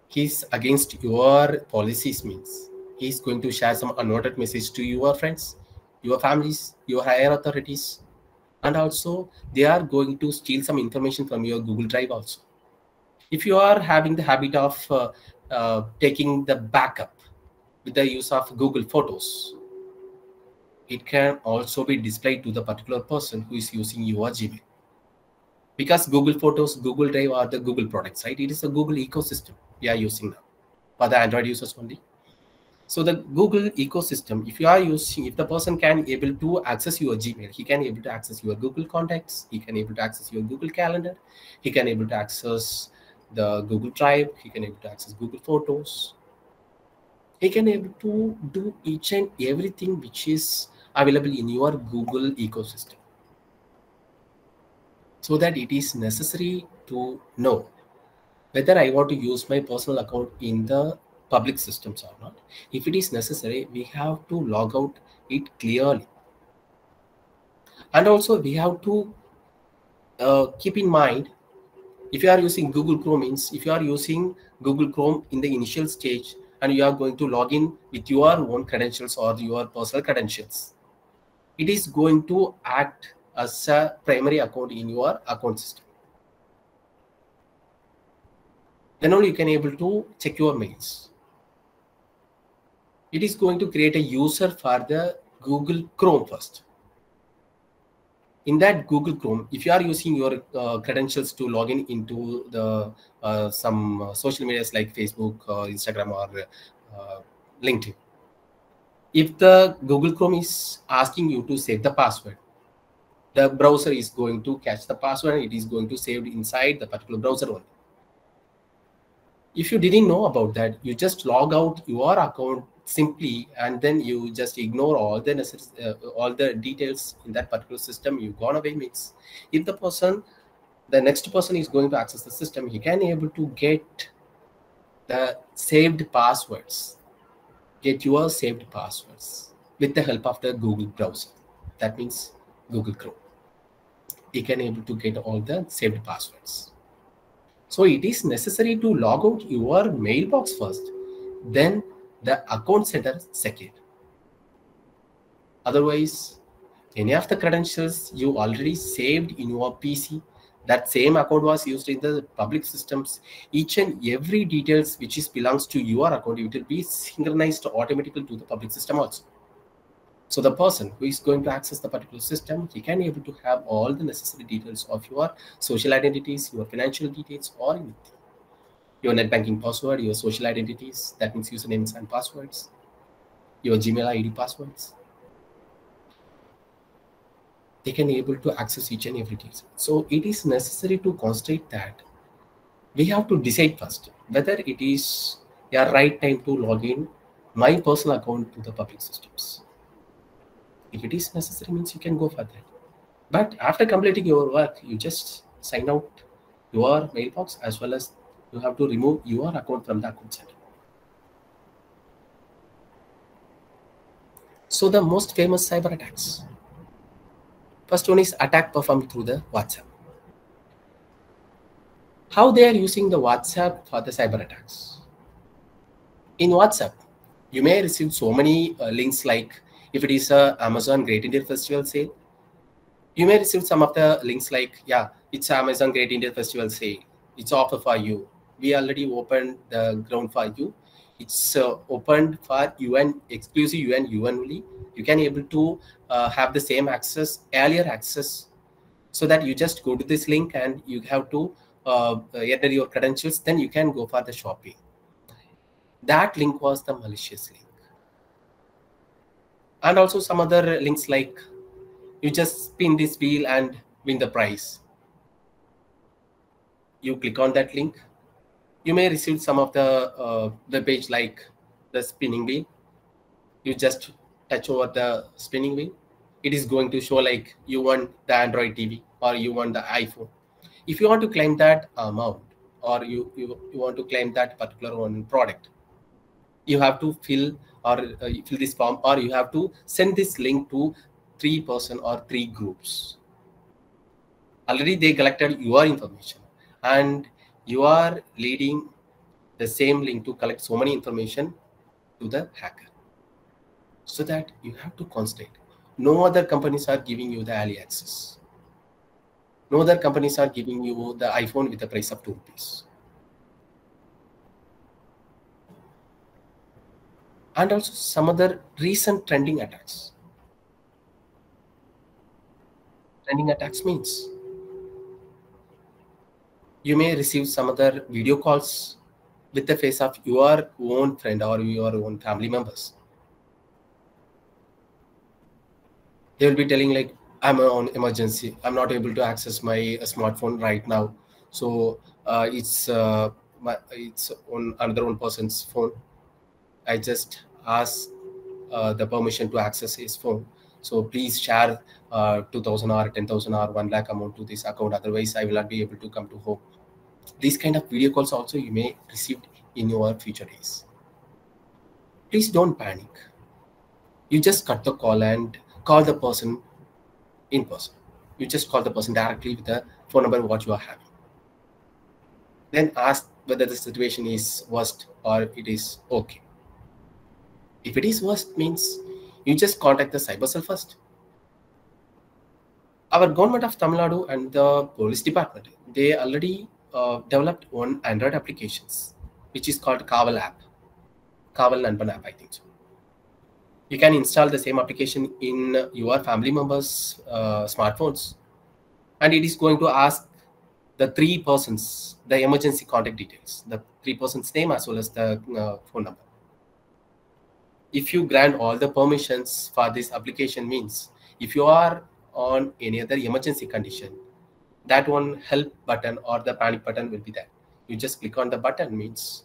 he's against your policies, means he's going to share some unwanted message to your friends, your families, your higher authorities, and also they are going to steal some information from your Google Drive also. If you are having the habit of taking the backup with the use of Google Photos, it can also be displayed to the particular person who is using your Gmail. Because Google Photos, Google Drive are the Google products, right? It is a Google ecosystem we are using now for the Android users only. So the Google ecosystem, if you are using, if the person can able to access your Gmail, he can able to access your Google contacts, he can able to access your Google Calendar, he can able to access the Google Drive, he can able to access Google Photos. He can able to do each and everything which is available in your Google ecosystem. So that it is necessary to know whether I want to use my personal account in the public systems or not. If it is necessary, we have to log out it clearly. And also we have to keep in mind, if you are using Google Chrome, means if you are using Google Chrome in the initial stage and you are going to log in with your own credentials or your personal credentials, it is going to act as a primary account in your account system. Then only you can able to check your mails. It is going to create a user for the Google Chrome first. In that Google Chrome, if you are using your credentials to log in into the some social medias like Facebook, Instagram, or LinkedIn, if the Google Chrome is asking you to save the password, the browser is going to catch the password and it is going to save inside the particular browser only. If you didn't know about that, you just log out your account simply, and then you just ignore all the details in that particular system. You gone away means if the next person is going to access the system, he can able to get the saved passwords, get your saved passwords with the help of the Google browser. That means Google Chrome. He can able to get all the saved passwords. So it is necessary to log out your mailbox first, then the account center second. Otherwise, any of the credentials you already saved in your PC, that same account was used in the public systems. Each and every details which belongs to your account, it will be synchronized automatically to the public system also. So the person who is going to access the particular system, he can able to have all the necessary details of your social identities, your financial details, or anything. Your net banking password, your social identities, that means usernames and passwords, your Gmail ID passwords. They can able to access each and every detail. So it is necessary to concentrate that we have to decide first whether it is a right time to log in my personal account to the public systems. If it is necessary, means you can go for that. But after completing your work, you just sign out your mailbox, as well as you have to remove your account from the account center. So the most famous cyber attacks. First one is attack performed through the WhatsApp. How they are using the WhatsApp for the cyber attacks. In WhatsApp, you may receive so many links, like if it is a Amazon Great Indian Festival sale, you may receive some of the links like, yeah, it's Amazon Great Indian Festival sale. It's offer for you. We already opened the ground for you. It's opened for UN, exclusive UN only. You can able to have the same access, earlier access, so that you just go to this link and you have to enter your credentials, then you can go for the shopping. That link was the malicious link. And also some other links like, you just spin this wheel and win the prize. You click on that link. You may receive some of the web page like the spinning wheel. You just touch over the spinning wheel. It is going to show like you won the Android TV or you won the iPhone. If you want to claim that amount, or you want to claim that particular one product, you have to fill this form, or you have to send this link to 3 person or 3 groups. Already they collected your information, and you are leading the same link to collect so many information to the hacker. So that you have to concentrate. No other companies are giving you the early access. No other companies are giving you the iPhone with the price of 2 rupees. and also some other recent trending attacks. Trending attacks means you may receive some other video calls with the face of your own friend or your own family members. They will be telling like, I'm on emergency, I'm not able to access my smartphone right now, so it's on another one person's phone. I just asked the permission to access his phone, so please share 2,000 or 10,000 or 1 lakh amount to this account, otherwise I will not be able to come to home. These kind of video calls also you may receive in your future days. Please don't panic. You just cut the call and call the person in person. You just call the person directly with the phone number what you are having. Then ask whether the situation is worst or it is okay. If it is worst, means you just contact the cyber cell first. Our government of Tamil Nadu and the police department, they already developed one Android applications, which is called Kaval app. Kaval Nanban app, I think so. You can install the same application in your family members' smartphones, and it is going to ask the 3 persons the emergency contact details, the 3 persons' name as well as the phone number. If you grant all the permissions for this application, means if you are on any other emergency condition, that one help button or the panic button will be there. You just click on the button, means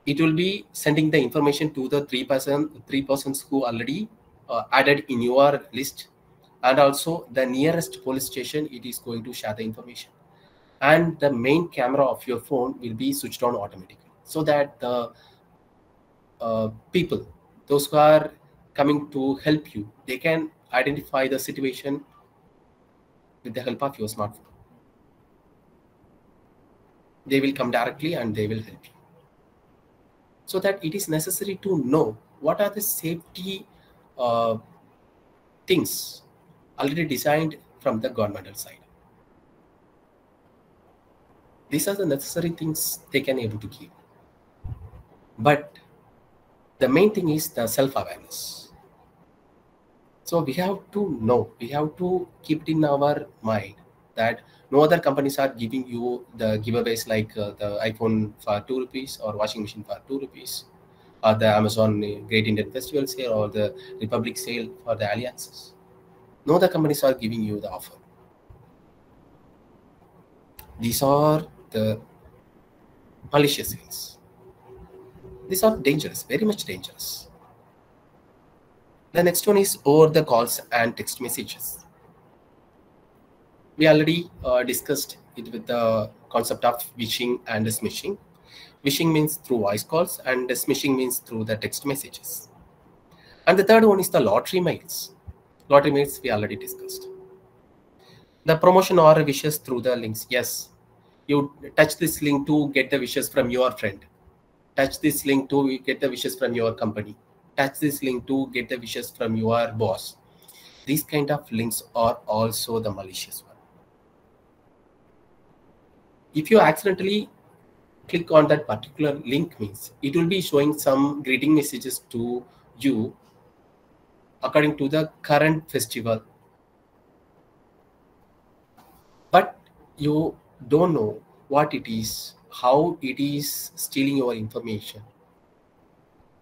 it will be sending the information to the 3 persons who already added in your list, and also the nearest police station it is going to share the information, and the main camera of your phone will be switched on automatically, so that the people, those who are coming to help you, they can identify the situation with the help of your smartphone. They will come directly and they will help you. So that it is necessary to know what are the safety things already designed from the governmental side. These are the necessary things they can able to keep. But the main thing is the self-awareness. So we have to know, we have to keep it in our mind that no other companies are giving you the giveaways like the iPhone for 2 rupees or washing machine for 2 rupees, or the Amazon Great Indian Festival sale or the Republic sale for the alliances. No other companies are giving you the offer. These are the malicious things. These are dangerous, very much dangerous. The next one is over the calls and text messages. We already discussed it with the concept of wishing and smishing. Wishing means through voice calls and smishing means through the text messages. And the third one is the lottery mails. Lottery mails we already discussed. The promotion or wishes through the links. Yes, you touch this link to get the wishes from your friend. Touch this link to get the wishes from your company. Touch this link to get the wishes from your boss. These kind of links are also the malicious one. If you accidentally click on that particular link, means it will be showing some greeting messages to you according to the current festival. But you don't know what it is, how it is stealing your information,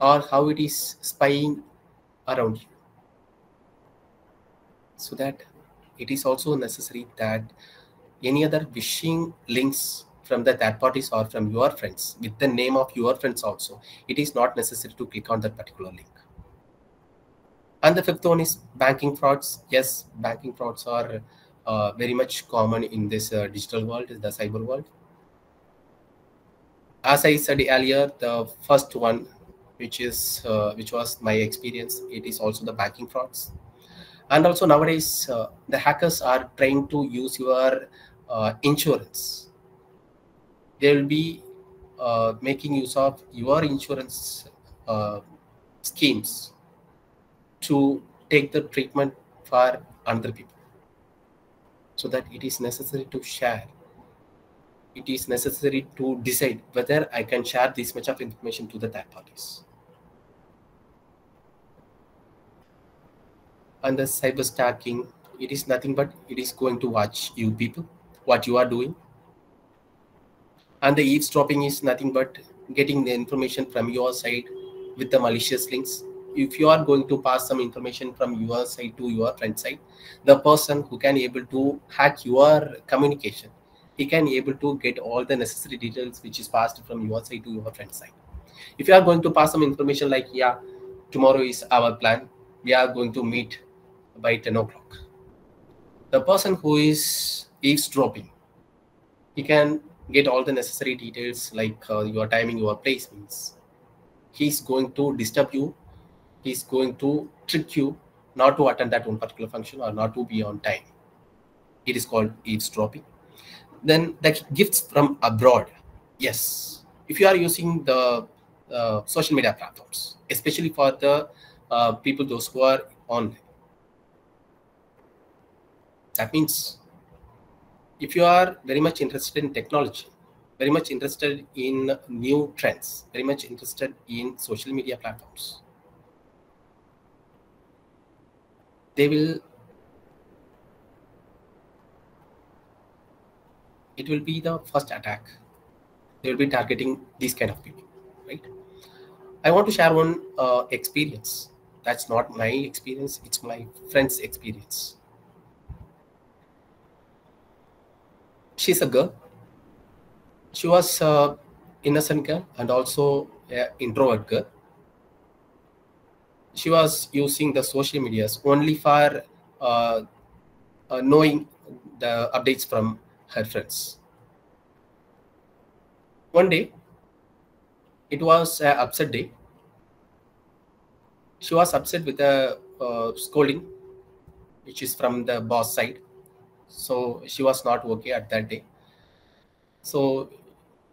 or how it is spying around you. So that it is also necessary that any other wishing links from the third parties or from your friends with the name of your friends also, it is not necessary to click on that particular link. And the fifth one is banking frauds. Yes, banking frauds are very much common in this digital world, the cyber world. As I said earlier, the first one, which was my experience, it is also the banking frauds. And also nowadays, the hackers are trying to use your insurance. They will be making use of your insurance schemes to take the treatment for other people. So that it is necessary to share. It is necessary to decide whether I can share this much of information to the third parties. And the cyber stacking, it is nothing but it is going to watch you people, what you are doing. And the eavesdropping is nothing but getting the information from your side with the malicious links. If you are going to pass some information from your side to your friend side, the person who can able to hack your communication, he can able to get all the necessary details which is passed from your side to your friend side. If you are going to pass some information like, yeah, tomorrow is our plan, we are going to meet by 10 o'clock. The person who is eavesdropping, he can get all the necessary details like your timing, your place means. He's going to disturb you. He's going to trick you not to attend that one particular function or not to be on time. It is called eavesdropping. Then the gifts from abroad. Yes. If you are using the social media platforms, especially for the people, those who are online, that means if you are very much interested in technology, very much interested in new trends, very much interested in social media platforms, it will be the first attack. They will be targeting these kind of people, right? I want to share one experience. That's not my experience, it's my friend's experience. She's a girl. She was innocent girl and also an introvert girl. She was using the social medias only for knowing the updates from her friends. One day, it was an upset day. She was upset with the scolding, which is from the boss side. So she was not okay at that day. So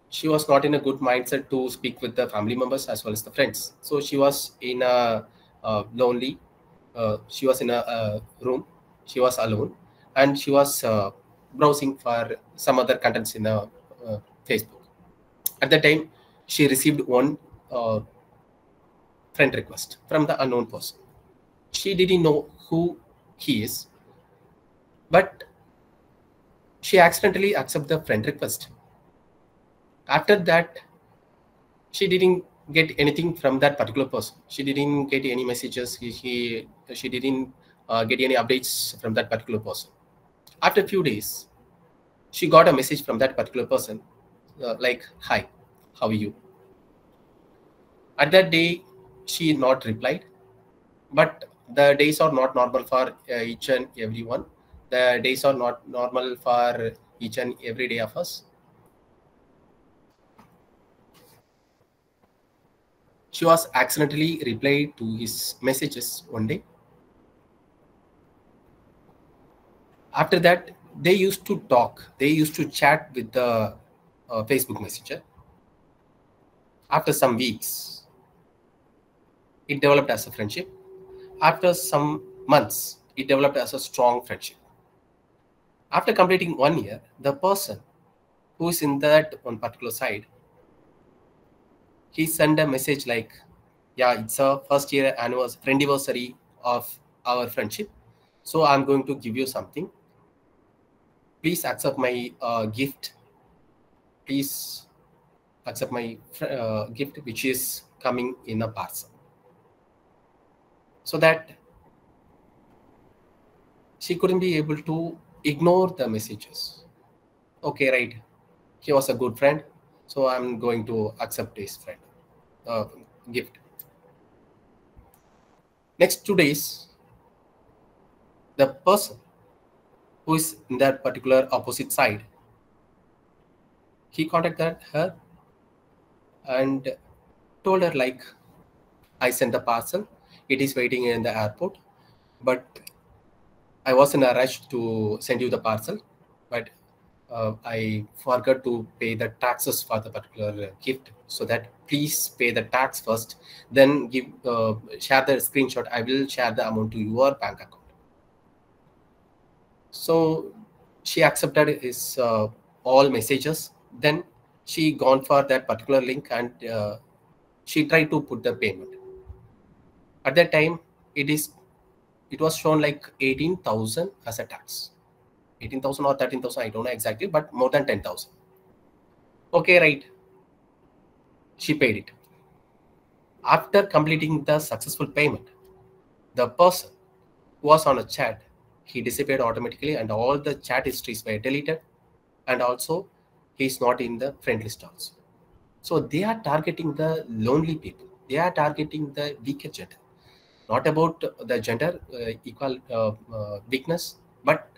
she was not in a good mindset to speak with the family members as well as the friends. So she was in a lonely. She was in a room. She was alone, and she was browsing for some other contents in Facebook. At that time, she received one friend request from the unknown person. She didn't know who he is, but she accidentally accepted the friend request. After that, she didn't get anything from that particular person. She didn't get any messages. She didn't get any updates from that particular person. After a few days, she got a message from that particular person like, "Hi, how are you?" At that day, she not replied. But the days are not normal for each and everyone. The days are not normal for each and every day of us. She was accidentally replied to his messages one day. After that, they used to talk. They used to chat with the Facebook Messenger. After some weeks, it developed as a friendship. After some months, it developed as a strong friendship. After completing 1 year, the person who is in that one particular side, he sent a message like, "Yeah, it's a first year anniversary of our friendship. So I'm going to give you something. Please accept my gift. Please accept my gift, which is coming in a parcel." So that she couldn't be able to ignore the messages. Okay, right. He was a good friend, so I'm going to accept his friend gift. Next 2 days, the person who is in that particular opposite side, he contacted her and told her like, "I sent the parcel. It is waiting in the airport, but I was in a rush to send you the parcel, but I forgot to pay the taxes for the particular gift. So that please pay the tax first, then share the screenshot. I will share the amount to your bank account." So she accepted his all messages. Then she gone for that particular link and she tried to put the payment. At that time, it is it was shown like 18,000 as a tax. 18,000 or 13,000, I don't know exactly, but more than 10,000. Okay, right. She paid it. After completing the successful payment, the person who was on a chat, he disappeared automatically and all the chat histories were deleted, and also he's not in the friend list also. So they are targeting the lonely people. They are targeting the weaker gender. Not about the gender equal weakness, but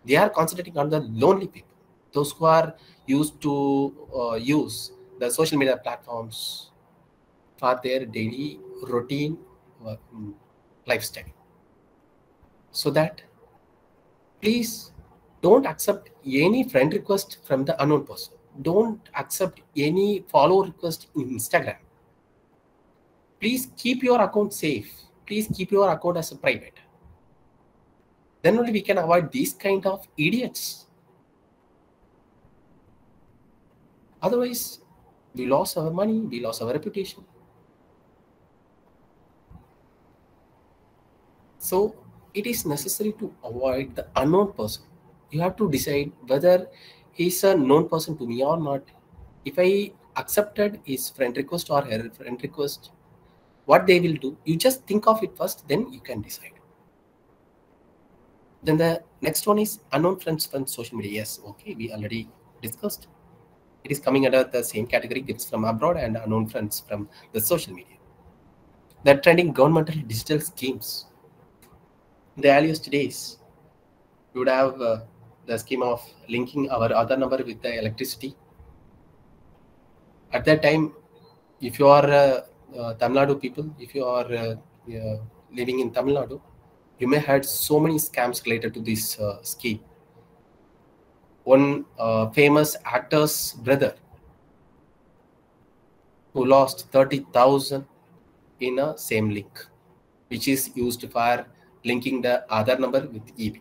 they are concentrating on the lonely people, those who are used to use the social media platforms for their daily routine lifestyle. So that please don't accept any friend request from the unknown person. Don't accept any follow request in Instagram. Please keep your account safe. Please keep your account as a private. Then only we can avoid these kind of idiots. Otherwise, we lost our money, we lost our reputation. So it is necessary to avoid the unknown person. You have to decide whether he's a known person to me or not. If I accepted his friend request or her friend request, what they will do, you just think of it first, then you can decide. Then the next one is unknown friends from social media. Yes, okay, we already discussed. It is coming under the same category, gifts from abroad and unknown friends from the social media. The trending governmental digital schemes. In the earliest days, we would have the scheme of linking our Aadhaar number with the electricity. At that time, if you are Tamil Nadu people, if you are living in Tamil Nadu, you may have had so many scams related to this scheme. One famous actor's brother who lost 30,000 in a same link, which is used for linking the Aadhaar number with EB.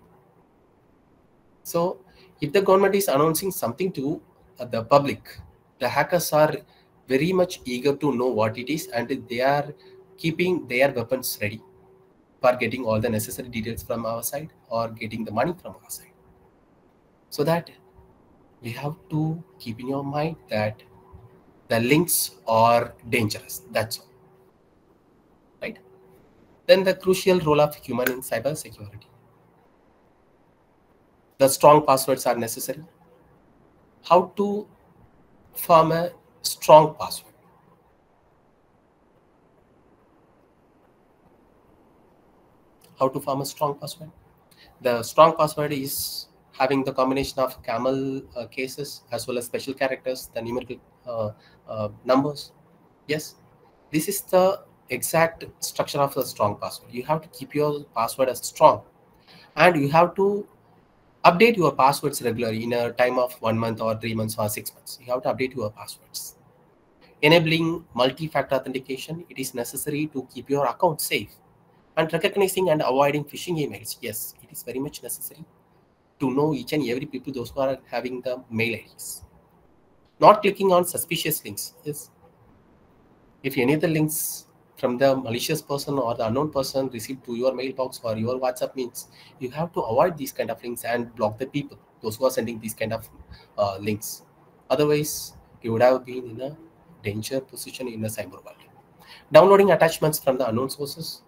So if the government is announcing something to the public, the hackers are very much eager to know what it is, and they are keeping their weapons ready for getting all the necessary details from our side or getting the money from our side. So that we have to keep in your mind that the links are dangerous. That's all. Right? Then the crucial role of human in cyber security. The strong passwords are necessary. How to form a strong password? How to form a strong password? The strong password is having the combination of camel cases as well as special characters, the numerical numbers. Yes, this is the exact structure of the strong password. You have to keep your password as strong, and you have to update your passwords regularly in a time of 1 month or 3 months or 6 months. You have to update your passwords. Enabling multi-factor authentication, it is necessary to keep your account safe. And recognizing and avoiding phishing emails, yes, it is very much necessary to know each and every people, those who are having the mail IDs. Not clicking on suspicious links. Yes. If any of the links from the malicious person or the unknown person received to your mailbox or your WhatsApp means, you have to avoid these kind of links and block the people, those who are sending these kind of links. Otherwise, you would have been in a danger position in the cyber world. Downloading attachments from the unknown sources.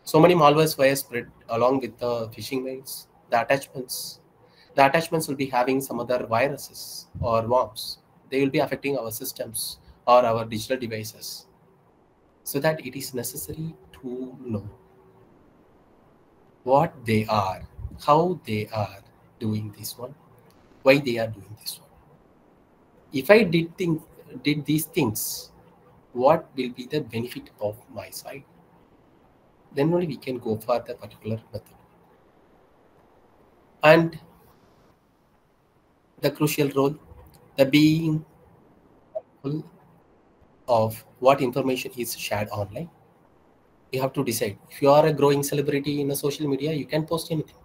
So many malwares were spread along with the phishing mails. The attachments will be having some other viruses or worms. They will be affecting our systems or our digital devices. So that it is necessary to know what they are, how they are doing this one, why they are doing this one. If I did these things, what will be the benefit of my side? Then only we can go for the particular method. And the crucial role, the being mindful of what information is shared online. You have to decide. If you are a growing celebrity in a social media, you can post anything.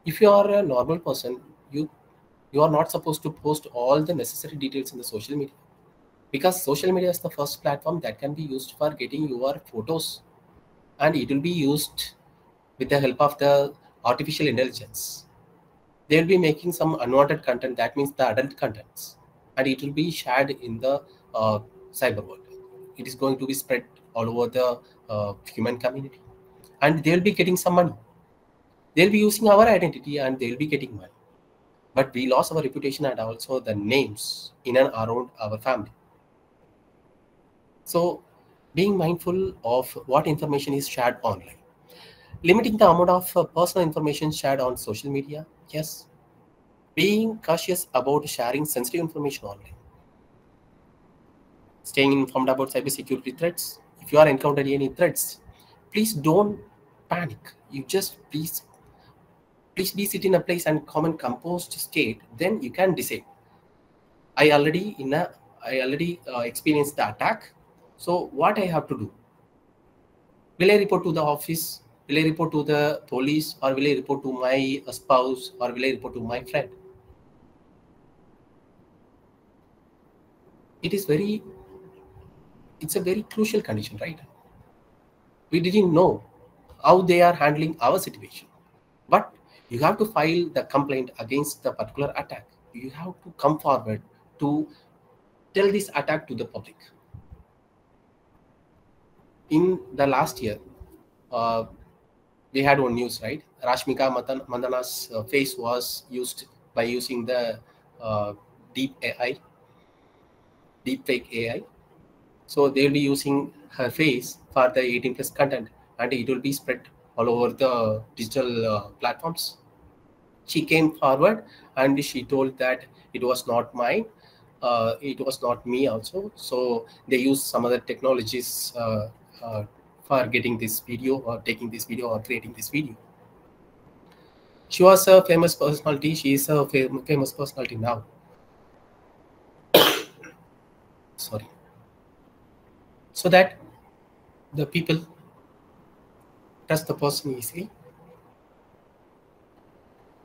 If you are a normal person, you are not supposed to post all the necessary details in the social media, because social media is the first platform that can be used for getting your photos, and it will be used with the help of the artificial intelligence. They will be making some unwanted content, that means the adult contents, and it will be shared in the cyber world. It is going to be spread all over the human community, and they will be getting some money. They'll be using our identity and they'll be getting money. But we lost our reputation and also the names in and around our family. So being mindful of what information is shared online. Limiting the amount of personal information shared on social media. Yes. Being cautious about sharing sensitive information online. Staying informed about cybersecurity threats. If you are encountering any threats, please don't panic. You just please be sit in a place and common composed state. Then you can decide. I already experienced the attack. So what I have to do? Will I report to the office? Will I report to the police, or will I report to my spouse, or will I report to my friend? It's a very crucial condition, right? We didn't know how they are handling our situation, but you have to file the complaint against the particular attack. You have to come forward to tell this attack to the public. In the last year, we had one news, right? Rashmika Mandana's face was used by using the deepfake AI. So they will be using her face for the 18+ content, and it will be spread all over the digital platforms. She came forward and she told that it was not mine, it was not me also. So they used some other technologies for getting this video or taking this video or creating this video. She was a famous personality. She is a famous personality now. Sorry. So that the people trust the person easily.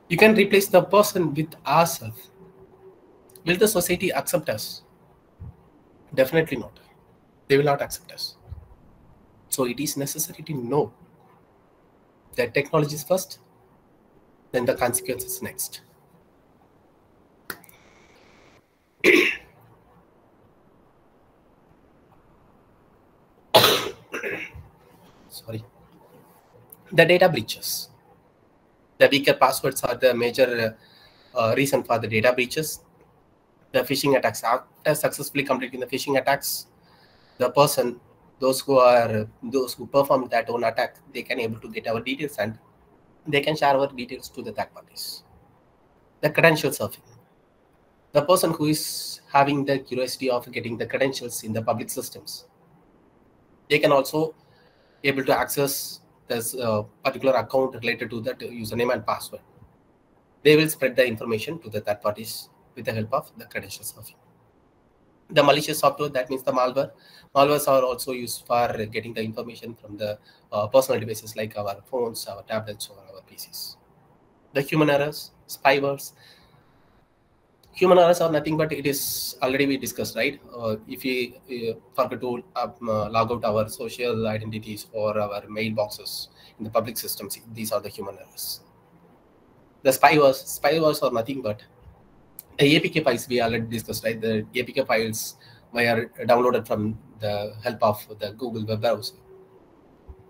You can replace the person with ourselves. Will the society accept us? Definitely not. They will not accept us. So it is necessary to know that technology is first, then the consequences next. Sorry. The data breaches. The weaker passwords are the major reason for the data breaches. The phishing attacks. After successfully completing the phishing attacks, the person, those who perform that own attack, they can able to get our details and they can share our details to the third parties. The credential surfing. The person who is having the curiosity of getting the credentials in the public systems, they can also able to access this particular account related to that username and password. They will spread the information to the third parties with the help of the credential surfing. The malicious software, that means the malware. Malwares are also used for getting the information from the personal devices like our phones, our tablets, or our PCs. The human errors, spywares. Human errors are nothing but it is already we discussed, right? If we forget to log out our social identities or our mailboxes in the public systems, these are the human errors. The spywares are nothing but the APK files we already discussed, right? The APK files were downloaded from the help of the Google web browser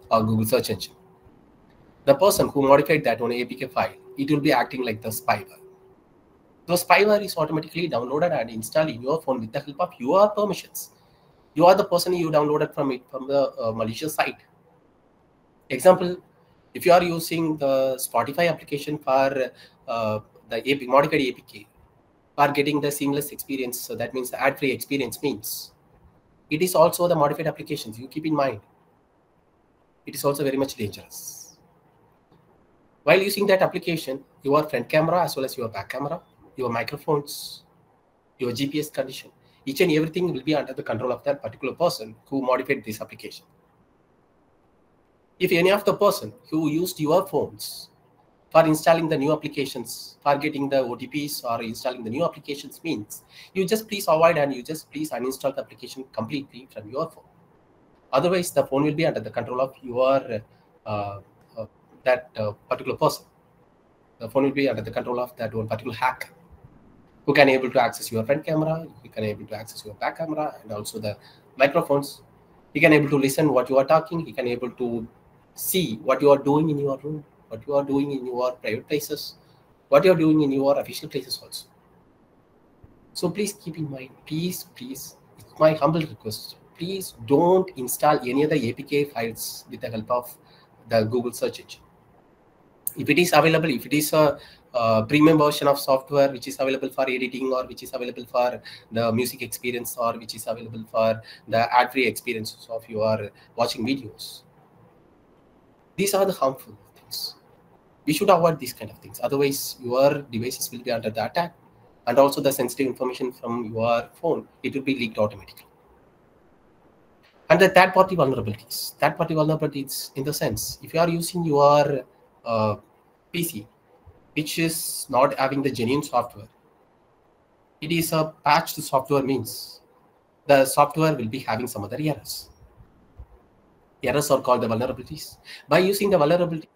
or Google search engine. The person who modified that one APK file, it will be acting like the spyware. So spyware is automatically downloaded and installed in your phone with the help of your permissions. You are the person you downloaded from the malicious site. Example, if you are using the Spotify application for the modified APK, for getting the seamless experience, so that means the ad-free experience means it is also the modified applications. You keep in mind, it is also very much dangerous. While using that application, your front camera as well as your back camera, your microphones, your GPS condition, each and everything will be under the control of that particular person who modified this application. If any of the person who used your phones for installing the new applications, for getting the OTPs or installing the new applications means, you just please avoid and you just please uninstall the application completely from your phone. Otherwise, the phone will be under the control of your that particular person. The phone will be under the control of that one particular hacker, who can able to access your front camera, who can able to access your back camera, and also the microphones. He can able to listen what you are talking. He can able to see what you are doing in your room, what you are doing in your private places, what you are doing in your official places also. So please keep in mind, please, it's my humble request, please don't install any other APK files with the help of the Google search engine. If it is available, if it is a premium version of software which is available for editing, or which is available for the music experience, or which is available for the ad-free experiences of your watching videos, these are the harmful things. We should avoid these kind of things. Otherwise, your devices will be under the attack, and also the sensitive information from your phone, it will be leaked automatically. And the third-party vulnerabilities. Third-party vulnerabilities in the sense, if you are using your PC, which is not having the genuine software, it is a patched software, means the software will be having some other errors. Errors are called the vulnerabilities. By using the vulnerability,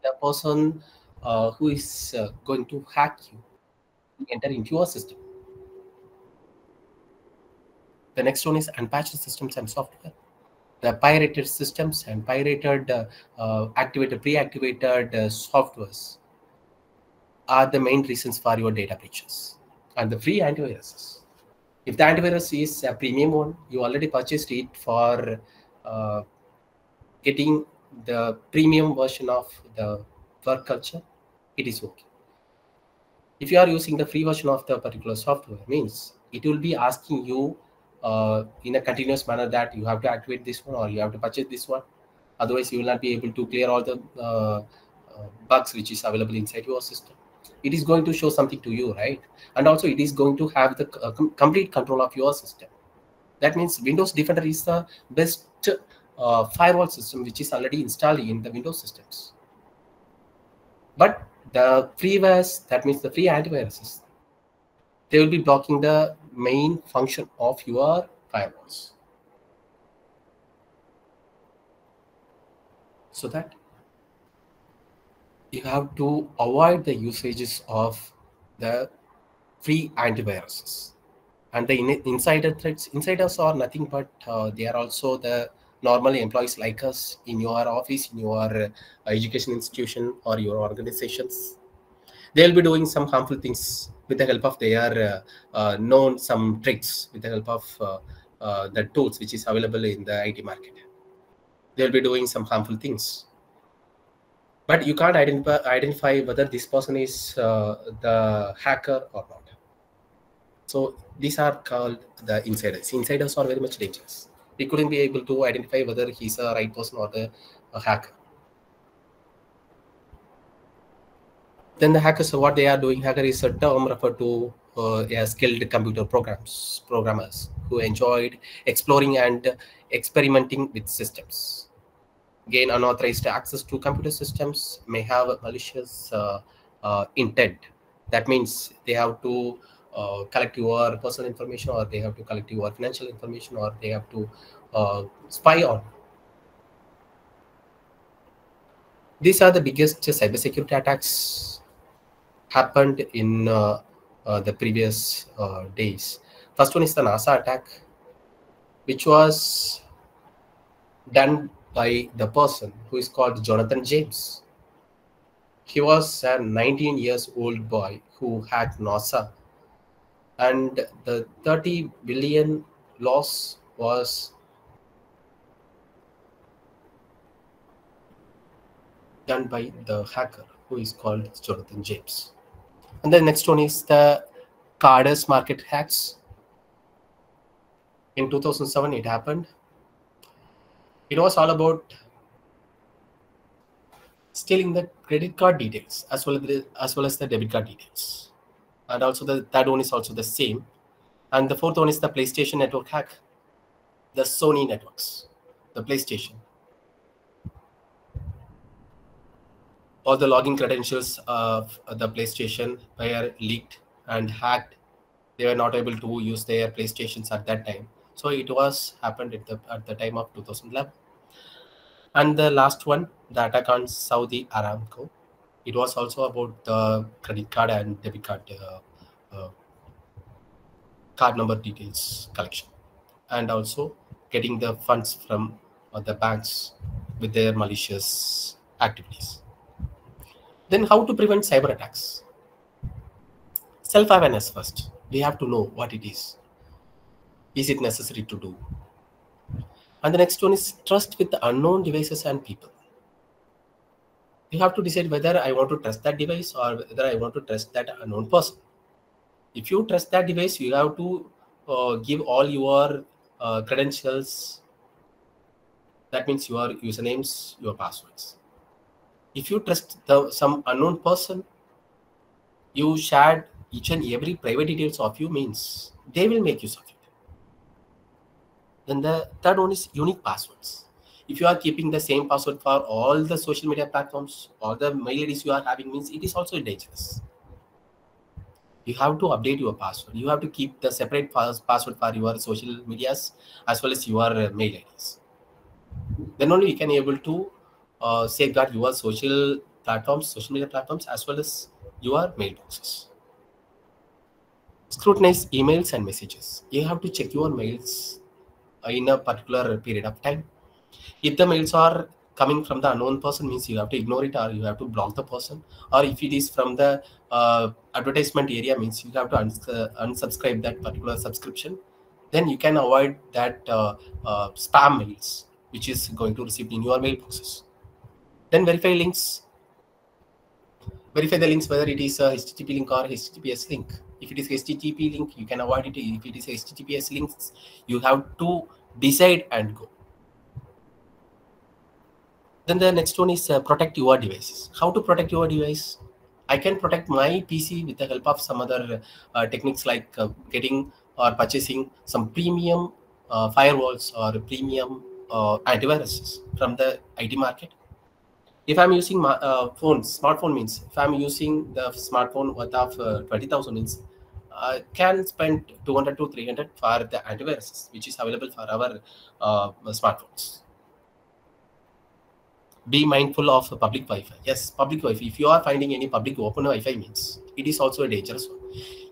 the person who is going to hack you enter into your system. The next one is unpatched systems and software. The pirated systems and pirated pre-activated softwares are the main reasons for your data breaches. And the free antiviruses. If the antivirus is a premium one, you already purchased it for getting the premium version of the work culture, it is okay. If you are using the free version of the particular software, means it will be asking you in a continuous manner that you have to activate this one or you have to purchase this one. Otherwise, you will not be able to clear all the bugs which is available inside your system. It is going to show something to you, right? And also it is going to have the complete control of your system. That means Windows Defender is the best firewall system which is already installed in the Windows systems. But the freewares, that means the free antiviruses, they will be blocking the main function of your firewalls. So that you have to avoid the usages of the free antiviruses. And the insider threats, insiders are nothing but they are also the normal employees like us in your office, in your education institution or your organizations. They'll be doing some harmful things with the help of their known some tricks, with the help of the tools which is available in the IT market. They'll be doing some harmful things. But you can't identify whether this person is the hacker or not. So these are called the insiders. Insiders are very much dangerous. We couldn't be able to identify whether he's a right person or the hacker. Then the hackers, what they are doing, hacker is a term referred to skilled computer programmers who enjoyed exploring and experimenting with systems. Gain unauthorized access to computer systems, may have a malicious intent. That means they have to collect your personal information, or they have to collect your financial information, or they have to spy on. These are the biggest cybersecurity attacks happened in the previous days. First one is the NASA attack, which was done by the person who is called Jonathan James. He was a 19 years old boy who hacked NASA, and the 30 billion loss was done by the hacker who is called Jonathan James. And the next one is the Carter's market hacks. In 2007 it happened. It was all about stealing the credit card details as well as the debit card details. And also the third one is also the same. And the fourth one is the PlayStation network hack. The Sony networks, the PlayStation. All the login credentials of the PlayStation were leaked and hacked. They were not able to use their PlayStations at that time. So it was happened at the time of 2011. And the last one, the attack on Saudi Aramco. It was also about the credit card and debit card card number details collection, and also getting the funds from the banks with their malicious activities. Then how to prevent cyber attacks? Self-awareness first. We have to know what it is. Is it necessary to do? And the next one is trust with the unknown devices and people. You have to decide whether I want to trust that device or whether I want to trust that unknown person. If you trust that device, you have to give all your credentials. That means your usernames, your passwords. If you trust some unknown person, you shared each and every private details of you, means they will make use of it. Then the third one is unique passwords. If you are keeping the same password for all the social media platforms, all the mail IDs you are having, means it is also dangerous. You have to update your password. You have to keep the separate password for your social medias as well as your mail IDs. Then only you can able to safeguard your social media platforms, as well as your mailboxes. Scrutinize emails and messages. You have to check your mails in a particular period of time. If the mails are coming from the unknown person, means you have to ignore it or you have to block the person. Or if it is from the advertisement area, means you have to unsubscribe that particular subscription. Then you can avoid that spam mails which is going to receive in your mailboxes. Then verify links. Verify the links whether it is a HTTP link or HTTPS link. If it is HTTP link, you can avoid it. If it is HTTPS links, you have to decide and go. Then the next one is protect your devices. How to protect your device? I can protect my PC with the help of some other techniques like getting or purchasing some premium firewalls or premium antiviruses from the IT market. If I'm using my smartphone means, if I'm using the smartphone worth of 20,000 means, can spend 200 to 300 for the antiviruses, which is available for our smartphones. Be mindful of public Wi-Fi. Yes, public Wi-Fi. If you are finding any public open Wi-Fi, means it is also a dangerous one.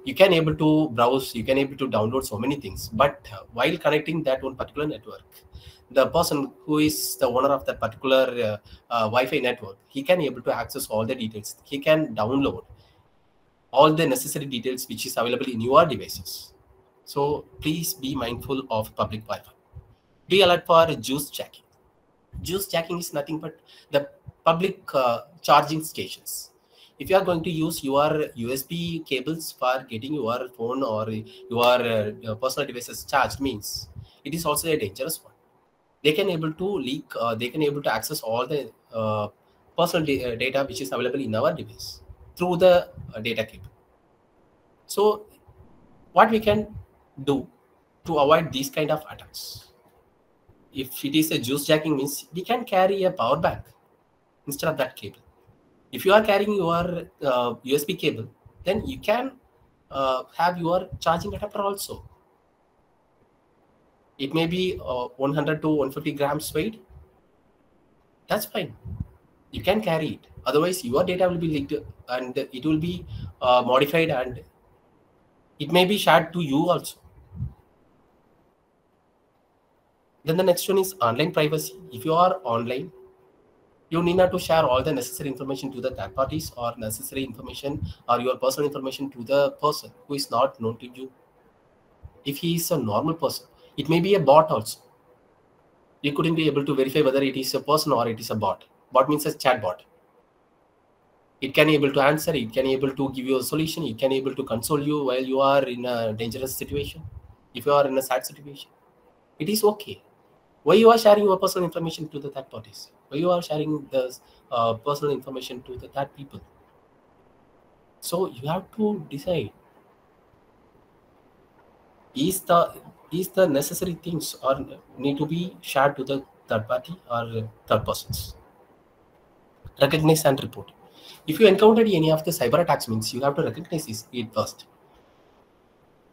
You can able to browse, you can able to download so many things, but while connecting that one particular network, the person who is the owner of that particular Wi-Fi network, he can able to access all the details. He can download all the necessary details which is available in your devices. So please be mindful of public Wi-Fi. Be alert for juice jacking. Juice jacking is nothing but the public charging stations. If you are going to use your USB cables for getting your phone or your personal devices charged, means it is also a dangerous one. They can able to leak, they can able to access all the personal data which is available in our device through the data cable. So what we can do to avoid these kind of attacks? If it is a juice jacking, means we can carry a power bank instead of that cable. If you are carrying your USB cable, then you can have your charging adapter also. It may be 100 to 150 grams weight. That's fine. You can carry it. Otherwise, your data will be leaked and it will be modified and it may be shared to you also. Then the next one is online privacy. If you are online, you need not to share all the necessary information to the third parties or necessary information or your personal information to the person who is not known to you. If he is a normal person, it may be a bot also. You couldn't be able to verify whether it is a person or it is a bot. Bot means a chat bot. It can able to answer, it can able to give you a solution, it can able to console you while you are in a dangerous situation. If you are in a sad situation, it is okay. Why you are sharing your personal information to the third parties? Why you are sharing the personal information to the third people? So you have to decide, is the necessary things or need to be shared to the third party or third persons? Recognize and report. If you encountered any of the cyber attacks, means you have to recognize it first.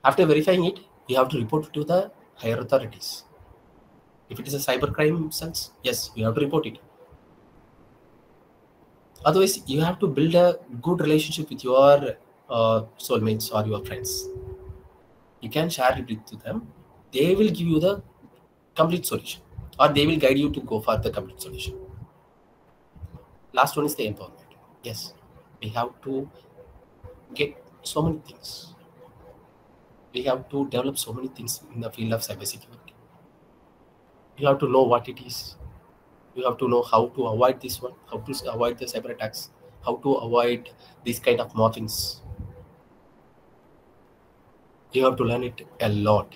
After verifying it, you have to report it to the higher authorities. If it is a cybercrime cells, yes, you have to report it. Otherwise, you have to build a good relationship with your soulmates or your friends. You can share it with them. They will give you the complete solution, or they will guide you to go for the complete solution. Last one is the empowerment. Yes, we have to get so many things. We have to develop so many things in the field of cybersecurity. You have to know what it is. You have to know how to avoid this one, how to avoid the cyber attacks, how to avoid these kind of morphings. You have to learn it a lot.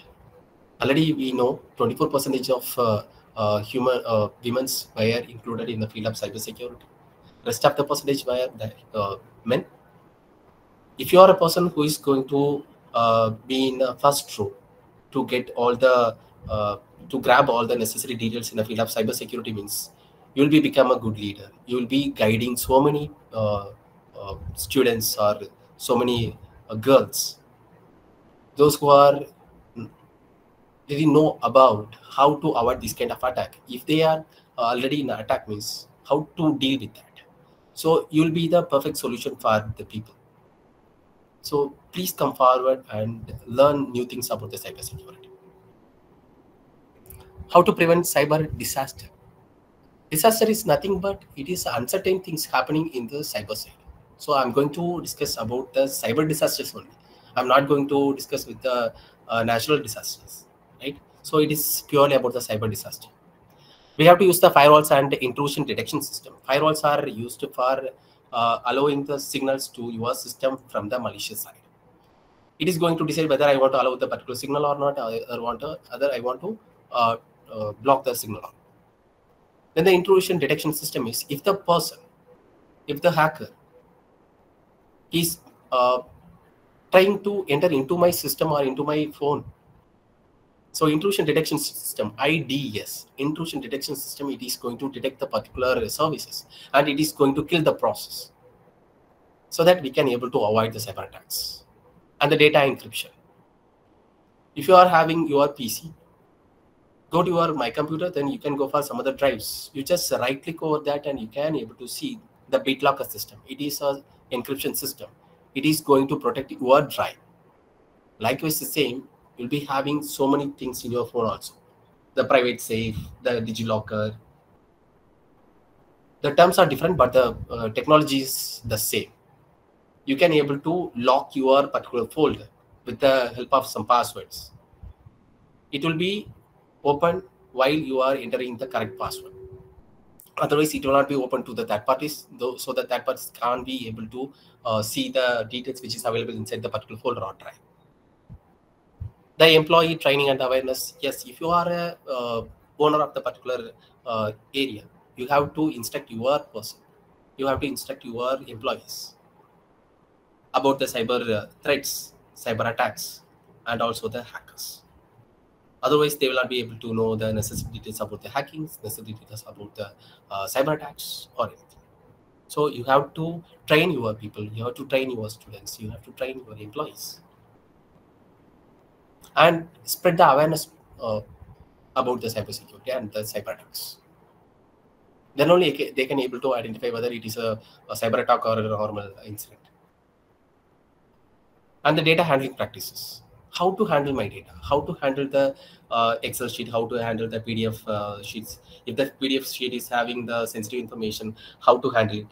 Already we know 24% of women's were included in the field of cybersecurity. Rest of the percentage were the men. If you are a person who is going to be in the first row to get all the to grab all the necessary details in the field of cybersecurity, means you will become a good leader. You will be guiding so many students or so many girls, those who are really know about how to avoid this kind of attack. If they are already in an attack, means how to deal with that. So you will be the perfect solution for the people. So please come forward and learn new things about the cybersecurity. How to prevent cyber disaster? Disaster is nothing but it is uncertain things happening in the cyber side. So I'm going to discuss about the cyber disasters only. I'm not going to discuss with the natural disasters, right? So it is purely about the cyber disaster. We have to use the firewalls and intrusion detection system. Firewalls are used for allowing the signals to your system from the malicious side. It is going to decide whether I want to allow the particular signal or not, or I want to block the signal. Then the intrusion detection system is if the hacker is trying to enter into my system or into my phone. So intrusion detection system, IDS, intrusion detection system, it is going to detect the particular services and it is going to kill the process so that we can able to avoid the cyber attacks. And the data encryption. If you are having your PC, go to your My Computer, then you can go for some other drives. You just right click over that and you can able to see the BitLocker system. It is an encryption system. It is going to protect your drive. Likewise, the same, you'll be having so many things in your phone also. The private safe, the DigiLocker. The terms are different, but the technology is the same. You can able to lock your particular folder with the help of some passwords. It will be open while you are entering the correct password. Otherwise, it will not be open to the third parties, though, so that third parties can't be able to see the details which is available inside the particular folder or drive. The employee training and awareness. Yes, if you are a owner of the particular area, you have to instruct your person. You have to instruct your employees about the cyber threats, cyber attacks, and also the hackers. Otherwise, they will not be able to know the necessary details about the hacking, necessary details about the cyber attacks or anything. So you have to train your people, you have to train your students, you have to train your employees. And spread the awareness about the cybersecurity and the cyber attacks. Then only they can able to identify whether it is a cyber attack or a normal incident. And the data handling practices. How to handle my data, how to handle the Excel sheet, how to handle the PDF sheets. If the PDF sheet is having the sensitive information, how to handle it.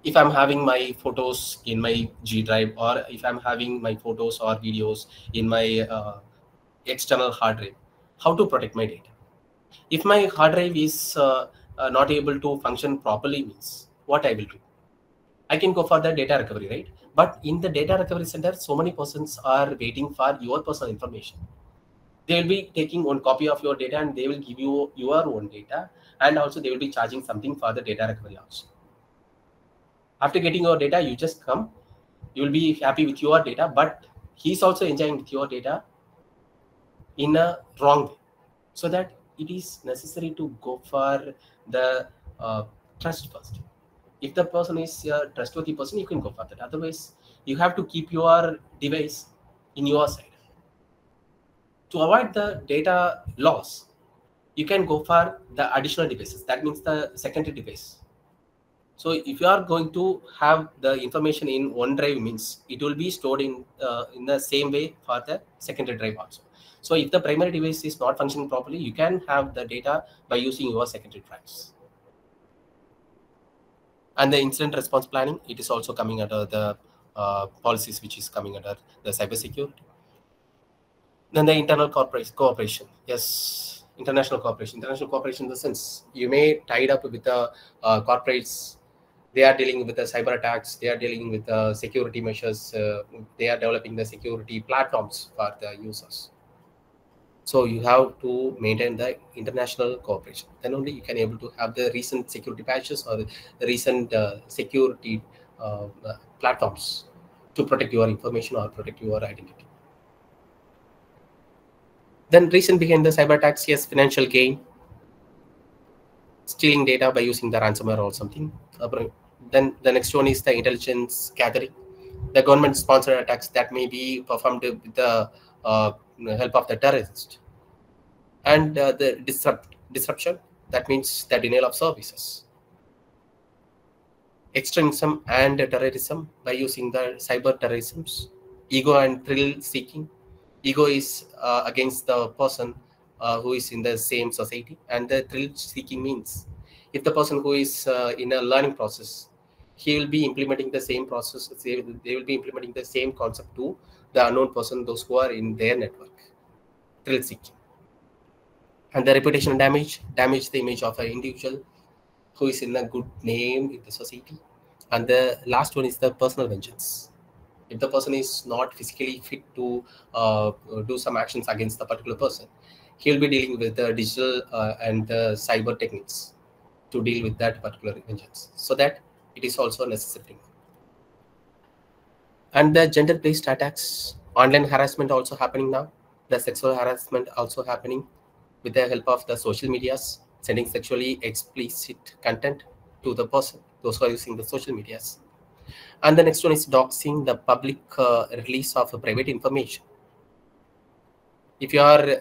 If I'm having my photos in my G drive, or if I'm having my photos or videos in my external hard drive, how to protect my data. If my hard drive is not able to function properly, means what I will do? I can go for the data recovery, right? But in the data recovery center, so many persons are waiting for your personal information. They will be taking one copy of your data and they will give you your own data, and also they will be charging something for the data recovery also. After getting your data, you just come, you will be happy with your data, but he's also enjoying with your data in a wrong way. So that it is necessary to go for the trust first. If the person is a trustworthy person, you can go for that. Otherwise, you have to keep your device in your side To avoid the data loss, you can go for the additional devices. That means the secondary device. So if you are going to have the information in one drive, means it will be stored in the same way for the secondary drive also. So if the primary device is not functioning properly, you can have the data by using your secondary drives. And the incident response planning, it is also coming under the policies which is coming under the cybersecurity. Then the internal cooperation. Yes, international cooperation. International cooperation in the sense you may tied up with the corporates. They are dealing with the cyber attacks. They are dealing with the security measures. They are developing the security platforms for the users. So you have to maintain the international cooperation. Then only you can able to have the recent security patches or the recent security platforms to protect your information or protect your identity. Then reason behind the cyber attacks, yes, financial gain, stealing data by using the ransomware or something. Then the next one is the intelligence gathering. The government-sponsored attacks that may be performed with the help of the terrorists. And the disruption, that means the denial of services. Extremism and terrorism by using the cyber terrorisms. Ego and thrill seeking. Ego is against the person who is in the same society, and the thrill seeking means if the person who is in a learning process, he will be implementing the same process. They will be implementing the same concept to the unknown person, those who are in their network. Thrill seeking. And the reputation damage the image of an individual who is in a good name in the society. And the last one is the personal vengeance. If the person is not physically fit to do some actions against the particular person, he will be dealing with the digital and the cyber techniques to deal with that particular vengeance. So that it is also necessary. And the gender-based attacks, online harassment also happening now. The sexual harassment also happening with the help of the social medias, sending sexually explicit content to the person, those who are using the social medias. And the next one is doxing, the public release of private information. If you are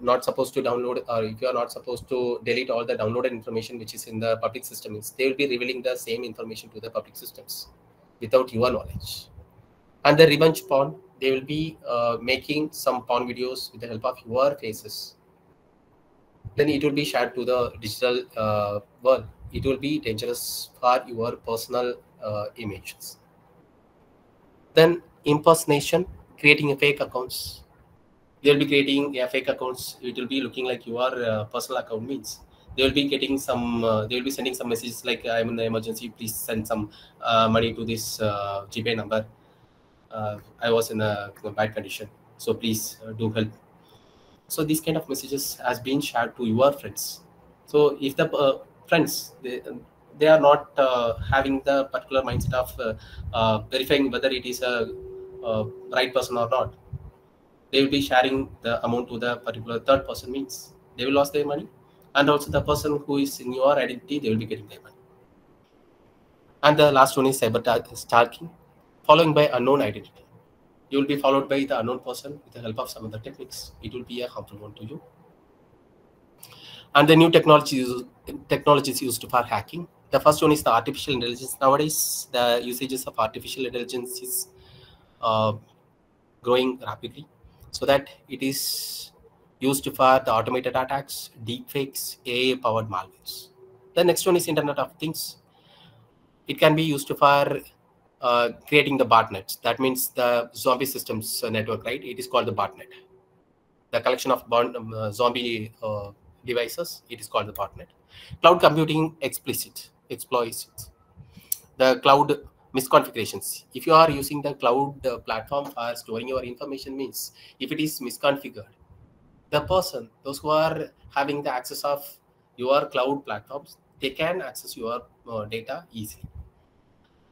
not supposed to download, or if you are not supposed to delete all the downloaded information which is in the public systems, they will be revealing the same information to the public systems without your knowledge. And the revenge porn, they will be making some porn videos with the help of your faces. Then it will be shared to the digital world. It will be dangerous for your personal images. Then impersonation, creating a fake accounts. They will be creating fake accounts. It will be looking like your personal account means. They will be getting some. They will be sending some messages like, "I'm in the emergency. Please send some money to this GPay number. I was in a bad condition, so please do help." So these kind of messages has been shared to your friends. So if the friends they are not having the particular mindset of verifying whether it is a right person or not, they will be sharing the amount to the particular third person, means they will lose their money, and also the person who is in your identity, they will be getting their money. And the last one is cyber stalking, following by unknown identity. You will be followed by the unknown person with the help of some of the techniques. It will be a harmful one to you. And the new technologies used for hacking. The first one is the artificial intelligence. Nowadays, the usages of artificial intelligence is growing rapidly, so that it is used for the automated attacks, deepfakes, AI-powered malwares. The next one is Internet of Things. It can be used for creating the botnets. That means the zombie systems network, right? It is called the botnet. The collection of zombie devices, it is called the botnet. Cloud computing exploits the cloud misconfigurations. If you are using the cloud platform for storing your information, means if it is misconfigured, the person, those who are having the access of your cloud platforms, they can access your data easily.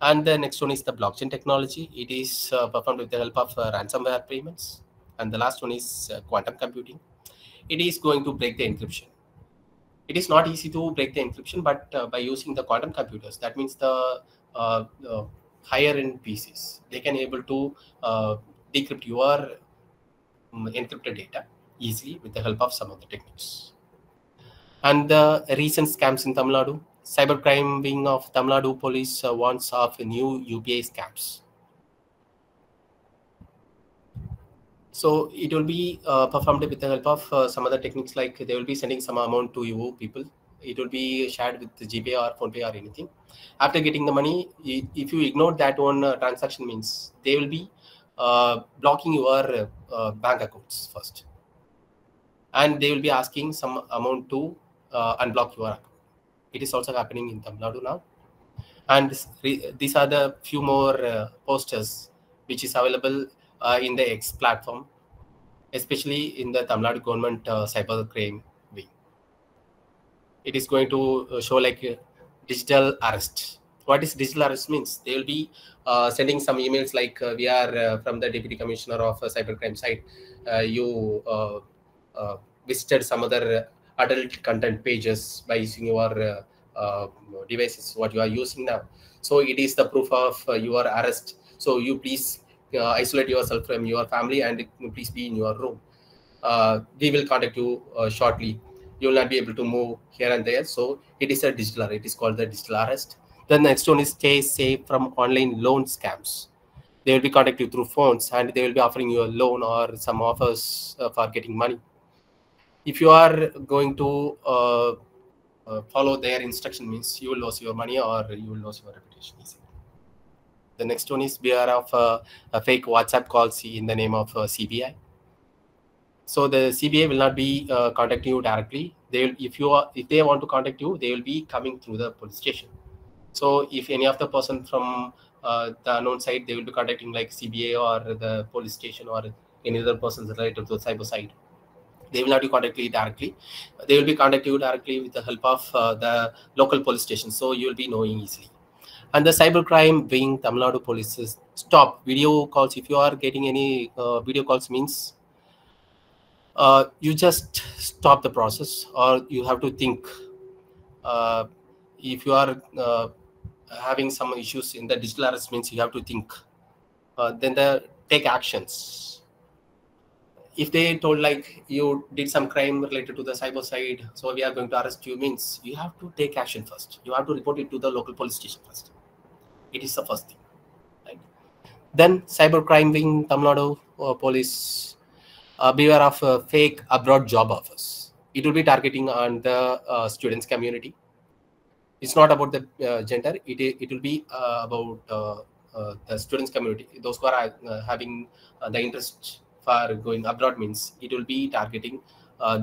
And the next one is the blockchain technology. It is performed with the help of ransomware payments. And the last one is quantum computing. It is going to break the encryption. It is not easy to break the encryption, but by using the quantum computers, that means the higher end PCs, they can able to decrypt your encrypted data easily with the help of some of the techniques. And the recent scams in Tamil Nadu, cybercrime wing of Tamil Nadu police warns of new UPI scams. So it will be performed with the help of some other techniques, like they will be sending some amount to you people. It will be shared with the GPay or PhonePe or anything. After getting the money, if you ignore that one transaction, means they will be blocking your bank accounts first. And they will be asking some amount to unblock your account. It is also happening in Tamil Nadu now. And these are the few more posters which is available in the X platform, especially in the Tamil Nadu government cybercrime wing. It is going to show like digital arrest. What is digital arrest means? They will be sending some emails like we are from the Deputy Commissioner of Cybercrime site. You visited some other adult content pages by using your devices, what you are using now. So it is the proof of your arrest. So you please isolate yourself from your family and please be in your room. We will contact you shortly. You will not be able to move here and there. So it is a digital arrest. It is called the digital arrest. Then the next one is stay safe from online loan scams. They will be contacting you through phones and they will be offering you a loan or some offers for getting money. If you are going to follow their instruction, means you will lose your money or you will lose your reputation easily. The next one is beware of a fake WhatsApp calls in the name of CBI. So the CBI will not be contacting you directly. They will, if they want to contact you, they will be coming through the police station. So if any of the person from the unknown side, they will be contacting like CBI or the police station or any other persons related to the cyber side. They will not be contacting you directly. They will be contacting you directly with the help of the local police station. So you will be knowing easily. And the cybercrime wing, Tamil Nadu police is stop video calls. If you are getting any video calls, means you just stop the process, or you have to think. If you are having some issues in the digital arrest, means you have to think. Then take actions. If they told like you did some crime related to the cyber side, so we are going to arrest you, means you have to take action first. You have to report it to the local police station first. It is the first thing. Right? Then cybercrime wing, Tamil Nadu police, beware of fake abroad job offers. It will be targeting on the students community. It's not about the gender. It will be about the students community. Those who are having the interest for going abroad, means it will be targeting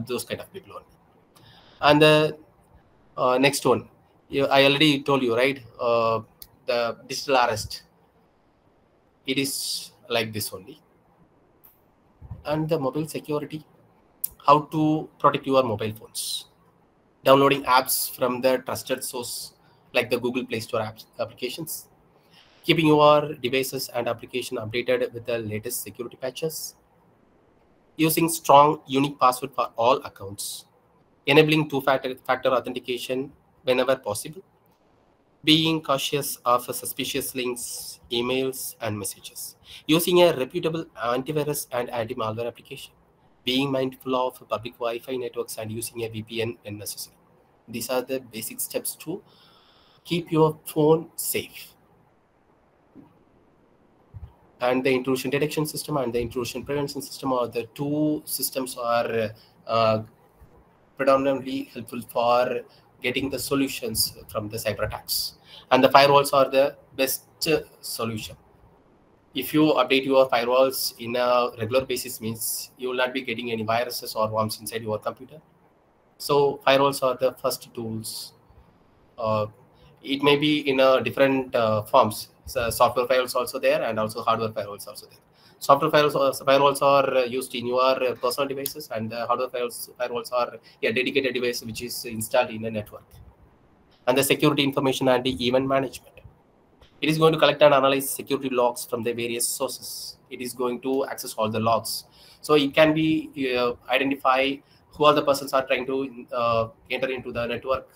those kind of people only. And the next one, I already told you, right? The digital arrest. It is like this only. And the mobile security, how to protect your mobile phones. Downloading apps from the trusted source like the Google Play Store applications. Keeping your devices and application updated with the latest security patches. Using strong unique password for all accounts. Enabling two-factor authentication whenever possible. Being cautious of suspicious links, emails, and messages. Using a reputable antivirus and anti-malware application. Being mindful of public Wi-Fi networks and using a VPN when necessary. These are the basic steps to keep your phone safe. And the intrusion detection system and the intrusion prevention system are the two systems are predominantly helpful for getting the solutions from the cyber attacks. And the firewalls are the best solution. If you update your firewalls in a regular basis, means you will not be getting any viruses or worms inside your computer. So firewalls are the first tools. It may be in a different forms. So software firewalls also there, and also hardware firewalls also there. Software firewalls are used in your personal devices, and the hardware firewalls are a dedicated device which is installed in a network. And the security information and the event management. It is going to collect and analyze security logs from the various sources. It is going to access all the logs. So it can be identify who all the persons are trying to enter into the network.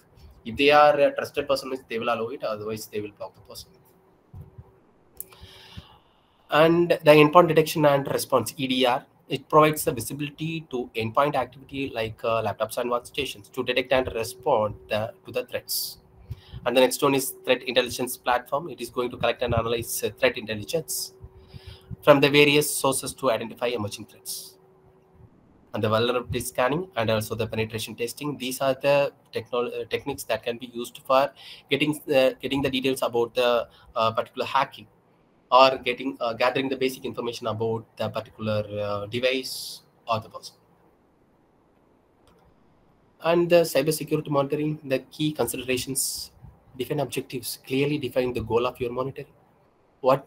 If they are a trusted person, they will allow it. Otherwise, they will block the person. And the endpoint detection and response, EDR. It provides the visibility to endpoint activity like laptops and workstations to detect and respond to the threats. And the next one is threat intelligence platform. It is going to collect and analyze threat intelligence from the various sources to identify emerging threats. And the vulnerability scanning and also the penetration testing. These are the techniques that can be used for getting the details about the particular hacking, or gathering the basic information about the particular device or the person. And the cybersecurity monitoring, the key considerations: define objectives, clearly define the goal of your monitoring, what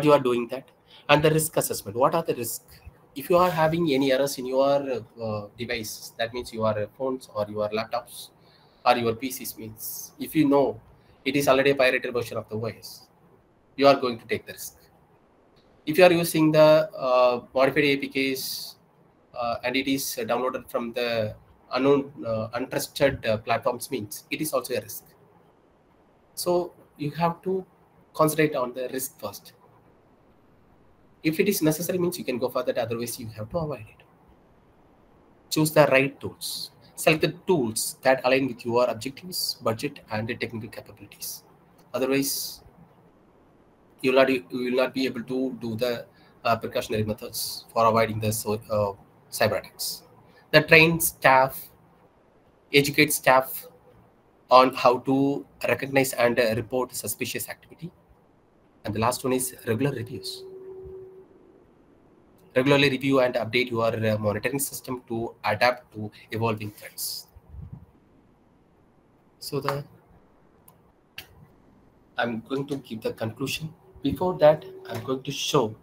you are doing that, and the risk assessment. What are the risks? If you are having any errors in your device, that means your phones or your laptops or your PCs, means if you know it is already a pirated version of the OS, you are going to take the risk. If you are using the modified APKs and it is downloaded from the unknown, untrusted platforms, means it is also a risk. So you have to concentrate on the risk first. If it is necessary, means you can go for that. Otherwise, you have to avoid it. Choose the right tools. Select the tools that align with your objectives, budget, and the technical capabilities. Otherwise, you will not be able to do the precautionary methods for avoiding the cyber attacks. The train staff, educate staff on how to recognize and report suspicious activity. And the last one is regular reviews. Regularly review and update your monitoring system to adapt to evolving threats. So I'm going to give the conclusion. Before that, I'm going to show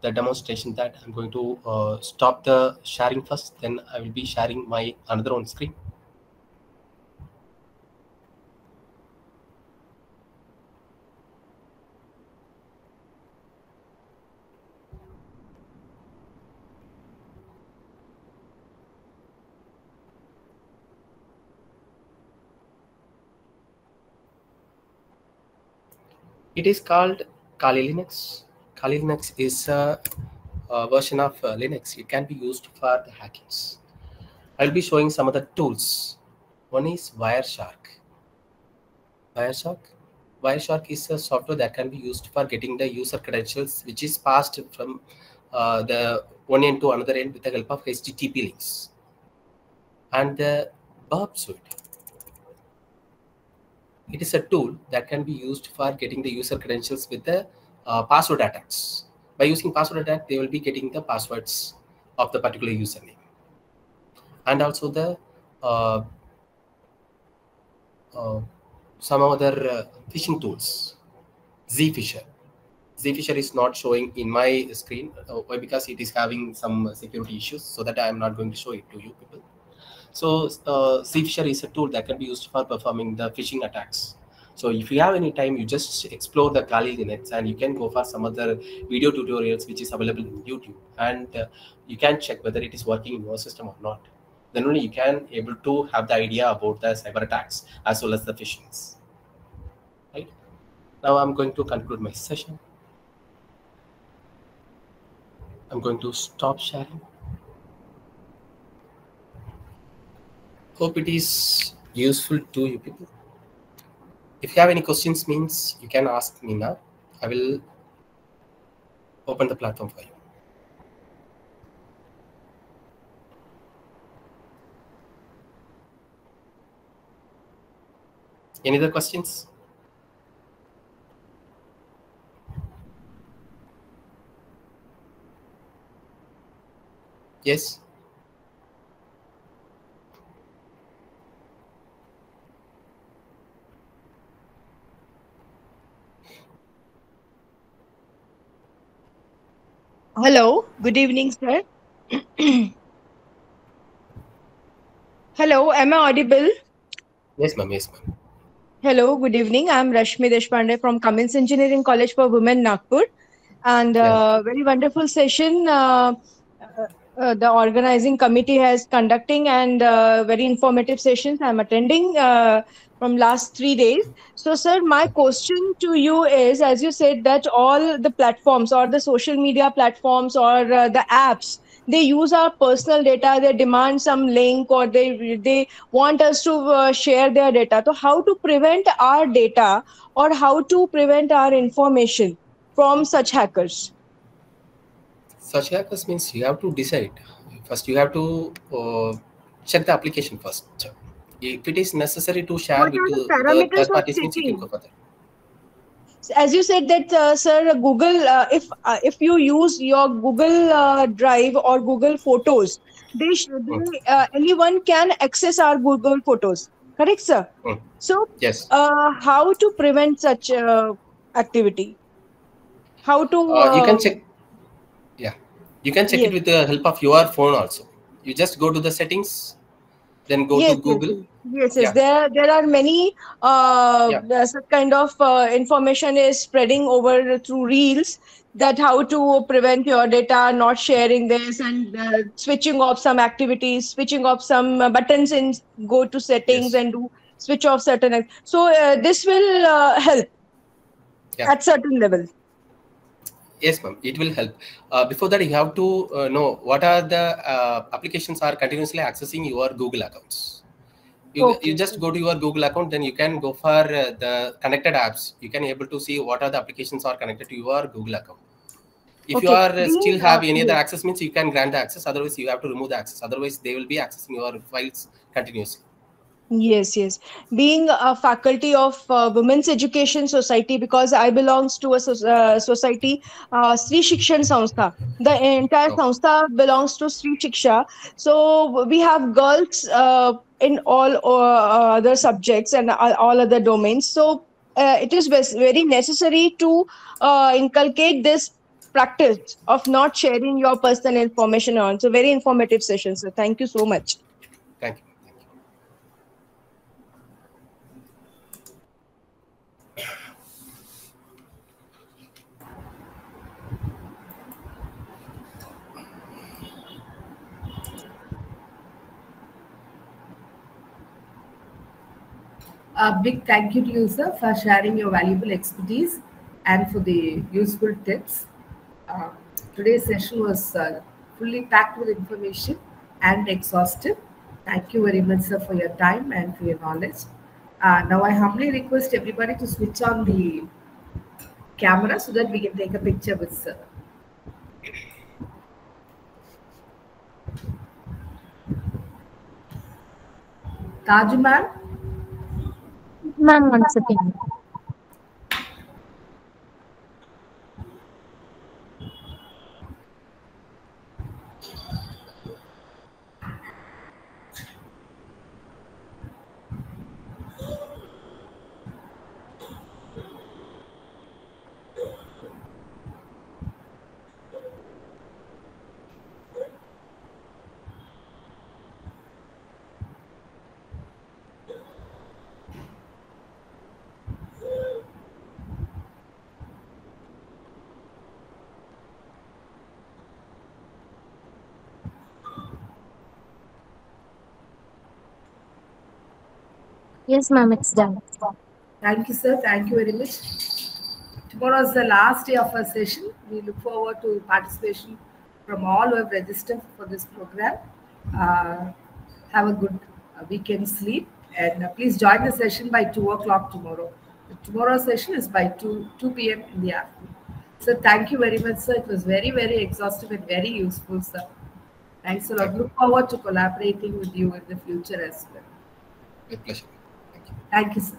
the demonstration that I'm going to stop the sharing first. Then I will be sharing my another on screen. It is called Kali Linux. Kali Linux is a version of Linux. It can be used for the hackings. I'll be showing some of the tools. One is Wireshark. Wireshark is a software that can be used for getting the user credentials, which is passed from the one end to another end with the help of HTTP links. And the Burp Suite. It is a tool that can be used for getting the user credentials with the password attacks. By using password attack, they will be getting the passwords of the particular username. And also the some other phishing tools. Zfisher. Zfisher is not showing in my screen because it is having some security issues, so that I am not going to show it to you people. So Zfisher is a tool that can be used for performing the phishing attacks. So if you have any time, you just explore the Kali Linux and you can go for some other video tutorials which is available in YouTube, and you can check whether it is working in your system or not. Then only you can able to have the idea about the cyber attacks as well as the phishings. Right? Now I'm going to conclude my session. I'm going to stop sharing. Hope it is useful to you people. If you have any questions, means you can ask me now. I will open the platform for you. Any other questions? Yes. Hello, good evening, sir. Hello, am I audible? Yes, ma'am. Yes, ma'am. Hello, good evening. I'm Rashmi Deshpande from Cummins Engineering College for Women, Nagpur. And very wonderful session. the organizing committee has conducting, and very informative sessions I'm attending from last 3 days. So, sir, my question to you is, as you said that all the platforms or the social media platforms or the apps, they use our personal data, they demand some link, or they want us to share their data. So how to prevent our data, or how to prevent our information from such hackers? Such hackers means you have to decide. First, you have to check the application first. If it is necessary to share What with are the the parameters third of parties, means you can checking? go further. As you said that, sir, Google, if you use your Google Drive or Google Photos, anyone can access our Google Photos. Correct, sir? So, Yes. how to prevent such activity? How to? You can check. Yeah, you can check Yes. it with the help of your phone also. You just go to the settings, then go to Google. Yes. Yeah. There are many such kind of information is spreading over through reels, that how to prevent your data not sharing this, and switching off some activities, switching off some buttons in go to settings, Yes. and do switch off certain. So this will help at certain level. Yes, ma'am. It will help. Before that, you have to know what are the applications are continuously accessing your Google accounts. You just go to your Google account, then you can go for the connected apps. You can able to see what are the applications are connected to your Google account. If you are still have any other access, means you can grant the access. Otherwise, you have to remove the access. Otherwise, they will be accessing your files continuously. Yes. Being a faculty of Women's Education Society, because I belongs to a society, Sri Shikshan Sanstha. The entire Sanstha belongs to Sri Shiksha. So we have girls in all other subjects and all other domains. So it is very necessary to inculcate this practice of not sharing your personal information on. So very informative session. So thank you so much. Thank you. A big thank you to you, sir, for sharing your valuable expertise and for the useful tips. Today's session was fully packed with information and exhaustive. Thank you very much, sir, for your time and for your knowledge. Now, I humbly request everybody to switch on the camera so that we can take a picture with sir. Taju ma'am? Ma'am, 1 second. Yes, ma'am, it's done. Thank you, sir. Thank you very much. Tomorrow is the last day of our session. We look forward to participation from all who have registered for this program. Have a good weekend sleep, and please join the session by 2 o'clock tomorrow. Tomorrow's session is by 2 p.m. in the afternoon. So thank you very much, sir. It was very, very exhaustive and very useful, sir. Thanks a lot. Look forward to collaborating with you in the future as well. With pleasure. Thank you, sir.